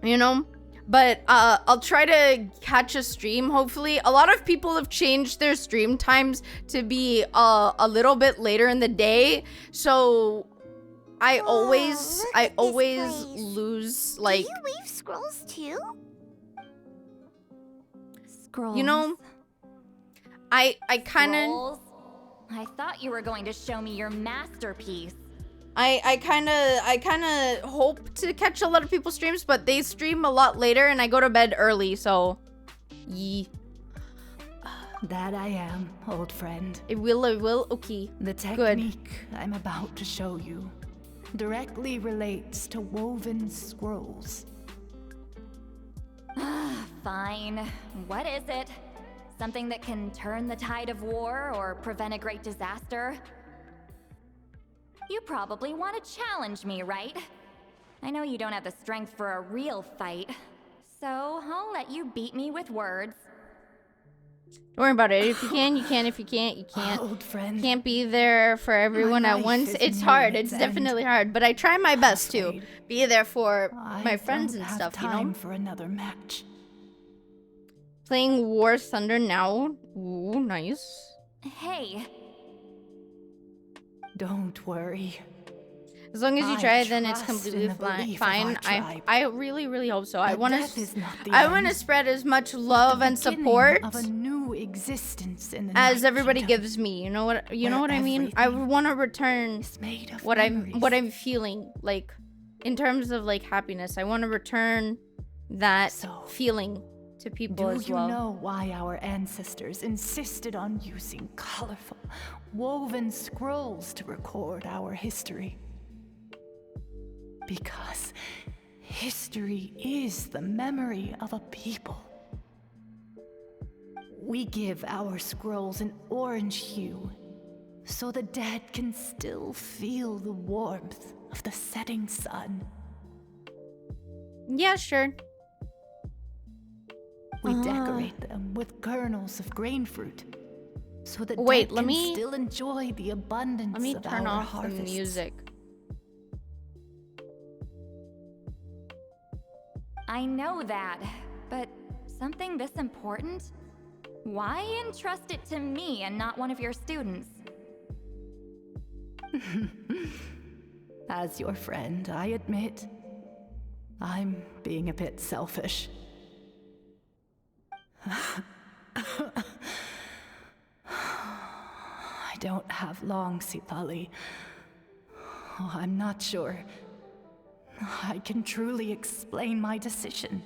You know? But I'll try to catch a stream, hopefully. A lot of people have changed their stream times to be a little bit later in the day. So I always lose, like... Do you weave scrolls too? Scrolls. You know, I kind of... I thought you were going to show me your masterpiece. I kind of hope to catch a lot of people's streams, but they stream a lot later and I go to bed early, so yee. That I am, old friend. I will, okay. The technique I'm about to show you directly relates to woven scrolls. Fine. What is it? Something that can turn the tide of war or prevent a great disaster? You probably want to challenge me, right? I know you don't have the strength for a real fight, so I'll let you beat me with words. Don't worry about it. If you can, you can. If you can't, you can't. Old friend. Can't be there for everyone at once. It's hard. It's definitely hard, but I try my best to be there for my friends and stuff, you know? Time for another match. Playing War Thunder now. Ooh, nice. Hey. Don't worry. As long as you try, then it's completely fine. I really hope so. I want to spread as much love and support of a new existence in the as everybody gives me. You know what I mean? I want to return what I'm feeling, like in terms of like happiness. I want to return that feeling to people as well. Do you know why our ancestors insisted on using colorful, woven scrolls to record our history? Because history is the memory of a people. We give our scrolls an orange hue, so the dead can still feel the warmth of the setting sun. Yeah, sure. We decorate them with kernels of grain fruit, so that Wait, dead can still enjoy the abundance of our harvest. Let me turn off the music. I know that, but something this important? Why entrust it to me and not one of your students? As your friend, I admit, I'm being a bit selfish. I don't have long, Citlali. Oh, I'm not sure I can truly explain my decision.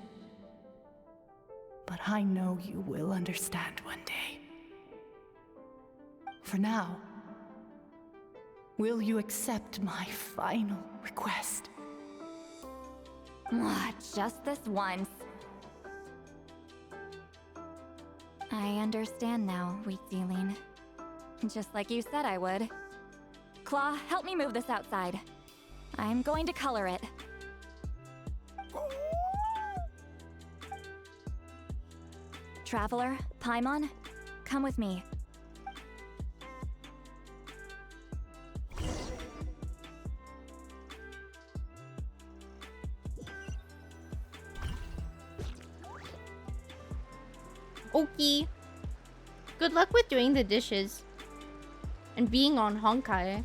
But I know you will understand one day. For now, will you accept my final request? Just this once. I understand now, Wheat Sealing. Just like you said I would. Claw, help me move this outside. I'm going to color it. Traveler, Paimon, come with me. Okay. Good luck with doing the dishes. And being on Honkai.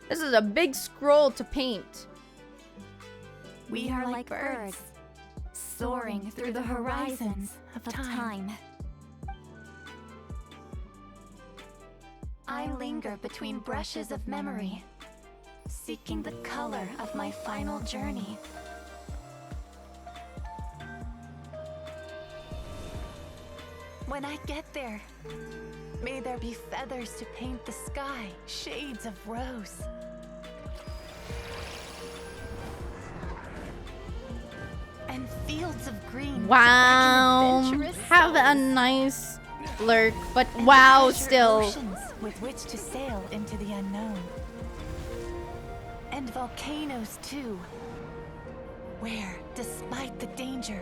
This is a big scroll to paint. We are like birds, soaring through the horizons of time. I linger between brushes of memory, seeking the color of my final journey. When I get there, may there be feathers to paint the sky, shades of rose. And fields of green. Wow. Have a nice lurk, but wow, still. Oceans with which to sail into the unknown. And volcanoes too, where, despite the danger,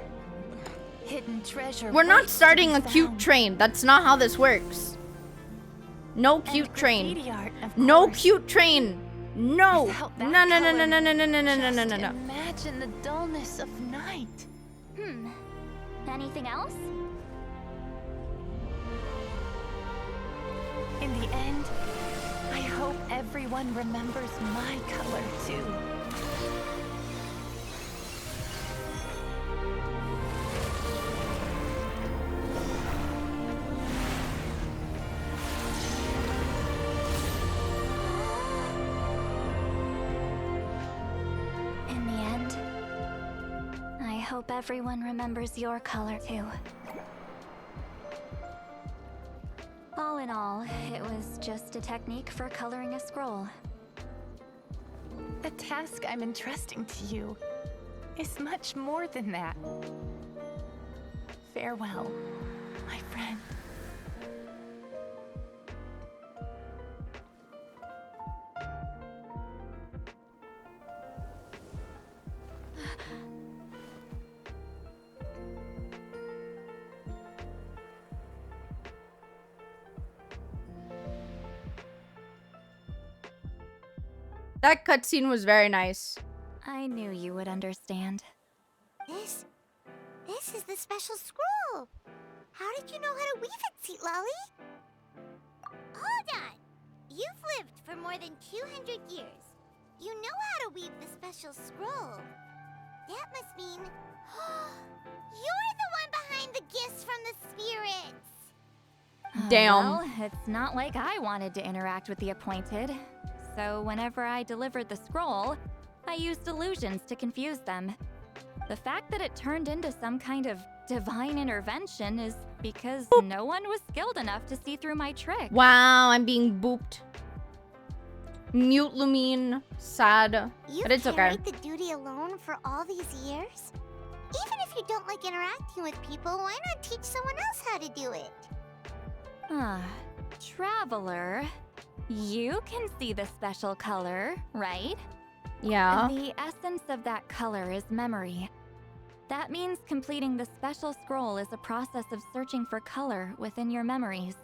hidden treasure. We're not waits to starting be a cute found. train. That's not how this works. No cute And train. graffiti art, of No course. cute train. No. Without No, that no, no, no, color, no, no, no, no, no, no, no, just no, no. Imagine the dullness of night. Anything else? In the end, I hope everyone remembers my color too. In the end, I hope everyone remembers your color too. All in all, it was just a technique for coloring a scroll. The task I'm entrusting to you is much more than that. Farewell, my friend. That cutscene was very nice. I knew you would understand. This is the special scroll. How did you know how to weave it, Citlali? Hold on. You've lived for more than 200 years. You know how to weave the special scroll. That must mean you're the one behind the gifts from the spirits. Damn. Well, it's not like I wanted to interact with the appointed. So whenever I delivered the scroll, I used illusions to confuse them. The fact that it turned into some kind of divine intervention is because no one was skilled enough to see through my trick. Wow, I'm being booped. Mute Lumine, sad, You've but it's okay. carried the duty alone for all these years? Even if you don't like interacting with people, why not teach someone else how to do it? Traveler, you can see the special color, right? Yeah. The essence of that color is memory. That means completing the special scroll is a process of searching for color within your memories.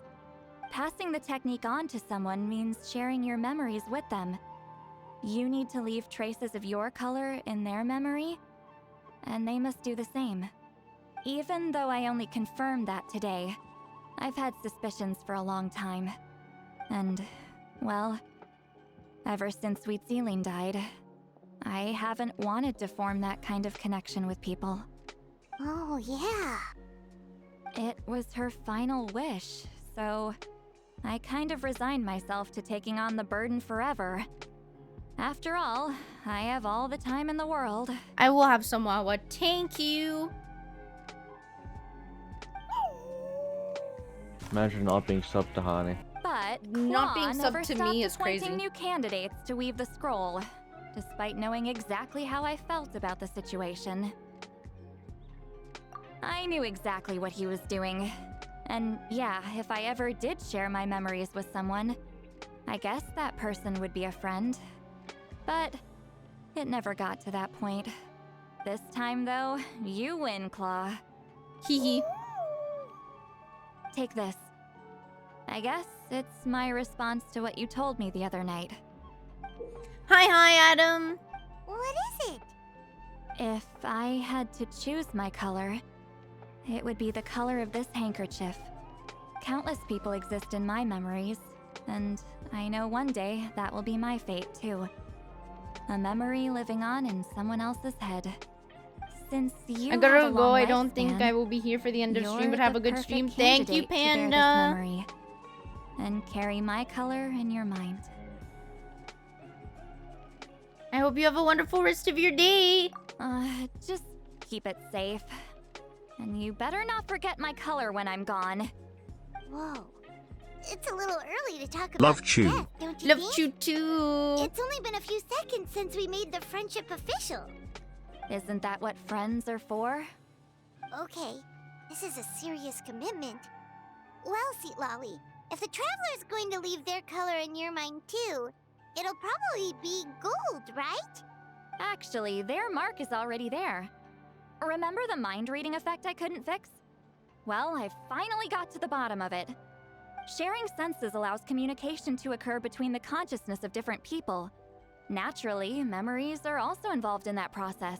Passing the technique on to someone means sharing your memories with them. You need to leave traces of your color in their memory, and they must do the same. Even though I only confirmed that today, I've had suspicions for a long time. And, well, ever since Sweet Celine died, I haven't wanted to form that kind of connection with people. Oh, yeah. It was her final wish, so I kind of resigned myself to taking on the burden forever. After all, I have all the time in the world. I will have some Wawa. Thank you. Imagine not being subbed to Hani. But Not being Claw subbed never to stopped me is appointing crazy. new candidates to weave the scroll, despite knowing exactly how I felt about the situation. I knew exactly what he was doing. And yeah, if I ever did share my memories with someone, I guess that person would be a friend. But it never got to that point. This time, though, you win, Claw. Hee hee. Take this. I guess it's my response to what you told me the other night. Hi, Adam. What is it? If I had to choose my color, it would be the color of this handkerchief. Countless people exist in my memories, and I know one day that will be my fate too. A memory living on in someone else's head. Since you I gotta have a go. long I don't think lifespan, I will be here for the end of stream, you're but have the a good perfect stream. Thank you, candidate to bear this Panda. memory. And carry my color in your mind. I hope you have a wonderful rest of your day. Just keep it safe. And you better not forget my color when I'm gone. Whoa. It's a little early to talk about Love Chew. death, don't you Love think? Chew too. It's only been a few seconds since we made the friendship official. Isn't that what friends are for? Okay, this is a serious commitment. Well, Citlali, if the Traveler's going to leave their color in your mind too, it'll probably be gold, right? Actually, their mark is already there. Remember the mind reading effect I couldn't fix? Well, I finally got to the bottom of it. Sharing senses allows communication to occur between the consciousness of different people. Naturally, memories are also involved in that process.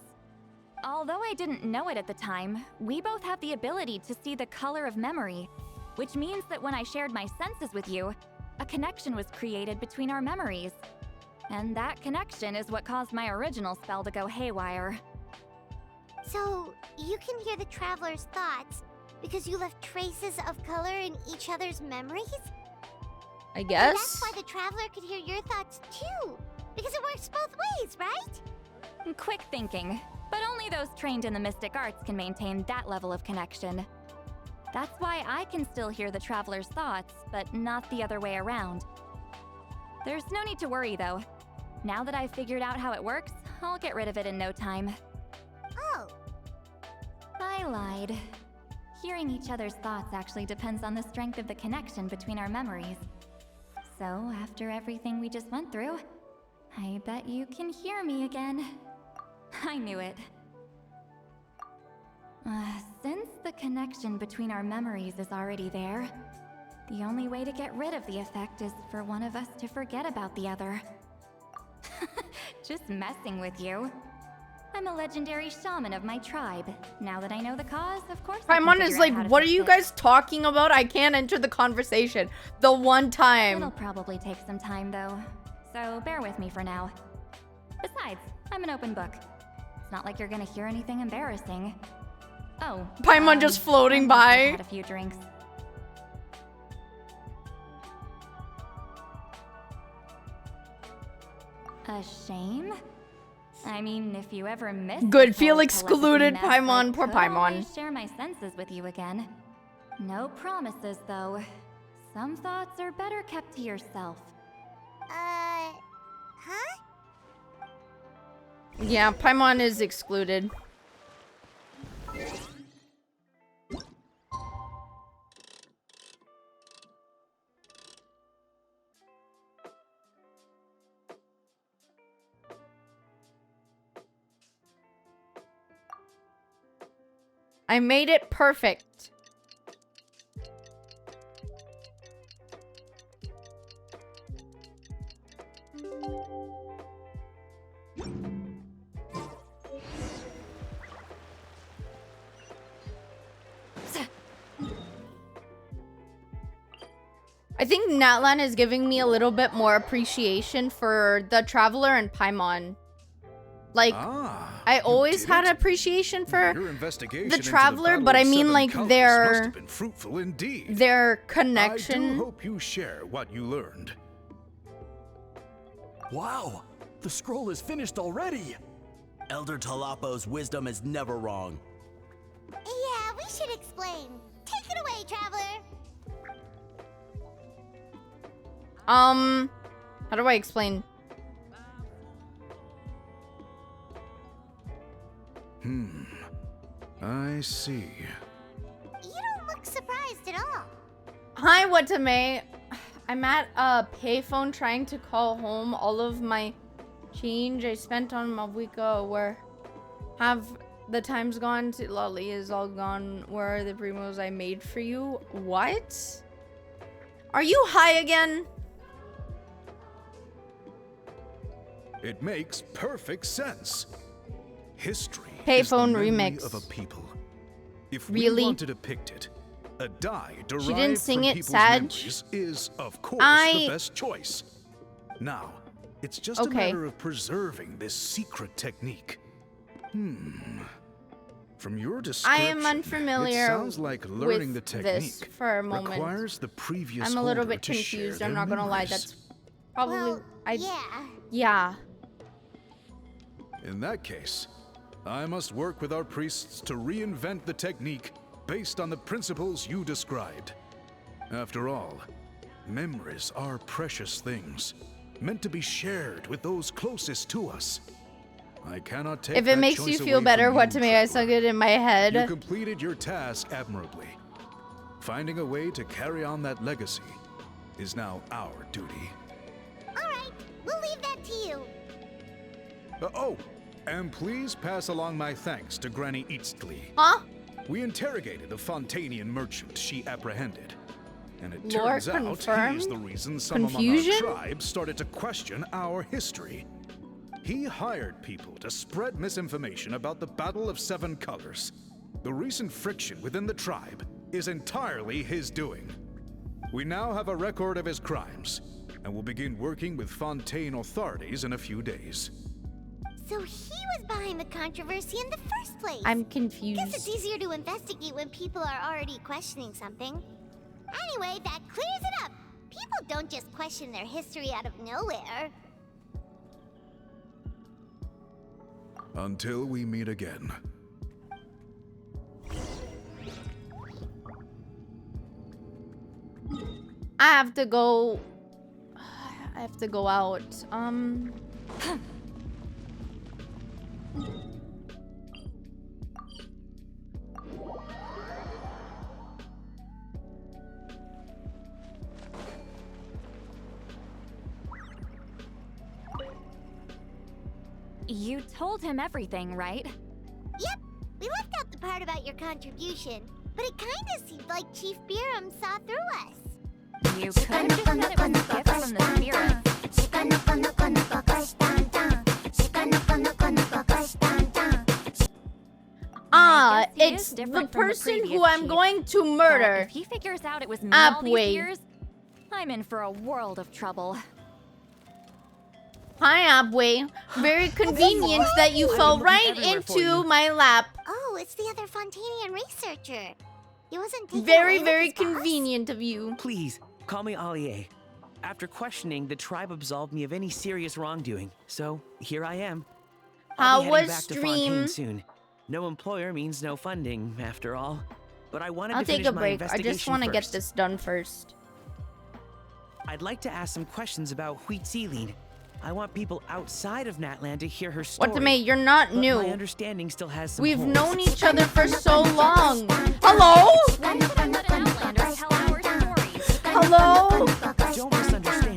Although I didn't know it at the time, we both have the ability to see the color of memory, which means that when I shared my senses with you, a connection was created between our memories. And that connection is what caused my original spell to go haywire. So, you can hear the Traveler's thoughts because you left traces of color in each other's memories? I And guess. that's why the Traveler could hear your thoughts too, because it works both ways, right? Quick thinking, but only those trained in the mystic arts can maintain that level of connection. That's why I can still hear the Traveler's thoughts, but not the other way around. There's no need to worry though. Now that I've figured out how it works, I'll get rid of it in no time. Oh. I lied. Hearing each other's thoughts actually depends on the strength of the connection between our memories. So, after everything we just went through, I bet you can hear me again. I knew it. Since the connection between our memories is already there, the only way to get rid of the effect is for one of us to forget about the other. Just messing with you. I'm a legendary shaman of my tribe. Now that I know the cause, of course I can Paimon figure is out like, how to what are fix you it. guys talking about? I can't enter the conversation. The one time. It'll probably take some time though, so bear with me for now. Besides, I'm an open book. It's not like you're gonna hear anything embarrassing. Oh, Paimon just floating I must have by. had a few drinks. A shame? I mean, if you ever miss Good, this feel whole excluded, telepathy mess, Paimon, I poor could Paimon. always share my senses with you again. No promises, though. Some thoughts are better kept to yourself. Huh? Yeah, Paimon is excluded. I made it perfect. I think Natlan is giving me a little bit more appreciation for the Traveler and Paimon. Like, I always had appreciation for Your investigation the into Traveler, Battle but of I mean Seven like Colors must their have been fruitful indeed. their I do connection. hope you share what you learned. Wow, the scroll is finished already. Elder Talapo's wisdom is never wrong. Yeah, we should explain. Take it away, Traveler. How do I explain? I see. You don't look surprised at all. Hi, Watame. I'm at a payphone trying to call home. All of my change I spent on Mavuika where have the times gone? Citlali is all gone. Where are the primos I made for you? What? Are you high again? It makes perfect sense. History Payphone is the memory remix. of a people. If Really? we want to depict it, a die derived She didn't sing from it, people's Sag. memories is, of course, I- the best choice. Now, it's just Okay. a matter of preserving this secret technique. From your I description, am unfamiliar it sounds like learning with the technique this for a moment. requires the previous I'm a little holder bit to share confused. I'm their not gonna lie. memories. That's probably Well, I. yeah. Yeah. In that case, I must work with our priests to reinvent the technique based on the principles you described. After all, memories are precious things, meant to be shared with those closest to us. I cannot take If that it makes you choice feel away better, from what you, to make I so good in my You head. completed your task admirably. Finding a way to carry on that legacy is now our duty. Alright, we'll leave that to you. Oh, and please pass along my thanks to Granny Citlali. Huh? We interrogated the Fontanian merchant she apprehended. And it Lore turns out confirmed? he's the reason some Confusion? among our tribes started to question our history. He hired people to spread misinformation about the Battle of Seven Colors. The recent friction within the tribe is entirely his doing. We now have a record of his crimes, and will begin working with Fontaine authorities in a few days. So he was behind the controversy in the first place. I'm confused. Guess it's easier to investigate when people are already questioning something. Anyway, that clears it up. People don't just question their history out of nowhere. Until we meet again. I have to go. I have to go out. You told him everything, right? Yep, we left out the part about your contribution, but it kinda seemed like Chief Biram saw through us. You could have just said it was a gift from the spirits. Ah, guess he is it's the different from the person who previous I'm chief. going to But murder. if he figures out it was me all these Apway. years, I'm in for a world of trouble. Hi, Abway. Very convenient that you fell right into my lap. Oh, it's the other Fontanian researcher. He wasn't taken Very, away with very his boss? convenient of you. Please, call me Allier. After questioning, the tribe absolved me of any serious wrongdoing, so here I am. How I'll be heading was back to stream? Fontaine soon. No employer means no funding, after all. But I wanted I'll to take finish a my break. I investigation just want to get first. this done first. I'd like to ask some questions about Citlali. I want people outside of Natland to hear her story. What to make? You're not but new. My understanding still has some We've holes. known each other for so long. Hello? Hello? Don't misunderstand.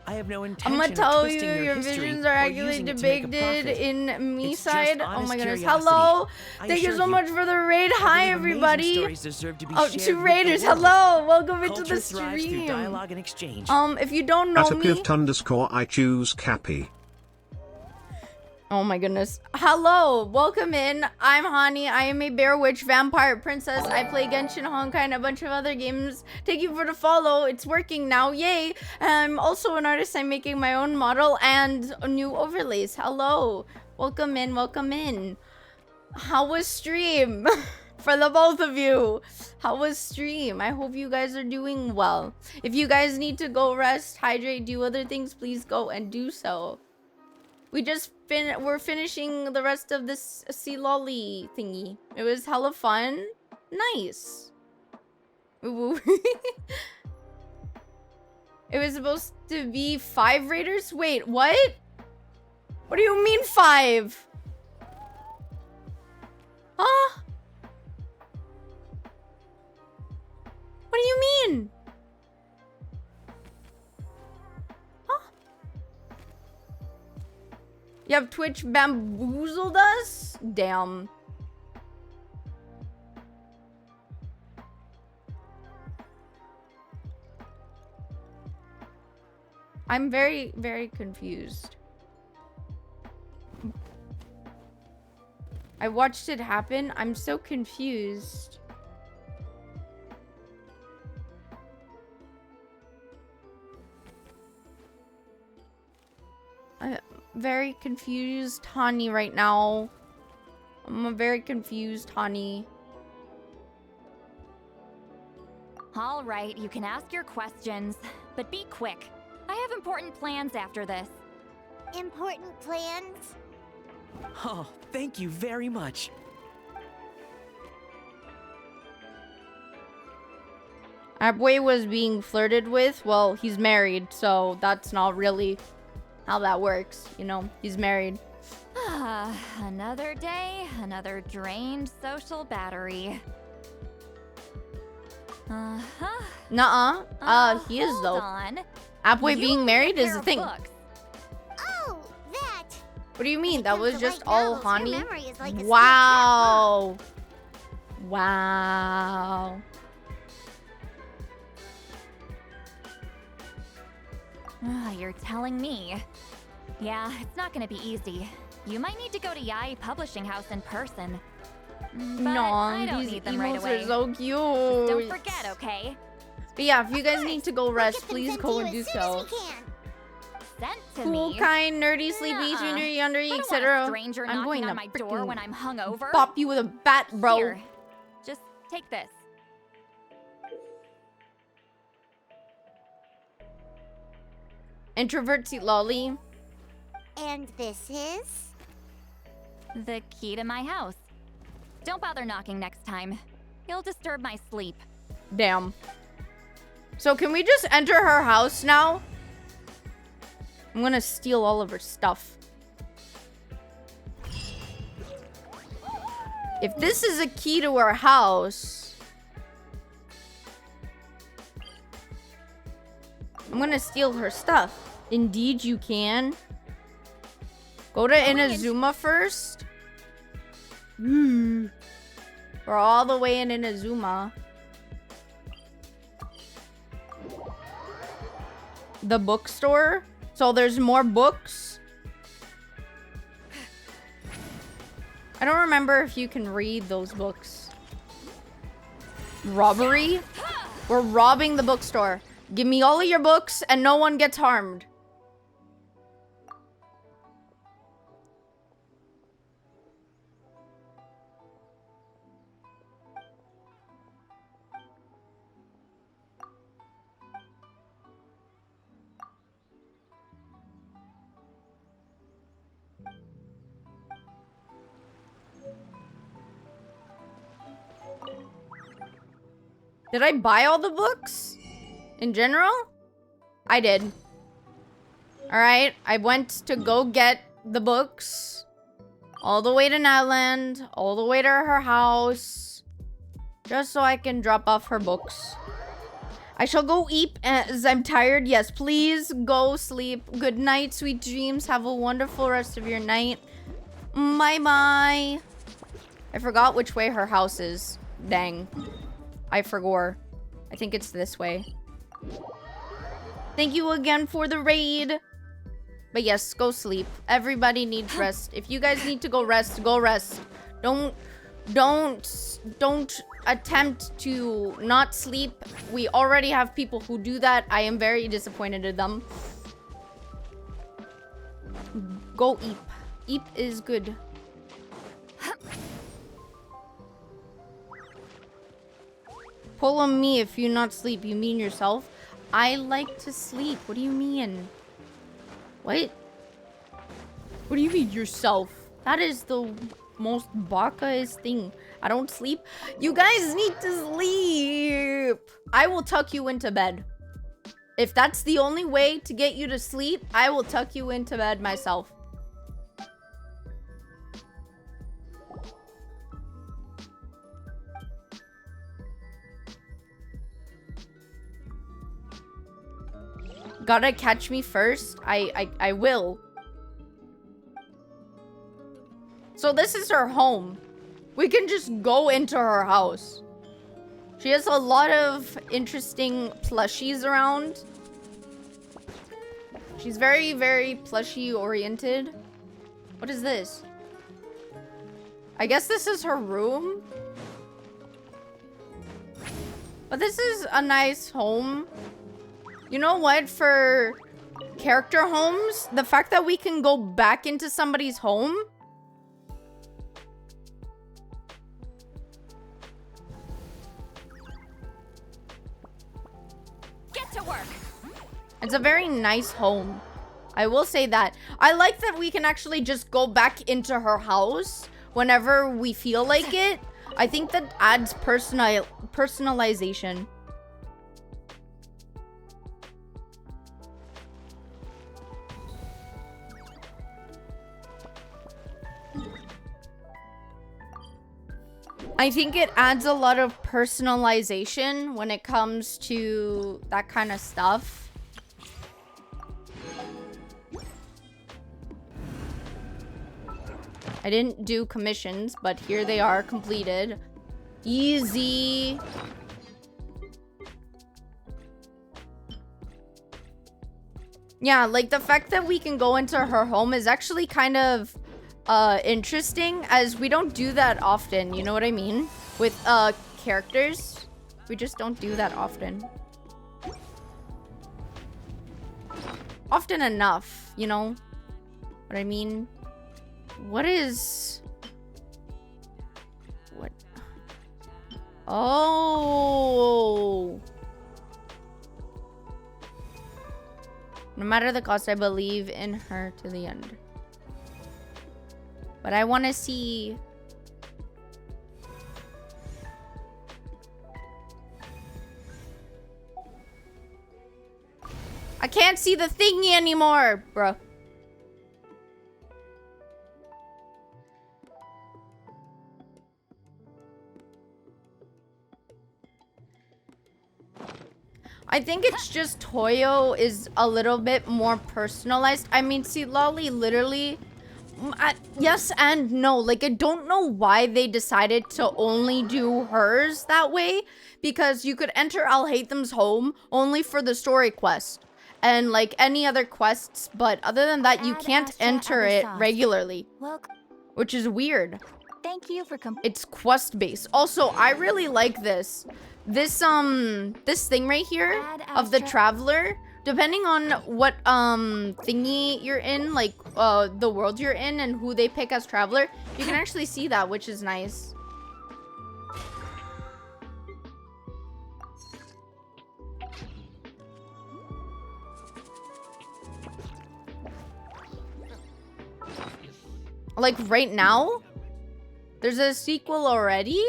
I have no intention I'm gonna of tell you, twisting your history visions are or actually using it to make a depicted profit. in me It's just side. Oh honest my goodness. curiosity. Hello? I Thank you assure so you, much for the raid. I Hi, believe amazing everybody. stories deserve to be Oh, shared two with the raiders. world. Hello. Welcome into Culture the thrives through stream. dialogue and exchange. If you don't know me. Atapult_I choose Cappy. Oh my goodness. Hello, welcome in. I'm Hani. I am a bear witch vampire princess. I play Genshin Honkai and a bunch of other games. Thank you for the follow. It's working now. Yay. I'm also an artist. I'm making my own model and new overlays. Hello. Welcome in. Welcome in. How was stream? For the both of you. How was stream? I hope you guys are doing well. If you guys need to go rest, hydrate, do other things, please go and do so. We're finishing the rest of this Citlali thingy. It was hella fun. Nice. Ooh. It was supposed to be 5 raiders? Wait, what? What do you mean 5? Huh? What do you mean? You have Twitch bamboozled us? Damn. I'm very, very confused. I watched it happen. I'm so confused. I'm very confused, Hani, right now. I'm a very confused Hani. All right, you can ask your questions, but be quick. I have important plans after this. Important plans? Oh, thank you very much. Our boy was being flirted with. Well, he's married, so that's not really how that works, you know? He's married. Another day, another drained social battery. Uh-huh. Nuh-uh. He is, though. On. Appboy being married is a thing. Oh, that. What do you mean? That was just all Hani? Like wow. Wow. You're telling me. Yeah, it's not gonna be easy. You might need to go to Yai Publishing House in person. But I don't need them right away. Are so cute. Just don't forget, okay? But yeah, if you guys need to go rest, please go and do so. Sent to Cool, me. kind, nerdy, sleepy, junior, yonder, etc. Stranger I'm going knocking to on my door when I'm hungover. Pop you with a bat, bro. Here, just take this. Introvert Citlali. And this is? The key to my house. Don't bother knocking next time. You'll disturb my sleep. Damn. So can we just enter her house now? I'm gonna steal all of her stuff. If this is a key to her house, I'm gonna steal her stuff. Indeed you can. Go to Inazuma first. We're all the way in Inazuma. The bookstore. So there's more books. I don't remember if you can read those books. Robbery? We're robbing the bookstore. Give me all of your books and no one gets harmed. Did I buy all the books? In general? I did. Alright, I went to go get the books. All the way to Natland. All the way to her house. Just so I can drop off her books. I shall go eat as I'm tired. Yes, please go sleep. Good night, sweet dreams. Have a wonderful rest of your night. Bye-bye. I forgot which way her house is. Dang. I forgot. I think it's this way. Thank you again for the raid. But yes, go sleep. Everybody needs rest. If you guys need to go rest, go rest. Don't attempt to not sleep. We already have people who do that. I am very disappointed in them. Go eat. Eat is good. Pull on me if you not sleep. You mean yourself? I like to sleep. What do you mean? What? What do you mean yourself? That is the most baka-est thing. I don't sleep. You guys need to sleep. I will tuck you into bed. If that's the only way to get you to sleep, I will tuck you into bed myself. Gotta catch me first. I will. So this is her home. We can just go into her house. She has a lot of interesting plushies around. She's very, very plushie oriented. What is this? I guess this is her room. But this is a nice home. You know what? For character homes, the fact that we can go back into somebody's home. Get to work. It's a very nice home. I will say that. I like that we can actually just go back into her house whenever we feel like it. I think that adds personalization. I think it adds a lot of personalization when it comes to that kind of stuff. I didn't do commissions, but here they are completed. Easy. Yeah, like the fact that we can go into her home is actually kind of interesting, as we don't do that often, you know what I mean? With characters, we just don't do that often. Often enough, you know what I mean? What is... What? Oh! No matter the cost, I believe in her to the end. But I want to see... I can't see the thingy anymore, bro. I think it's just Toyo is a little bit more personalized. I mean, Citlali literally... yes and no. Like, I don't know why they decided to only do hers that way. Because you could enter Alhaitham's home only for the story quest. And, like, any other quests. But other than that, you can't enter it regularly. Which is weird. Thank you for it's quest-based. Also, I really like this. This thing right here of the traveler, depending on what thingy you're in, like the world you're in and who they pick as traveler, you can actually see that, which is nice. Like right now, there's a sequel already?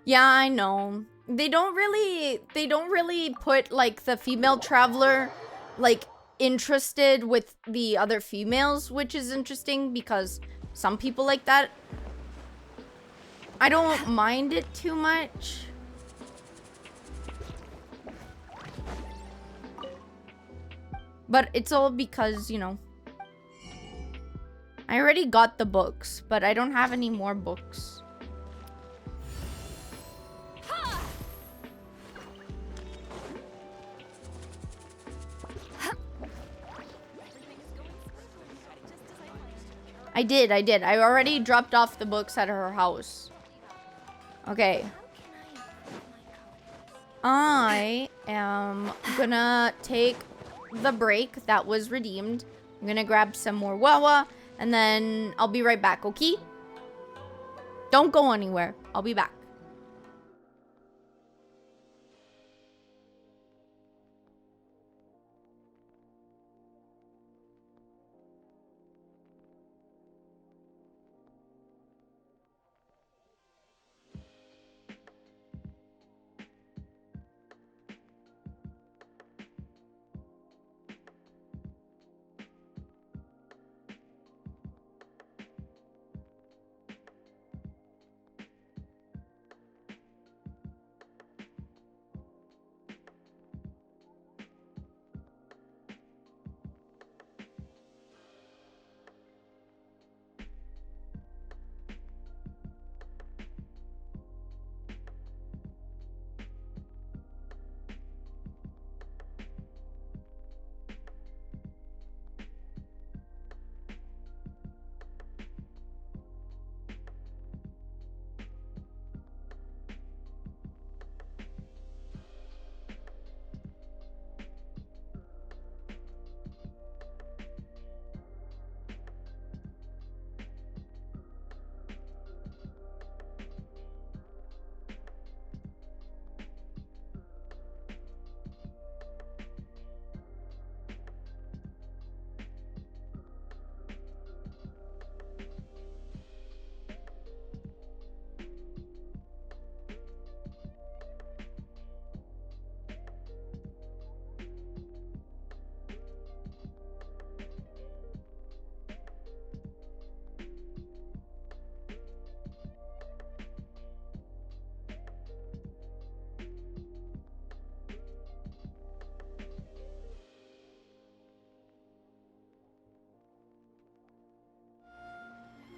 Yeah, I know. They don't really put like the female traveler like interested with the other females, which is interesting because some people like that. I don't mind it too much. But it's all because, you know, I already got the books, but I don't have any more books. I did. I already dropped off the books at her house. Okay. I am gonna take the break that was redeemed. I'm gonna grab some more Wawa, and then I'll be right back, okay? Don't go anywhere. I'll be back.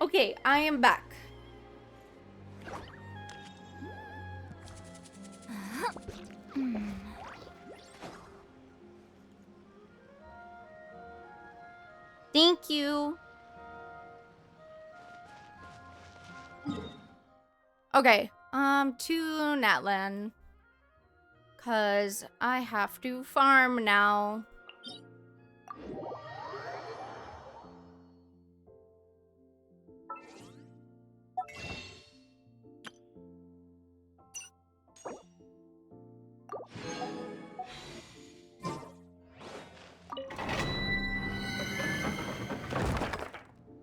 Okay, I am back. Thank you. Okay, to Natlan. 'Cause I have to farm now.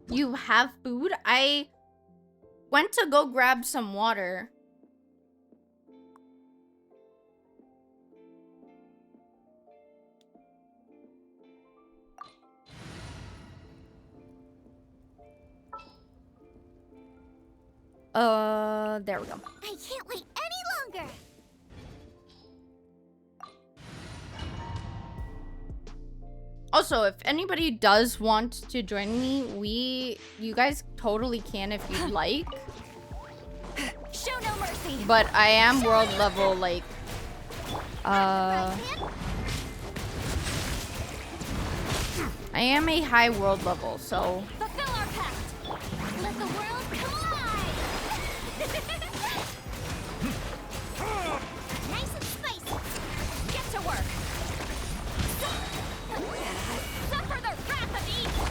You have food? I went to go grab some water. There we go. I can't wait any longer. Also, if anybody does want to join me, you guys totally can if you'd like. Show no mercy. But I am world level, like, I am a high world level, so. Fulfill our pact. Let the world collide. Nice and spicy. Get to work. Suffer the wrath of evil.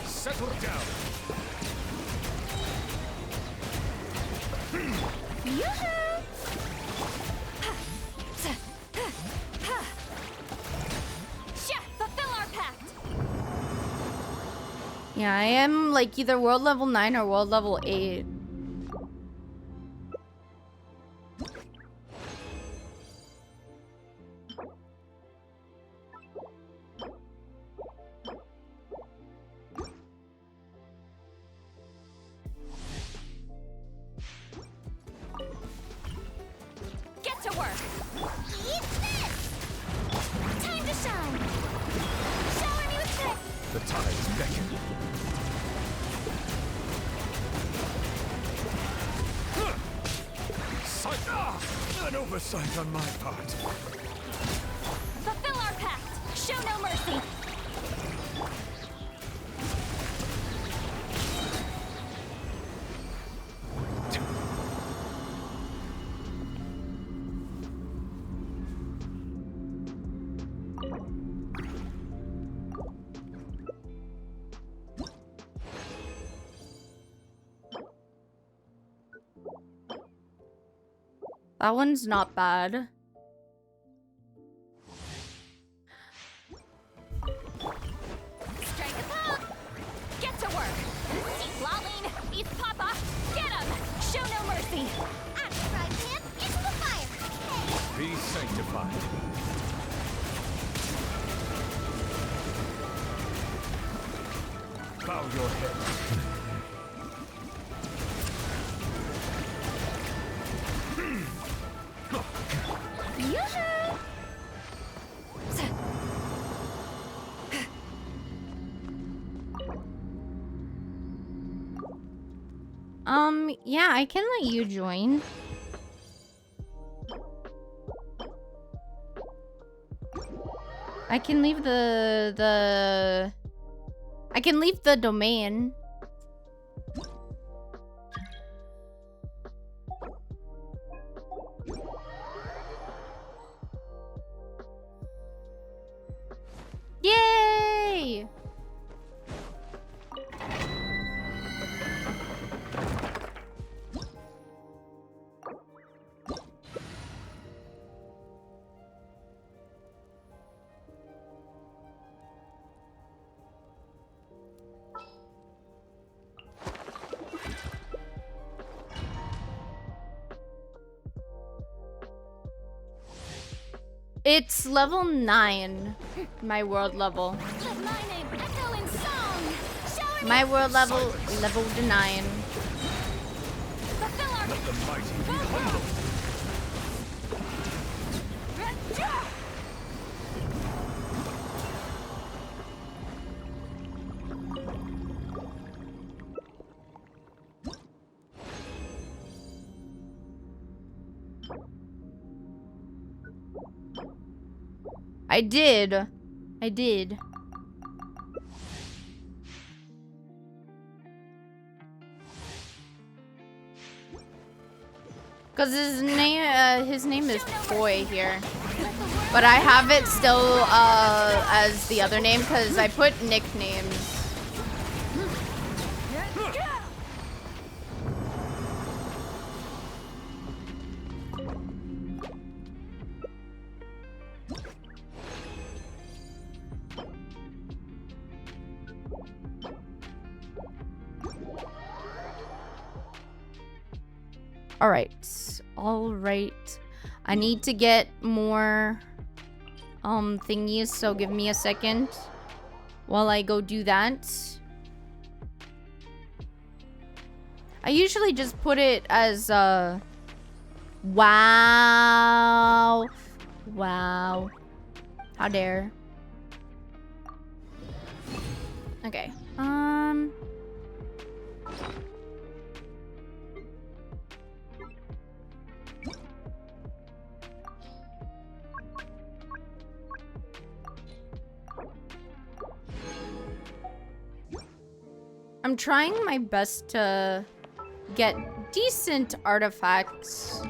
Settle down. Fulfill our pact. Yeah, I am like either world level 9 or world level 8. Get to work. Eat this. Time to shine. Shower me with this. The tides beckon. An oversight on my part. Fulfill our pact. Show no mercy. That one's not bad. Strike a pose. Get to work. Citlali, East Papa. Get him. Show no mercy. Axe fry pan into the fire. Be sanctified. Bow your head. Yeah, I can let you join. I can leave I can leave the domain. Yay! It's level 9, my world level. Let my name echo in song. Shower My me. world level, level 9. Fulfill our Let the mighty be humbled. I did. I did. Cause his name is Boy here, but I have it still as the other name because I put nicknames. All right. I need to get more thingies, so give me a second while I go do that. I usually just put it as wow. Wow. How dare. Okay. I'm trying my best to get decent artifacts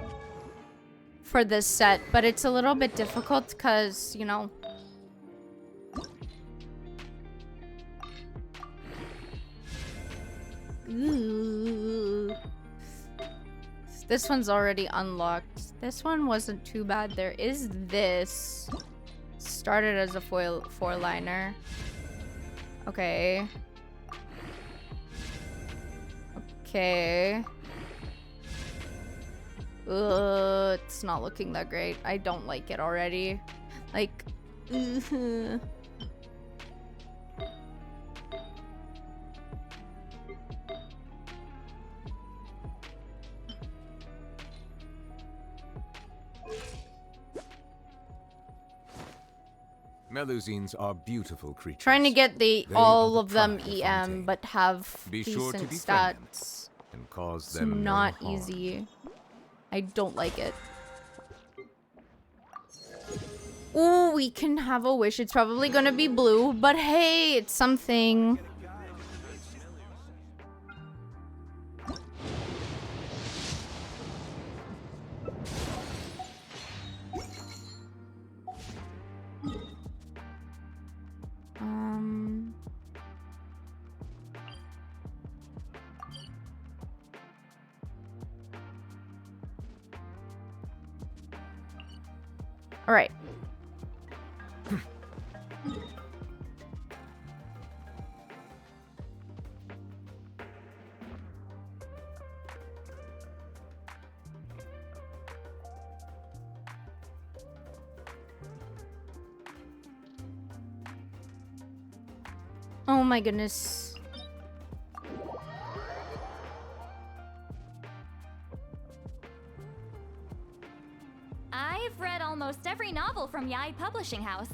for this set, but it's a little bit difficult because, you know, ooh. This one's already unlocked. This one wasn't too bad. There is this. Started as a four-liner. Okay. Okay. It's not looking that great. I don't like it already. Like, Melusines are beautiful creatures. trying to get They all are of them pride of EM, but have Be sure to decent befriend them stats. and cause It's them no not harm. easy. I don't like it. Ooh, we can have a wish. It's probably gonna be blue, but hey, it's something. All right. Oh my goodness. I've read almost every novel from Yai Publishing House.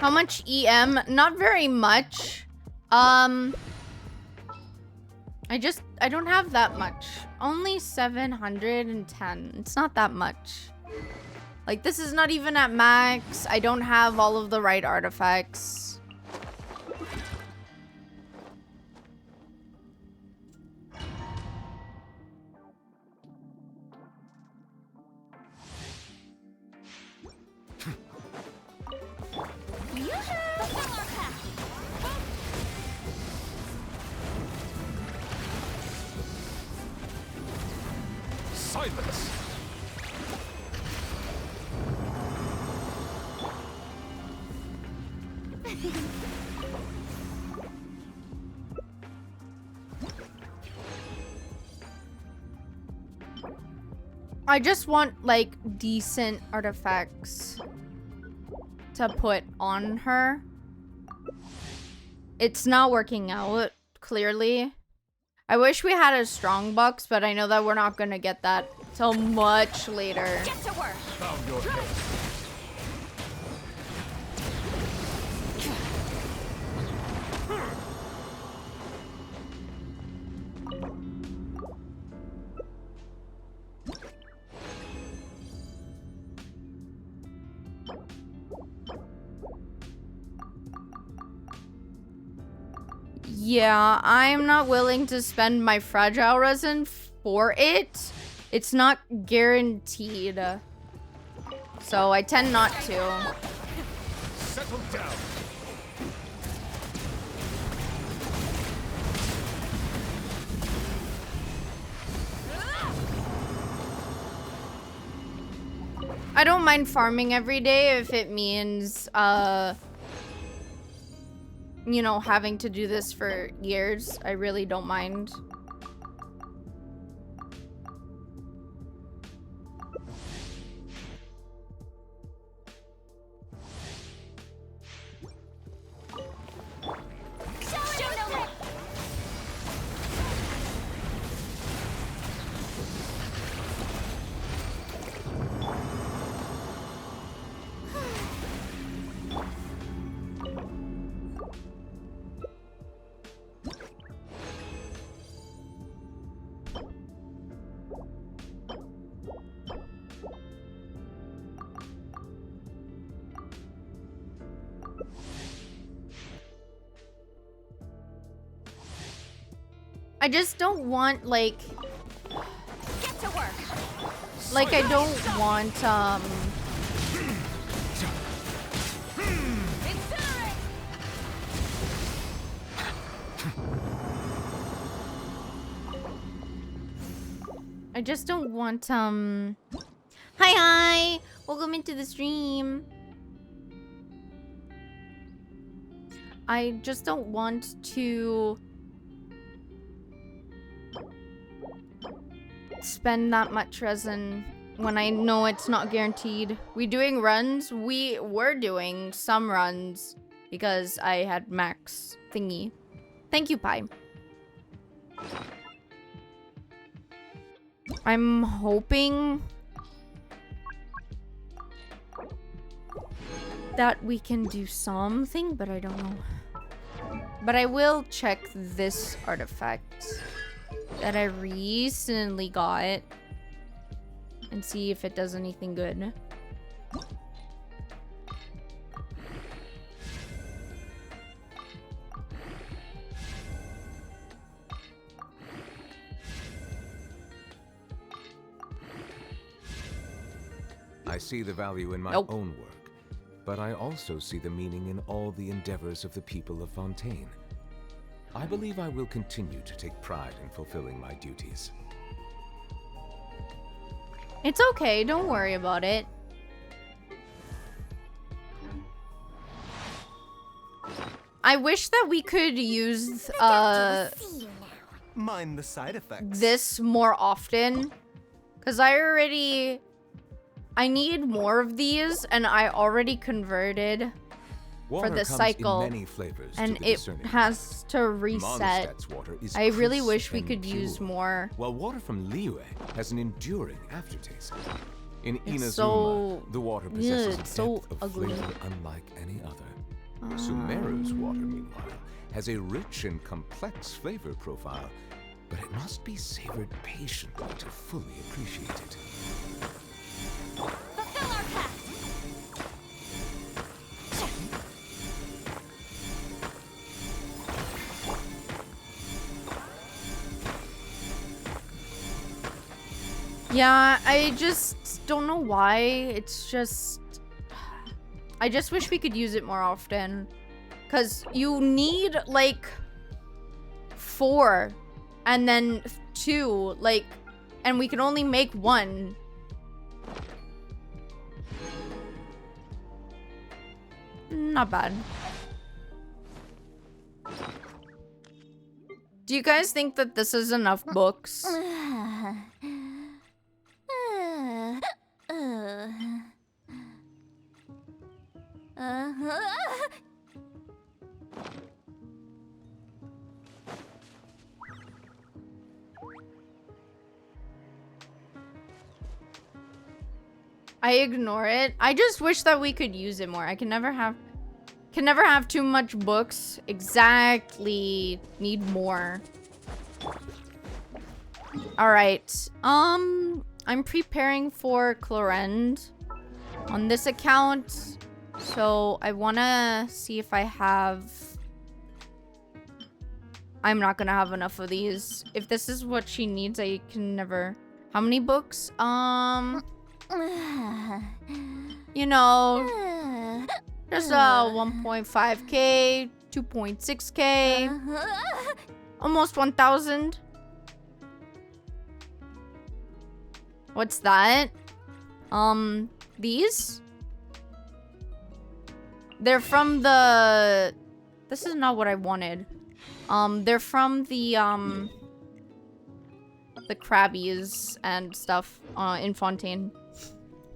How much EM? Not very much. I don't have that much. Only 710. It's not that much. Like, this is not even at max. I don't have all of the right artifacts. Silence! I just want, like, decent artifacts to put on her. It's not working out, clearly. I wish we had a strong box, but I know that we're not gonna get that till much later. Get to work. Found your head. Yeah, I'm not willing to spend my fragile resin for it. It's not guaranteed. So I tend not to. Settle down. I don't mind farming every day if it means, you know, having to do this for years. I really don't mind. I just don't want, like... Get to work. Like, I don't want, I just don't want, Hi! Welcome into the stream. I just don't want to spend that much resin when I know it's not guaranteed. We doing runs? We were doing some runs because I had max thingy. Thank you, Pi. I'm hoping that we can do something, but I don't know. But I will check this artifact that I recently got and see if it does anything good. I see the value in my Nope. own work, but I also see the meaning in all the endeavors of the people of Fontaine. I believe I will continue to take pride in fulfilling my duties. It's okay, don't worry about it. I wish that we could use Mind the side effects. this more often, because I need more of these, and I already converted Water for the comes cycle, in many flavors and to the it discerning has to reset. Mondstadt's water is I really crisp wish we and could use pure, more. while water from Liyue has an enduring aftertaste. In It's Inazuma, so- the water Ugh, possesses it's a so depth of ugly. flavor unlike any other. Sumeru's water, meanwhile, has a rich and complex flavor profile, but it must be savored patiently to fully appreciate it. Fulfill our pact. Yeah, I just don't know why. It's just... I just wish we could use it more often. Because you need, like, 4. And then 2. Like, and we can only make 1. Not bad. Do you guys think that this is enough books? I ignore it. I just wish that we could use it more. I can never have too much books. Exactly. Need more. All right. I'm preparing for Clorend on this account. So I want to see if I have I'm not gonna have enough of these. If this is what she needs, I can never... How many books? You know, there's 1.5k, 2.6k, almost 1,000. What's that? These? They're from the... This is not what I wanted. They're from the Krabbies and stuff, in Fontaine.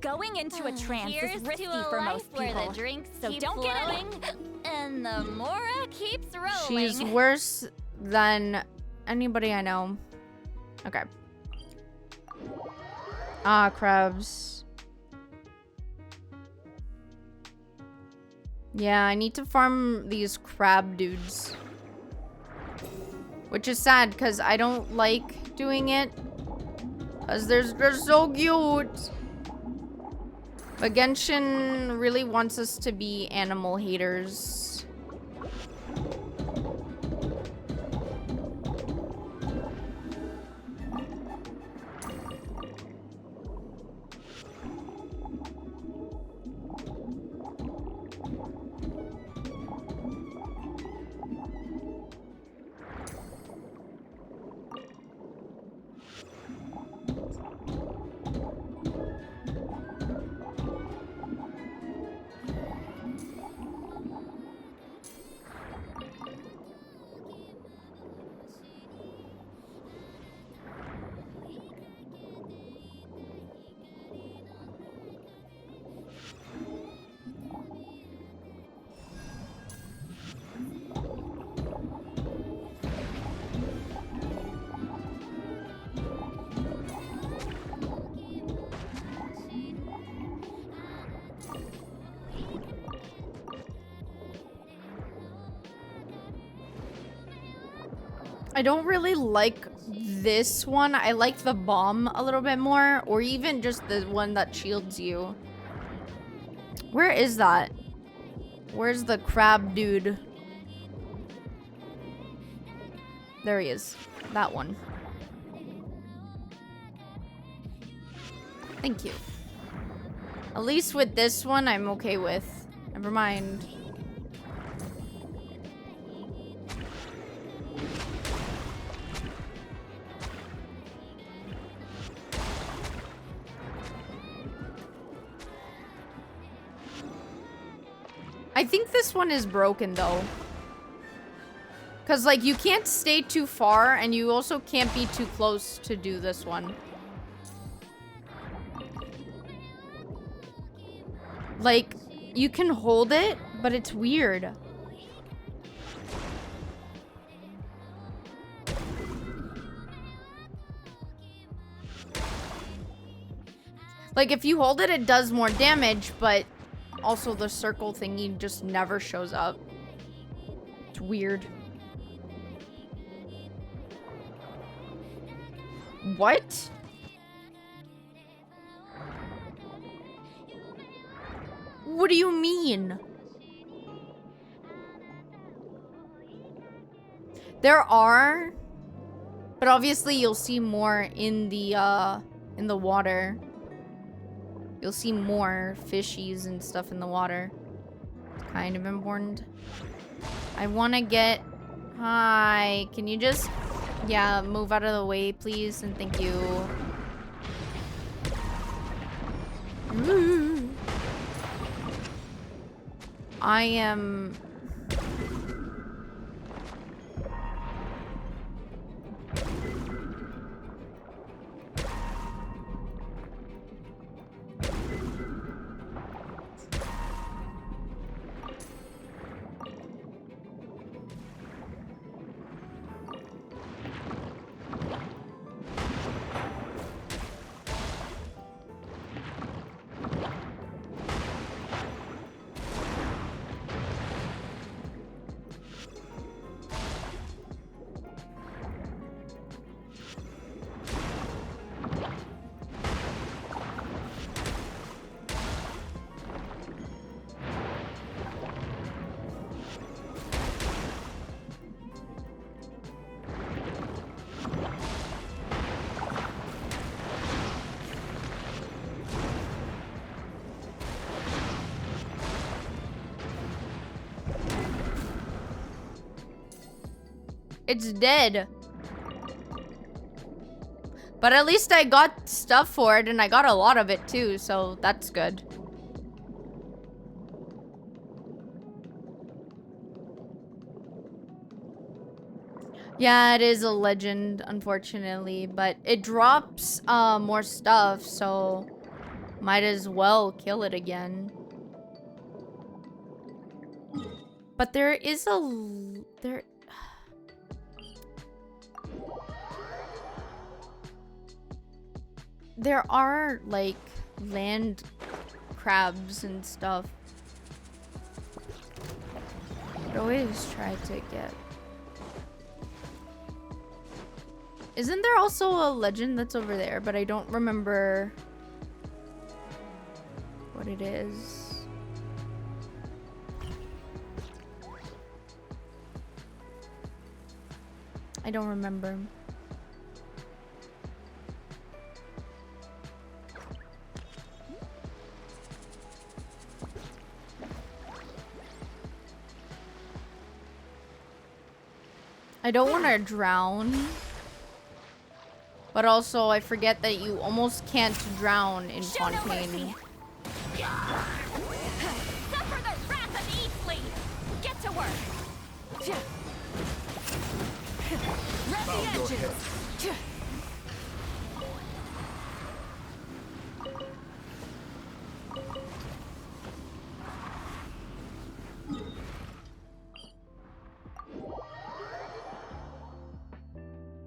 Going into a trance Here's is risky to a for life most where people. the drinks so keep don't get any. and the Mora keeps rolling. She's worse than anybody I know. Okay. Ah, crabs. Yeah, I need to farm these crab dudes. Which is sad, because I don't like doing it. Because they're so cute. But Genshin really wants us to be animal haters. I don't really like this one. I like the bomb a little bit more, or even just the one that shields you. Where is that? Where's the crab dude? There he is. That one. Thank you. At least with this one, I'm okay with. Never mind. I think this one is broken though. Cause like you can't stay too far and you also can't be too close to do this one. Like you can hold it, but it's weird. Like if you hold it, it does more damage, but also the circle thingy just never shows up. It's weird. What? What do you mean? There are, but obviously you'll see more in the water. You'll see more fishies and stuff in the water. It's kind of important. I want to get... Hi. Can you just... Yeah, move out of the way, please, and thank you. I am... It's dead. But at least I got stuff for it, and I got a lot of it too, so that's good. Yeah, it is a legend, unfortunately, but it drops more stuff, so might as well kill it again. But there is there are like land crabs and stuff. I'd always try to get. Isn't there also a legend that's over there, but I don't remember what it is. I don't remember. I don't want to drown. But also, I forget that you almost can't drown in Fontaine. Suffer the wrath of Eastleigh! Get to work! Rub the edges!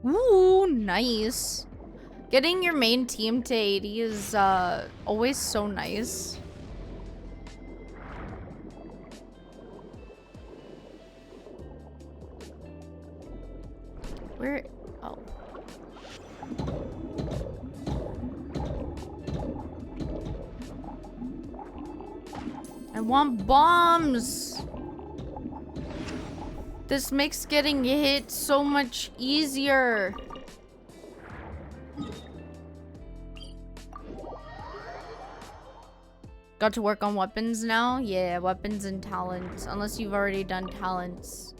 Ooh, nice. Getting your main team to 80 is always so nice. Where? Oh. I want bombs. This makes getting hit so much easier. Got to work on weapons now? Yeah, weapons and talents. Unless you've already done talents.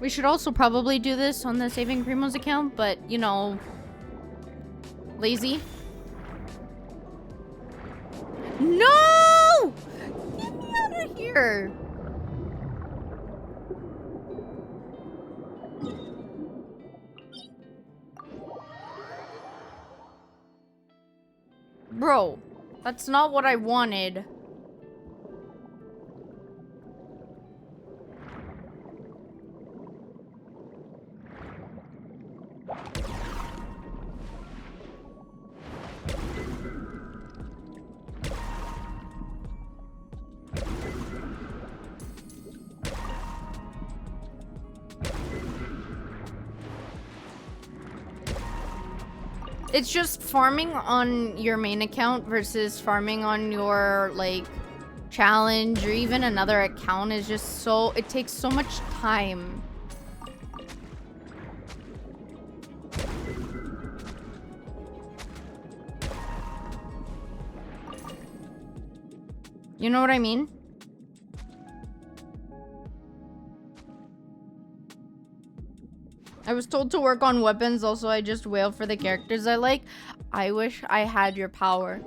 We should also probably do this on the Saving Primo's account, but, you know, lazy. No! Get me out of here! Bro, that's not what I wanted. It's just farming on your main account versus farming on your, like, challenge or even another account is just so... It takes so much time. You know what I mean? I was told to work on weapons, also I just wail for the characters I like. I wish I had your power.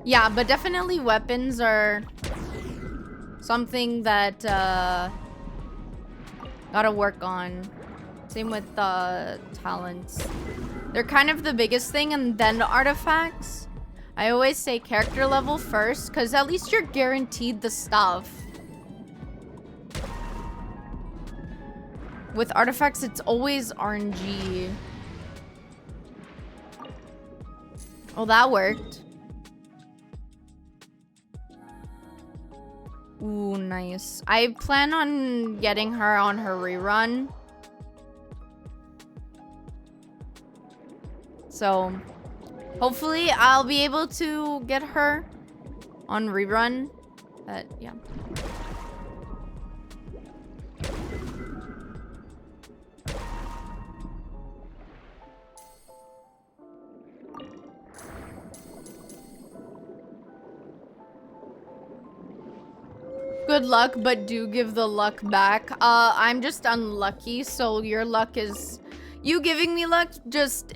Yeah, but definitely weapons are something that gotta work on. Same with talents. They're kind of the biggest thing, and then the artifacts. I always say character level first, because at least you're guaranteed the stuff. With artifacts, it's always RNG. Oh, that worked. Ooh, nice. I plan on getting her on her rerun. So, hopefully I'll be able to get her on rerun. But, yeah. Good luck, but do give the luck back. I'm just unlucky, so your luck is... You giving me luck, just...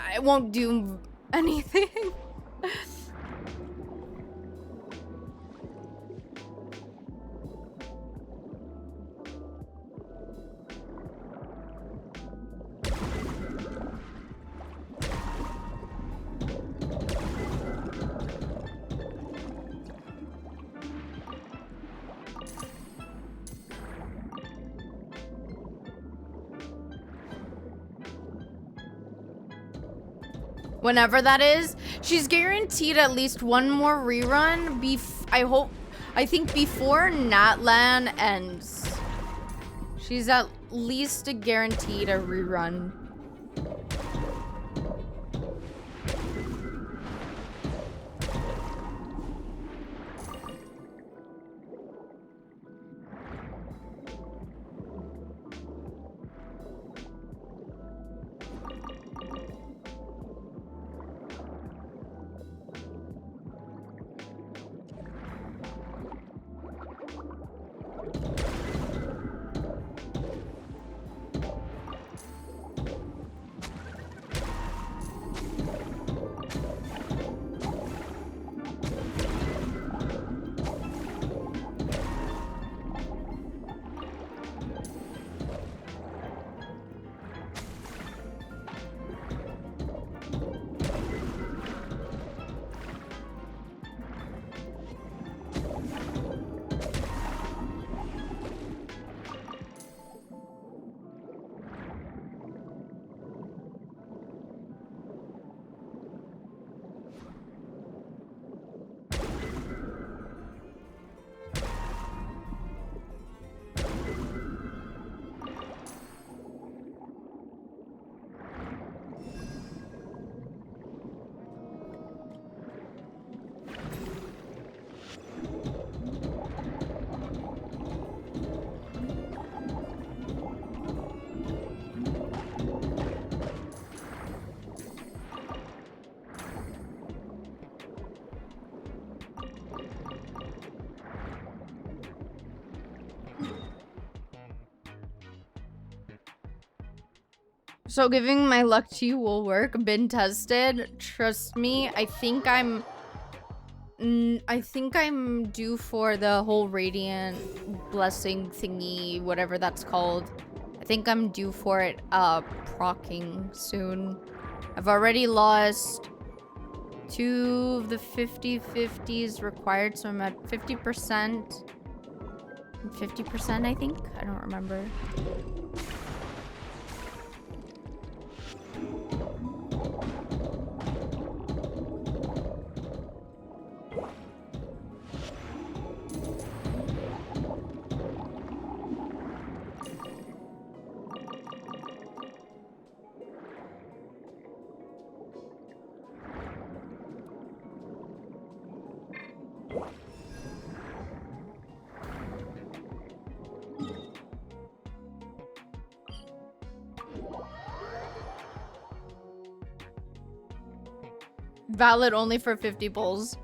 I won't do anything. Whenever that is, she's guaranteed at least one more rerun. I think before Natlan ends. She's at least guaranteed a rerun. So giving my luck to you will work. Been tested. Trust me. I think I'm due for the whole radiant blessing thingy, whatever that's called. I think I'm due for it proccing soon. I've already lost 2 of the 50/50s required, so I'm at 50%. 50%, I think. I don't remember. Valid only for 50 pulls.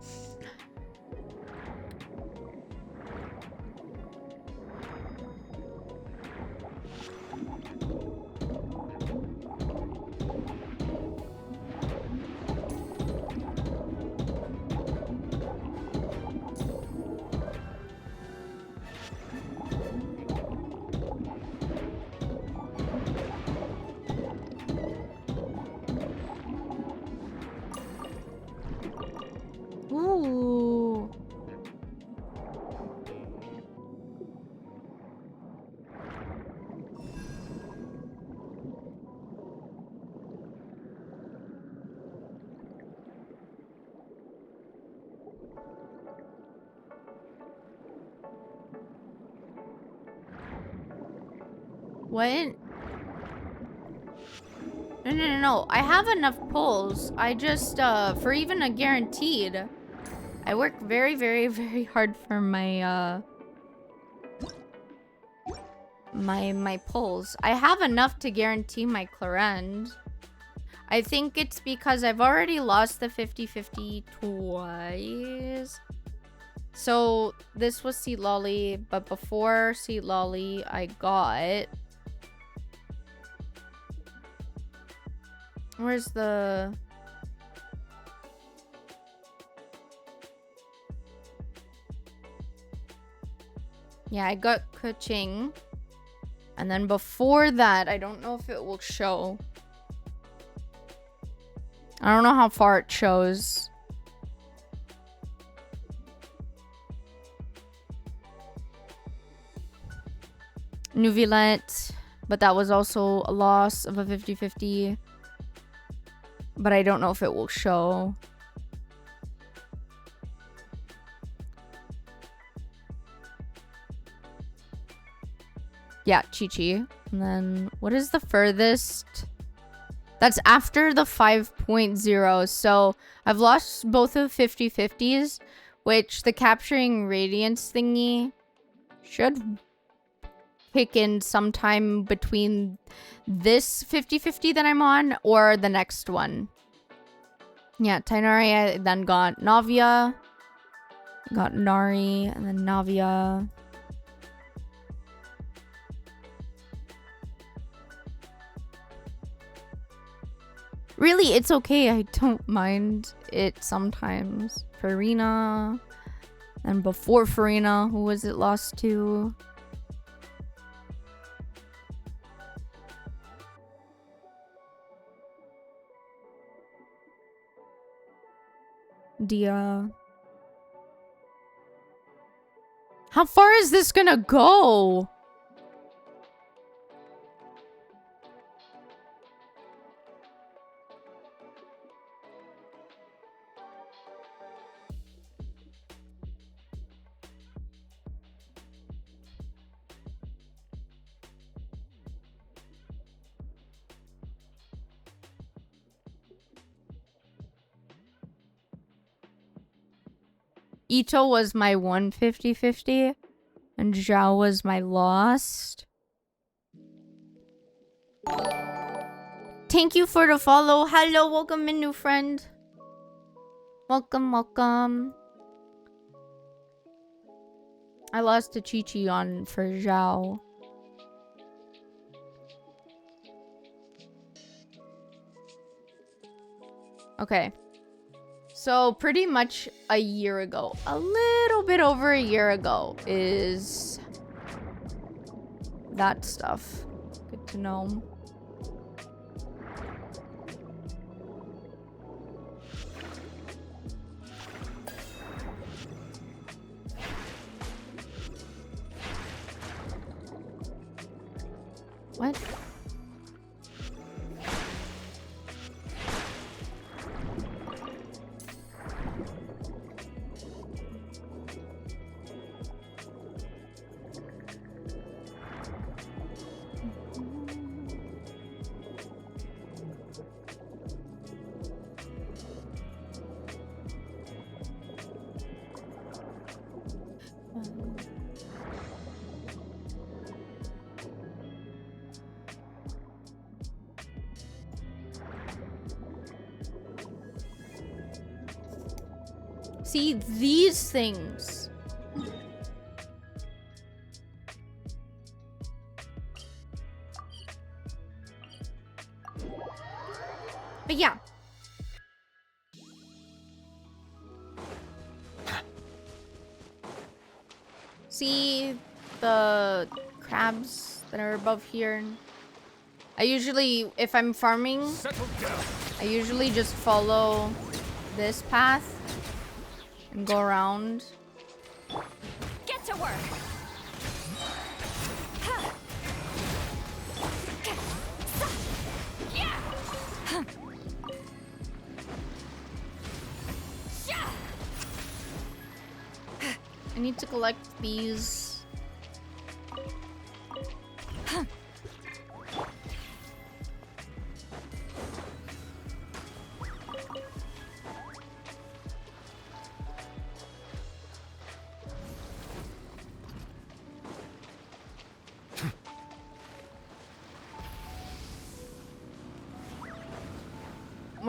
Ooh. What? No. I have enough pulls. I just, for even a guaranteed, I work very, very, very hard for my, my pulls. I have enough to guarantee my Clarend. I think it's because I've already lost the 50-50 twice. So this was Citlali, but before Citlali, I got... Where's the... Yeah, I got Kuching. And then before that, I don't know if it will show. I don't know how far it shows. Nuvilet, but that was also a loss of a 50-50. But I don't know if it will show. Yeah, Chi-Chi. And then, what is the furthest? That's after the 5.0. So, I've lost both of 50-50s, which the capturing radiance thingy should kick in sometime between this 50-50 that I'm on or the next one. Yeah, Tainari, I then got Navia. Got Nari, and then Navia. Really, it's okay. I don't mind it sometimes. Farina. And before Farina, who was it lost to? Dia. How far is this gonna go? Ito was my 150-50 and Zhao was my lost. Thank you for the follow. Hello, welcome in, new friend. Welcome, welcome. I lost to Chi-Chi on for Zhao. Okay. So pretty much a year ago, a little bit over a year ago is that stuff. Good to know. What? See, these things. But yeah. See the crabs that are above here? I usually, if I'm farming, I usually just follow this path and go around. Get to work. I need to collect these.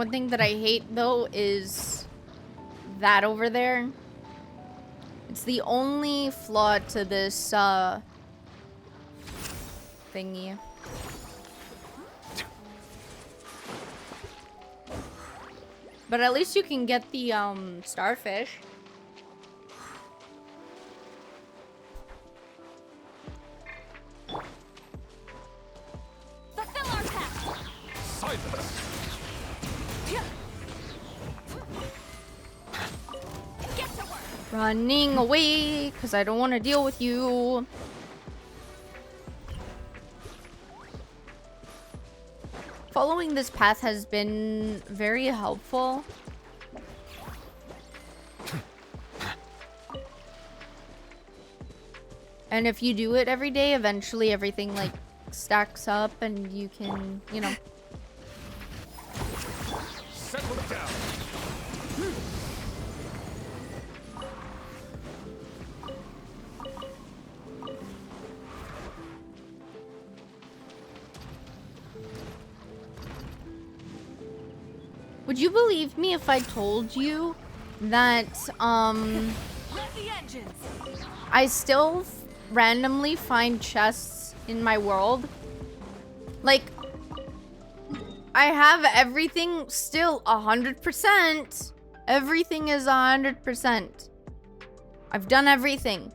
One thing that I hate though is that over there. It's the only flaw to this thingy. But at least you can get the starfish. Fulfill our pact. Silence. Get to work. Running away, because I don't want to deal with you. Following this path has been very helpful. And if you do it every day, eventually everything like stacks up and you can, you know. Settle down. Would you believe me if I told you that Let the engines. I still randomly find chests in my world? Like, I have everything still 100%. Everything is 100%. I've done everything.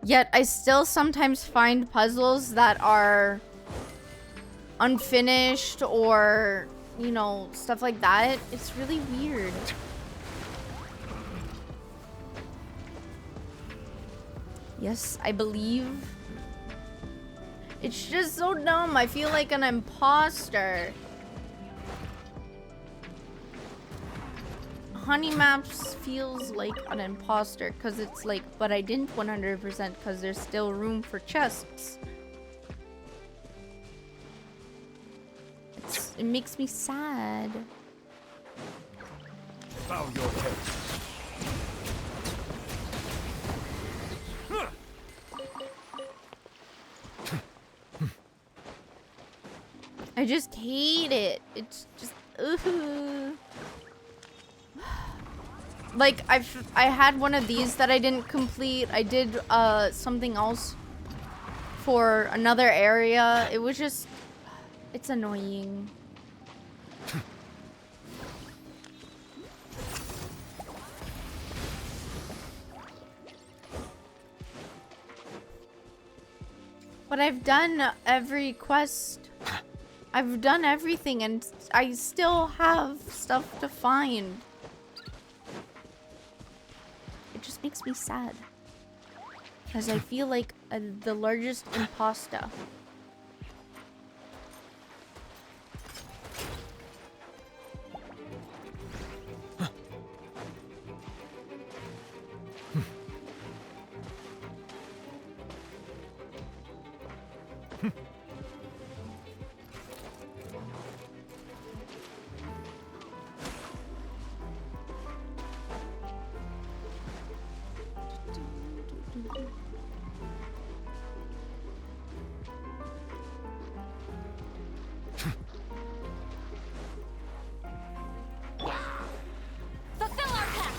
Yet I still sometimes find puzzles that are unfinished or, you know, stuff like that. It's really weird. Yes, I believe. It's just so dumb. I feel like an imposter. Honey Maps feels like an imposter because it's like, but I didn't 100% because there's still room for chests. It makes me sad. Bow your head. I just hate it. It's just like I had one of these that I didn't complete. I did something else for another area. It was just, it's annoying. But I've done every quest. I've done everything and I still have stuff to find. It just makes me sad. Because I feel like the largest imposter. Fulfill our pact.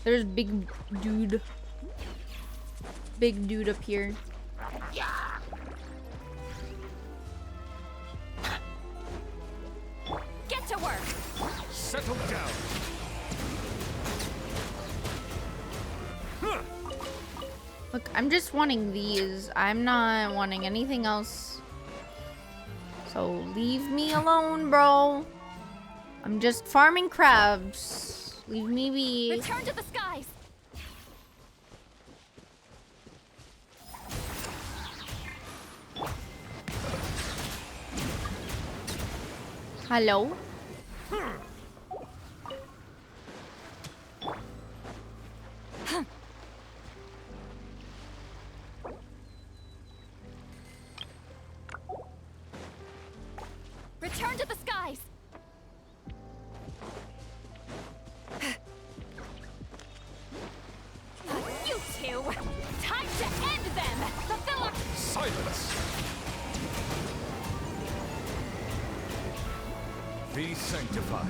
There's big dude. Big dude up here. Get to work. Settle down. Look, I'm just wanting these. I'm not wanting anything else. So leave me alone, bro. I'm just farming crabs. Leave me be. Return to the skies. Hello? Return to the skies. Silence! Be sanctified.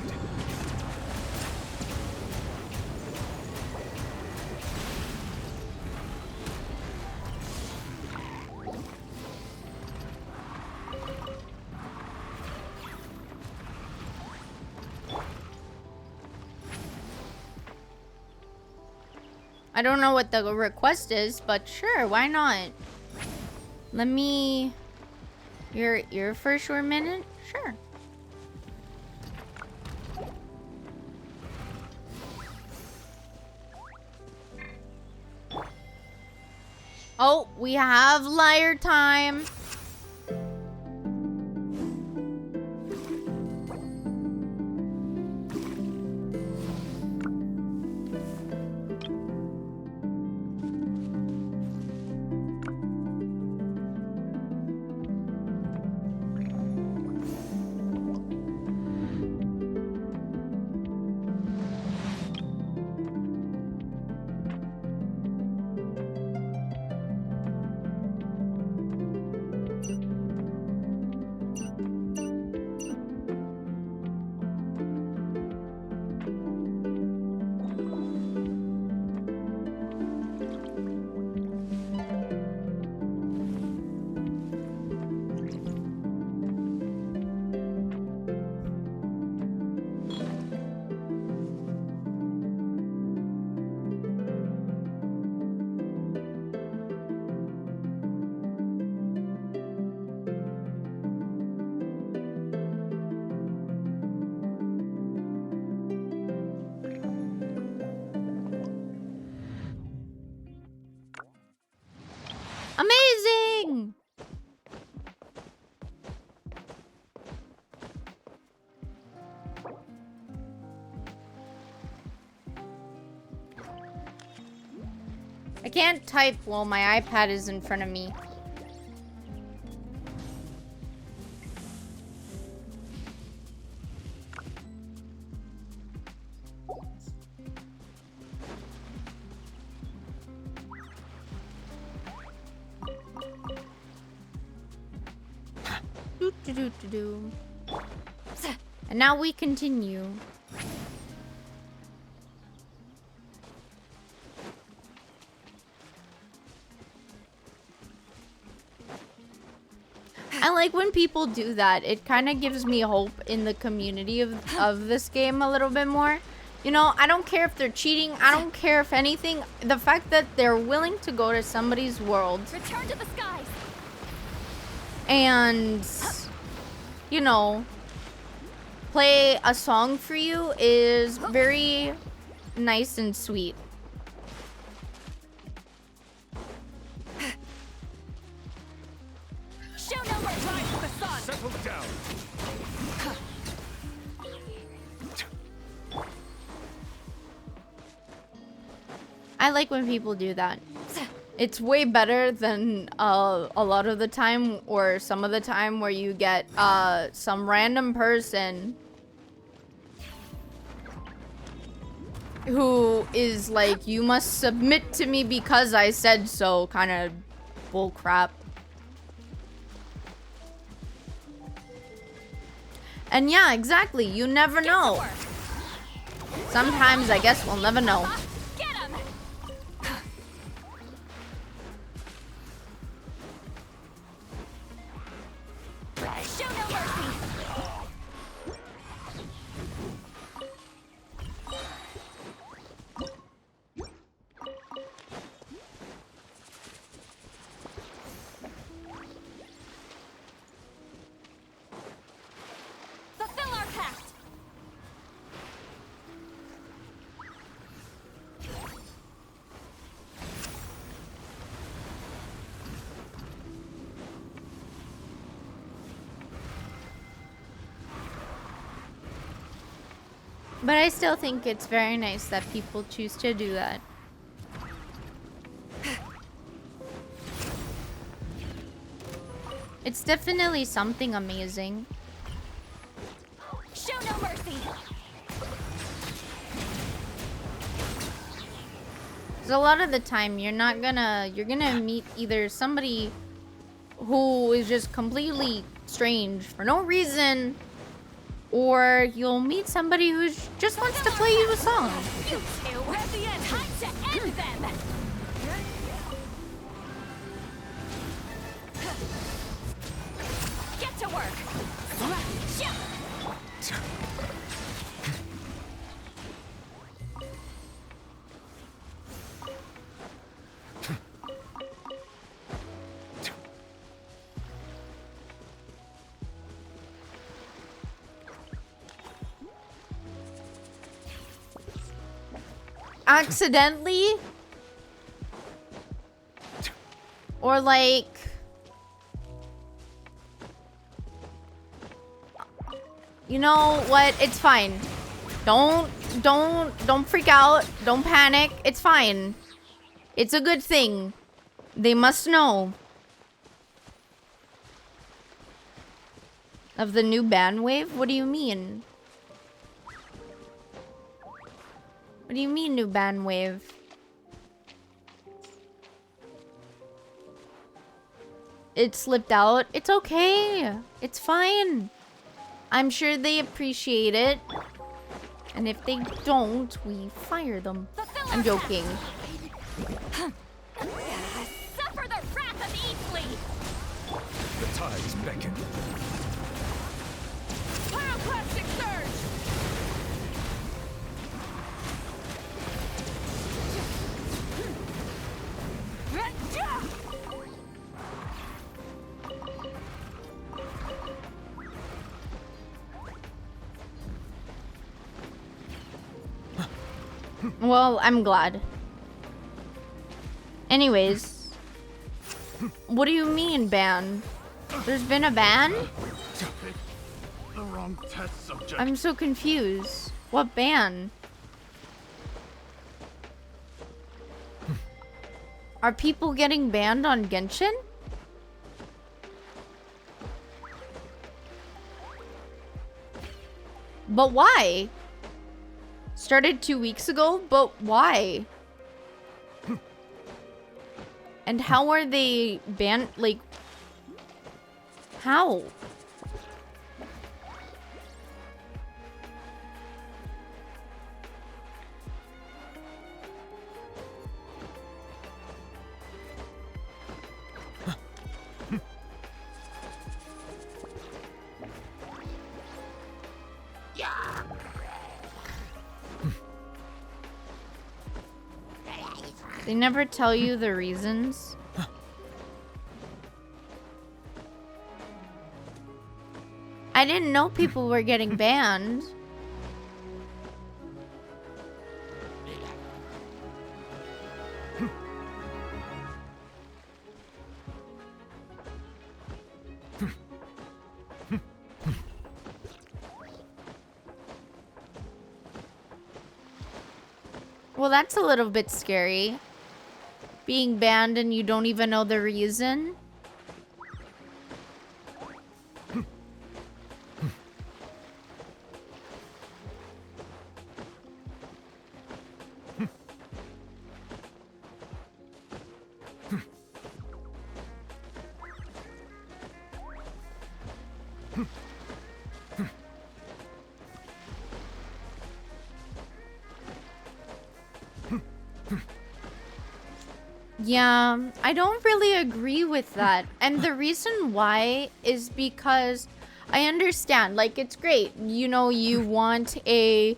I don't know what the request is, but sure, why not? Let me... Your first short minute? Sure. Oh, we have liar time. Amazing! I can't type while my iPad is in front of me. And now we continue. I like when people do that. It kind of gives me hope in the community of this game a little bit more. You know, I don't care if they're cheating. I don't care if anything. The fact that they're willing to go to somebody's world. Return to the skies. And, you know, play a song for you is very nice and sweet. Show no mercy. Rise to the sun. Settle down. I like when people do that. It's way better than a lot of the time or some of the time where you get some random person who is like, you must submit to me because I said so, kind of bull crap. And yeah, exactly, you never know. Sometimes I guess we'll never know. Show no mercy. Fulfill our pact. But I still think it's very nice that people choose to do that. It's definitely something amazing. Show no mercy. Because a lot of the time you're gonna meet either somebody who is just completely strange for no reason, or you'll meet somebody who just wants to play you a song. You two, we're at the end. Time to end them. Get to work. Accidentally? Or like... You know what? It's fine. Don't freak out. Don't panic. It's fine. It's a good thing. They must know. Of the new ban wave? What do you mean? What do you mean, new ban wave? It slipped out. It's okay. It's fine. I'm sure they appreciate it. And if they don't, we fire them. I'm joking. Suffer the wrath of Eatly! The tides beckon. Pyroclastic surge! Well, I'm glad. Anyways. What do you mean, ban? There's been a ban? The wrong test subject. I'm so confused. What ban? Are people getting banned on Genshin? But why? Started 2 weeks ago, but why? And how are they banned? Like, how? They never tell you the reasons. I didn't know people were getting banned. Well, that's a little bit scary. Being banned and you don't even know the reason. Yeah, I don't really agree with that. And the reason why is because I understand, like, it's great. You know, you want a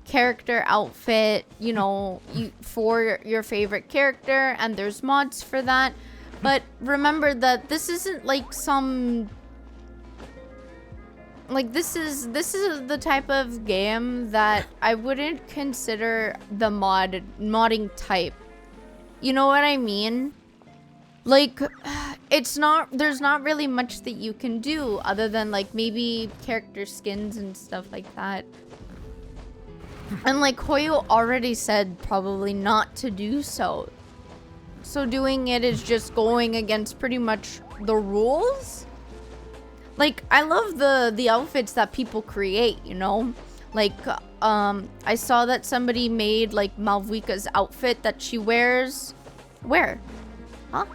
character outfit, you know, for your favorite character, and there's mods for that. But remember that this isn't like some... Like, this is the type of game that I wouldn't consider the modding type. You know what I mean? Like, there's not really much that you can do other than, like, maybe character skins and stuff like that. And, like, Hoyo already said probably not to do so. So doing it is just going against pretty much the rules. Like, I love the outfits that people create, you know? Like, I saw that somebody made, like, Malvika's outfit that she wears. Where? Huh?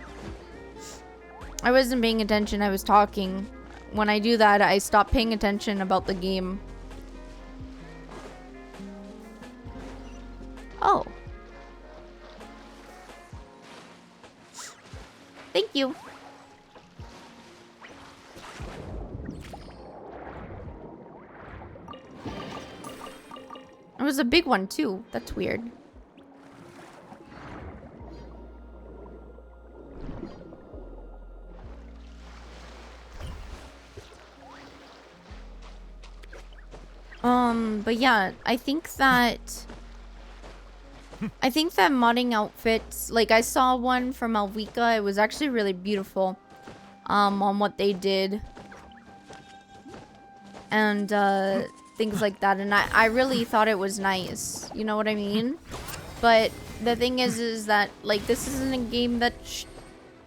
I wasn't paying attention. I was talking. When I do that, I stop paying attention about the game. Oh. Thank you. It was a big one too. That's weird. But yeah, I think that modding outfits, like I saw one from Alvika, it was actually really beautiful, on what they did. And, things like that, and I really thought it was nice, you know what I mean? But the thing is that, like, this isn't a game that,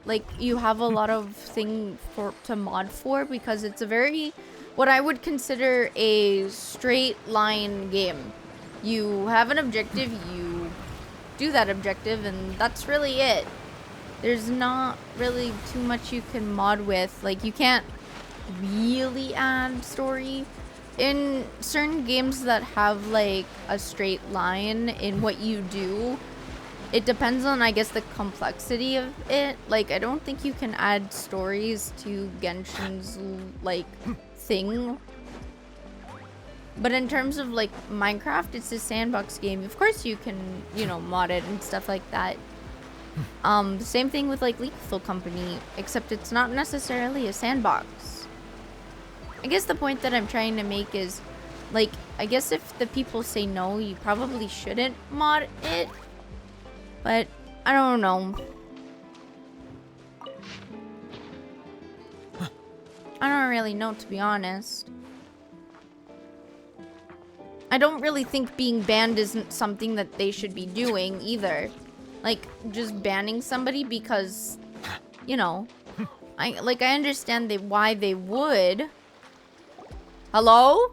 like, you have a lot of thing to mod for, because it's a very, what I would consider a straight line game. You have an objective, you do that objective, and that's really it. There's not really too much you can mod with. Like, you can't really add story. In certain games that have, like, a straight line in what you do, it depends on, I guess, the complexity of it. Like, I don't think you can add stories to Genshin's, like, thing. But in terms of, like, Minecraft, it's a sandbox game. Of course you can, you know, mod it and stuff like that. The same thing with, like, Lethal Company, except it's not necessarily a sandbox. I guess the point that I'm trying to make is, like, I guess if the people say no, you probably shouldn't mod it. But, I don't know. I don't really know, to be honest. I don't really think being banned isn't something that they should be doing either. Like, just banning somebody because, you know, I understand why they would. Hello?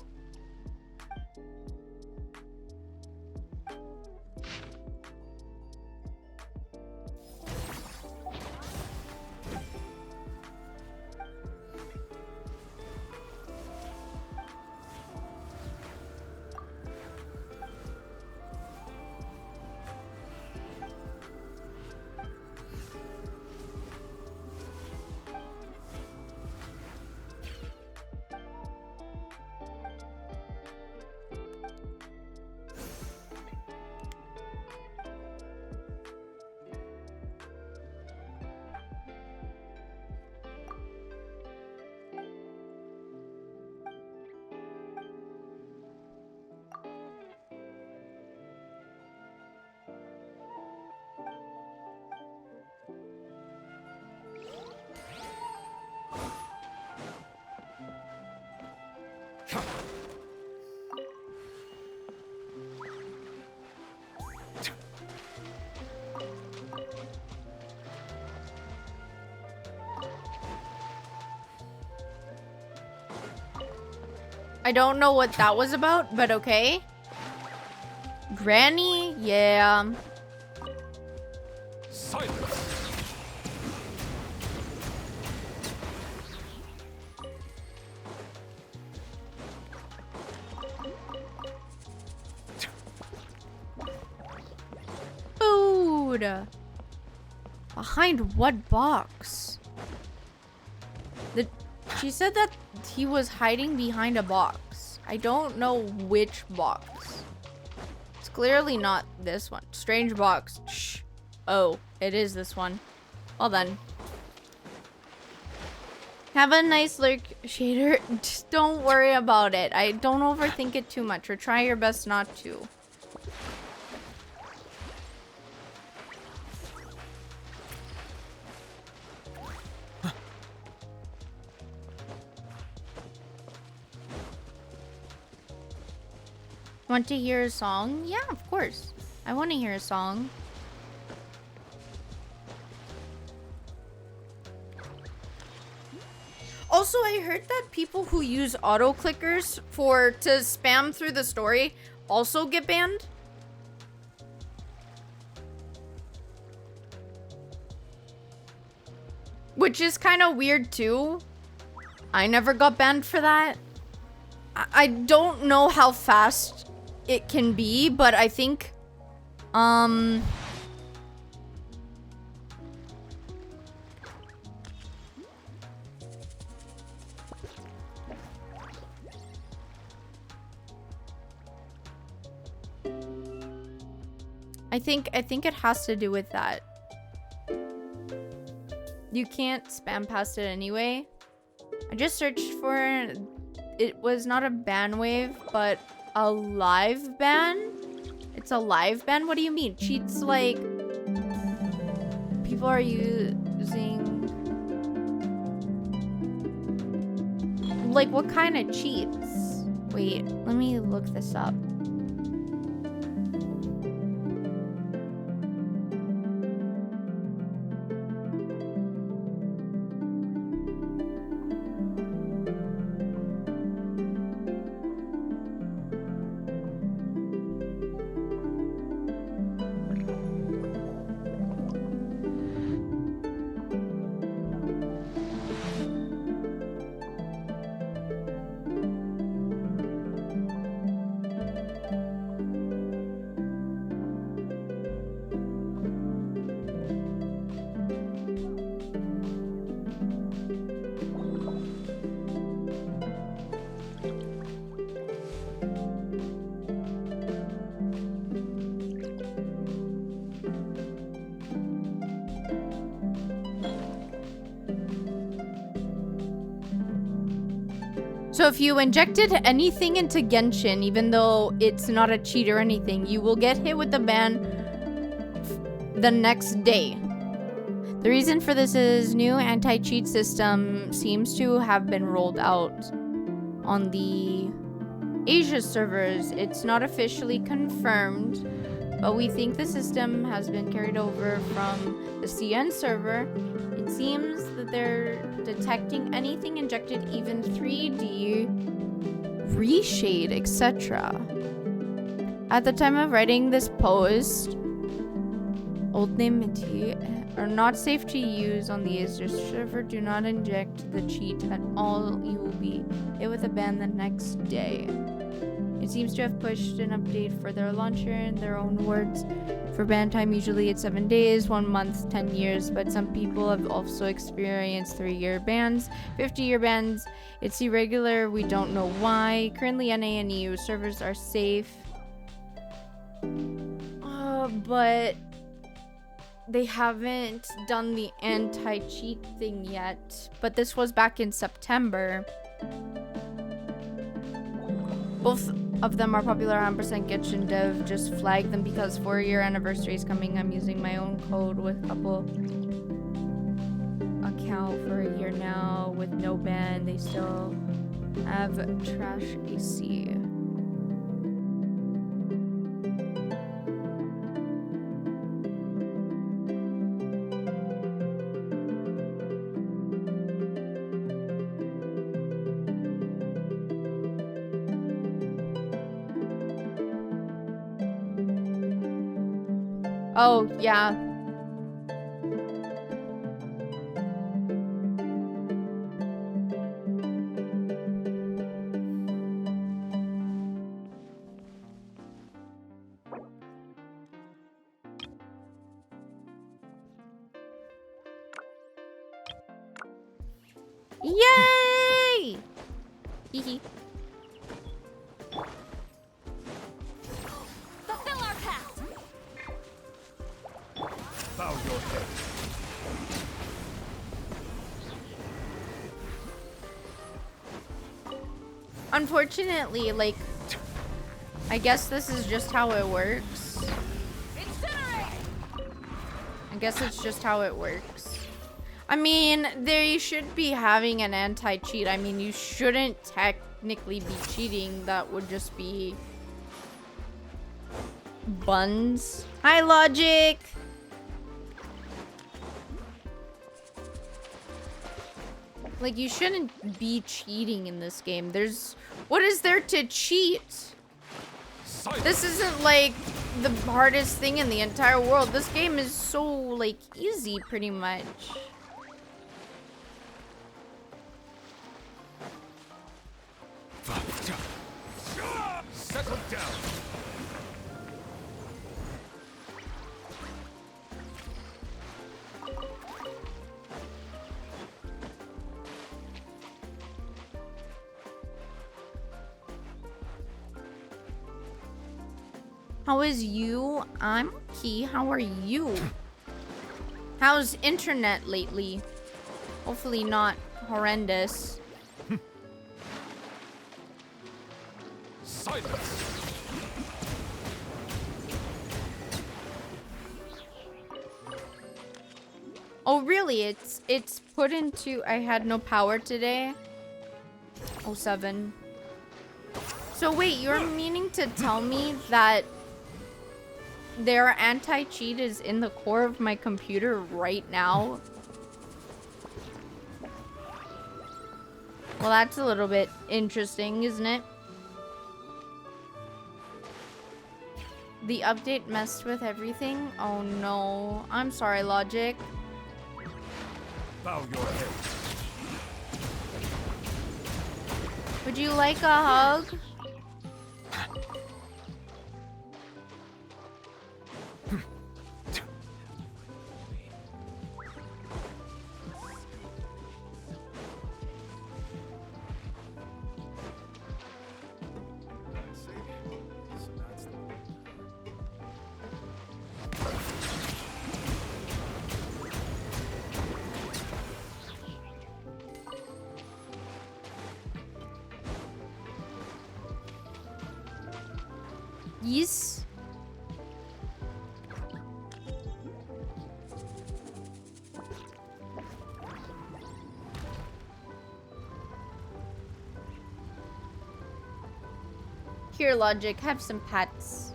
I don't know what that was about, but okay. Granny? Yeah. Silence. Food. Behind what box? She said that he was hiding behind a box. I don't know which box. It's clearly not this one. Strange box. Shh. Oh, it is this one. Well then. Have a nice lurk, Shader. Just don't worry about it. I don't overthink it too much, or try your best not to. Want to hear a song? Yeah, of course. I want to hear a song. Also, I heard that people who use auto clickers to spam through the story also get banned. Which is kind of weird too. I never got banned for that. I don't know how fast it can be, but I think I think it has to do with that. You can't spam past it anyway. I just searched for it. It was not a ban wave, but a live ban. It's a live ban? What do you mean? Cheats like people are using, like, what kind of cheats? Wait, let me look this up. So if you injected anything into Genshin, even though it's not a cheat or anything, you will get hit with the ban the next day. The reason for this is new anti-cheat system seems to have been rolled out on the Asia servers. It's not officially confirmed, but we think the system has been carried over from the CN server. It seems that they're detecting anything injected, even 3D, reshade, etc. At the time of writing this post, old name Minty are not safe to use on the Acer server. Do not inject the cheat at all. You will be hit with a ban the next day. It seems to have pushed an update for their launcher in their own words. For ban time, usually it's 7 days, 1 month, 10 years, but some people have also experienced 3-year bans, 50-year bans. It's irregular, we don't know why. Currently, NA and EU servers are safe. But they haven't done the anti-cheat thing yet. But this was back in September. Both of them are popular on % Genshin Dev. Just flag them because 4-year anniversary is coming. I'm using my own code with couple account for a year now with no ban. They still have trash AC. Oh, yeah. Yay! Hee Fulfill our pact. Bow your head. Unfortunately, like, I guess this is just how it works. I guess it's just how it works. I mean, they should be having an anti-cheat. I mean, you shouldn't technically be cheating. That would just be buns. Hi, Logic! Like, you shouldn't be cheating in this game. What is there to cheat? This isn't like the hardest thing in the entire world. This game is so, like, easy pretty much. How is you? I'm Key. How are you? How's internet lately? Hopefully not horrendous. Silence! Oh really? It's put into I had no power today. 07. So wait, you're meaning to tell me that their anti-cheat is in the core of my computer right now? Well, that's a little bit interesting, isn't it? The update messed with everything? Oh no. I'm sorry, Logic. Bow your head. Would you like a hug? Yes. Here, Logic, have some pets.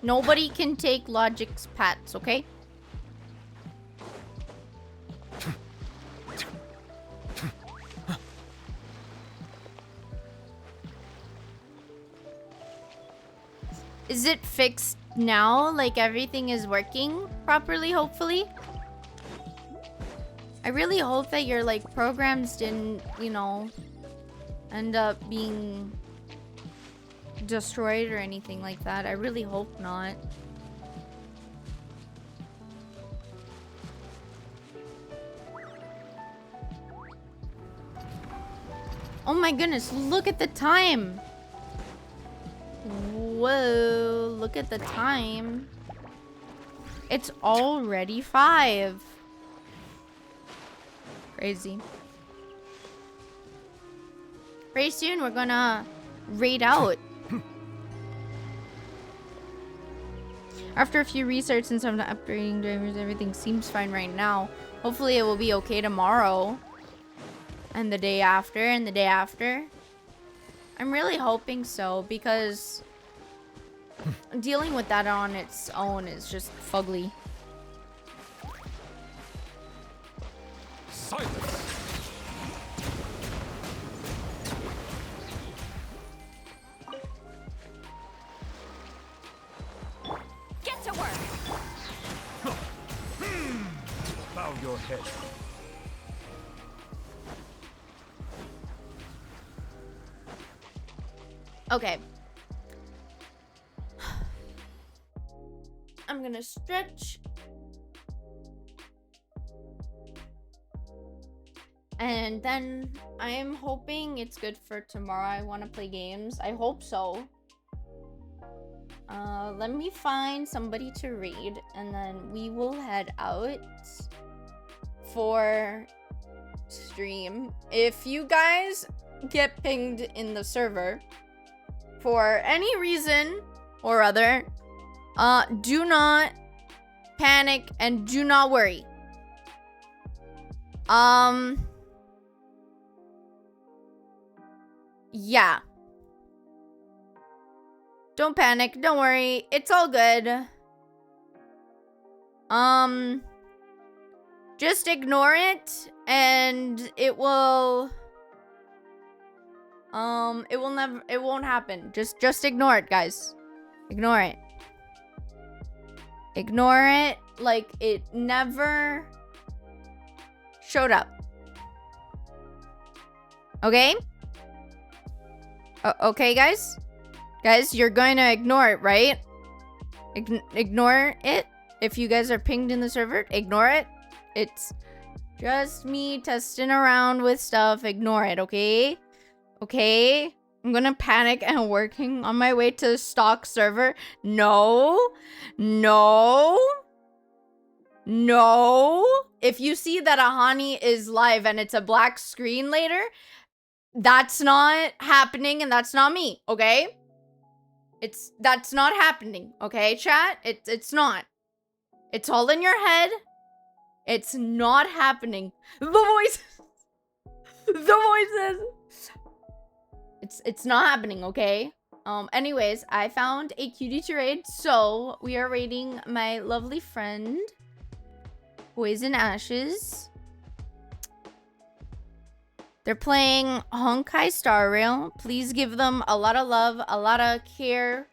Nobody can take Logic's pets, okay? Is it fixed now? Like everything is working properly, hopefully? I really hope that your like programs didn't, you know, end up being destroyed or anything like that. I really hope not. Oh my goodness, look at the time. Whoa, look at the time. It's already 5. Crazy. Very soon we're gonna raid out. After a few restarts and some upgrading drivers, everything seems fine right now. Hopefully it will be okay tomorrow. And the day after, and the day after. I'm really hoping so, because dealing with that on its own is just fugly. Silence! Get to work! Bow your head. Okay. I'm gonna stretch. And then I'm hoping it's good for tomorrow. I want to play games. I hope so. Let me find somebody to raid, and then we will head out for stream. If you guys get pinged in the server for any reason or other, do not panic and do not worry. Yeah. Don't panic, don't worry. It's all good. Just ignore it and it will it won't happen. Just ignore it, guys. Ignore it. Ignore it like it never showed up. Okay? Okay, guys? Guys, you're going to ignore it, right? Ignore it? If you guys are pinged in the server, ignore it. It's just me testing around with stuff. Ignore it, okay? Okay? I'm gonna panic and working on my way to stock server. No. No. No. If you see that Ahani is live and it's a black screen later, that's not happening and that's not me, okay? That's not happening, okay, chat? It's not. It's all in your head. It's not happening. The voice. The voices. It's not happening, okay? Anyways, I found a cutie to raid, so we are raiding my lovely friend, Poison Ashes. They're playing Honkai Star Rail. Please give them a lot of love, a lot of care.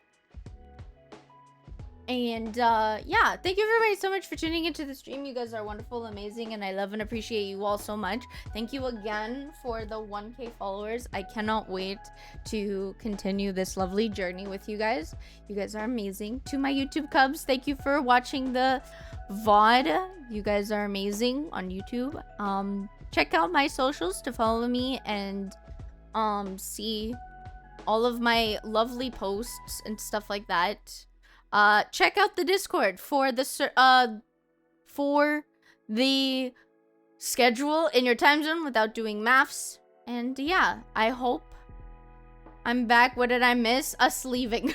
And yeah, thank you everybody so much for tuning into the stream. You guys are wonderful, amazing, and I love and appreciate you all so much. Thank you again for the 1K followers. I cannot wait to continue this lovely journey with you guys. You guys are amazing. To my YouTube cubs, thank you for watching the VOD. You guys are amazing on YouTube. Check out my socials to follow me and see all of my lovely posts and stuff like that. Check out the Discord for the schedule in your time zone without doing maths. And yeah, I hope I'm back. What did I miss? Us leaving.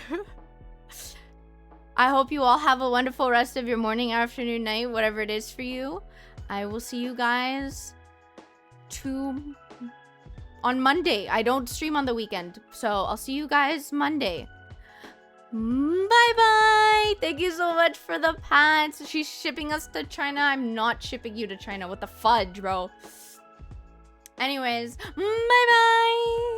I hope you all have a wonderful rest of your morning, afternoon, night, whatever it is for you. I will see you guys on Monday. I don't stream on the weekend, so I'll see you guys Monday. Bye bye. Thank you so much for the pants. She's shipping us to China. I'm not shipping you to China. What the fudge, bro? Anyways, bye bye.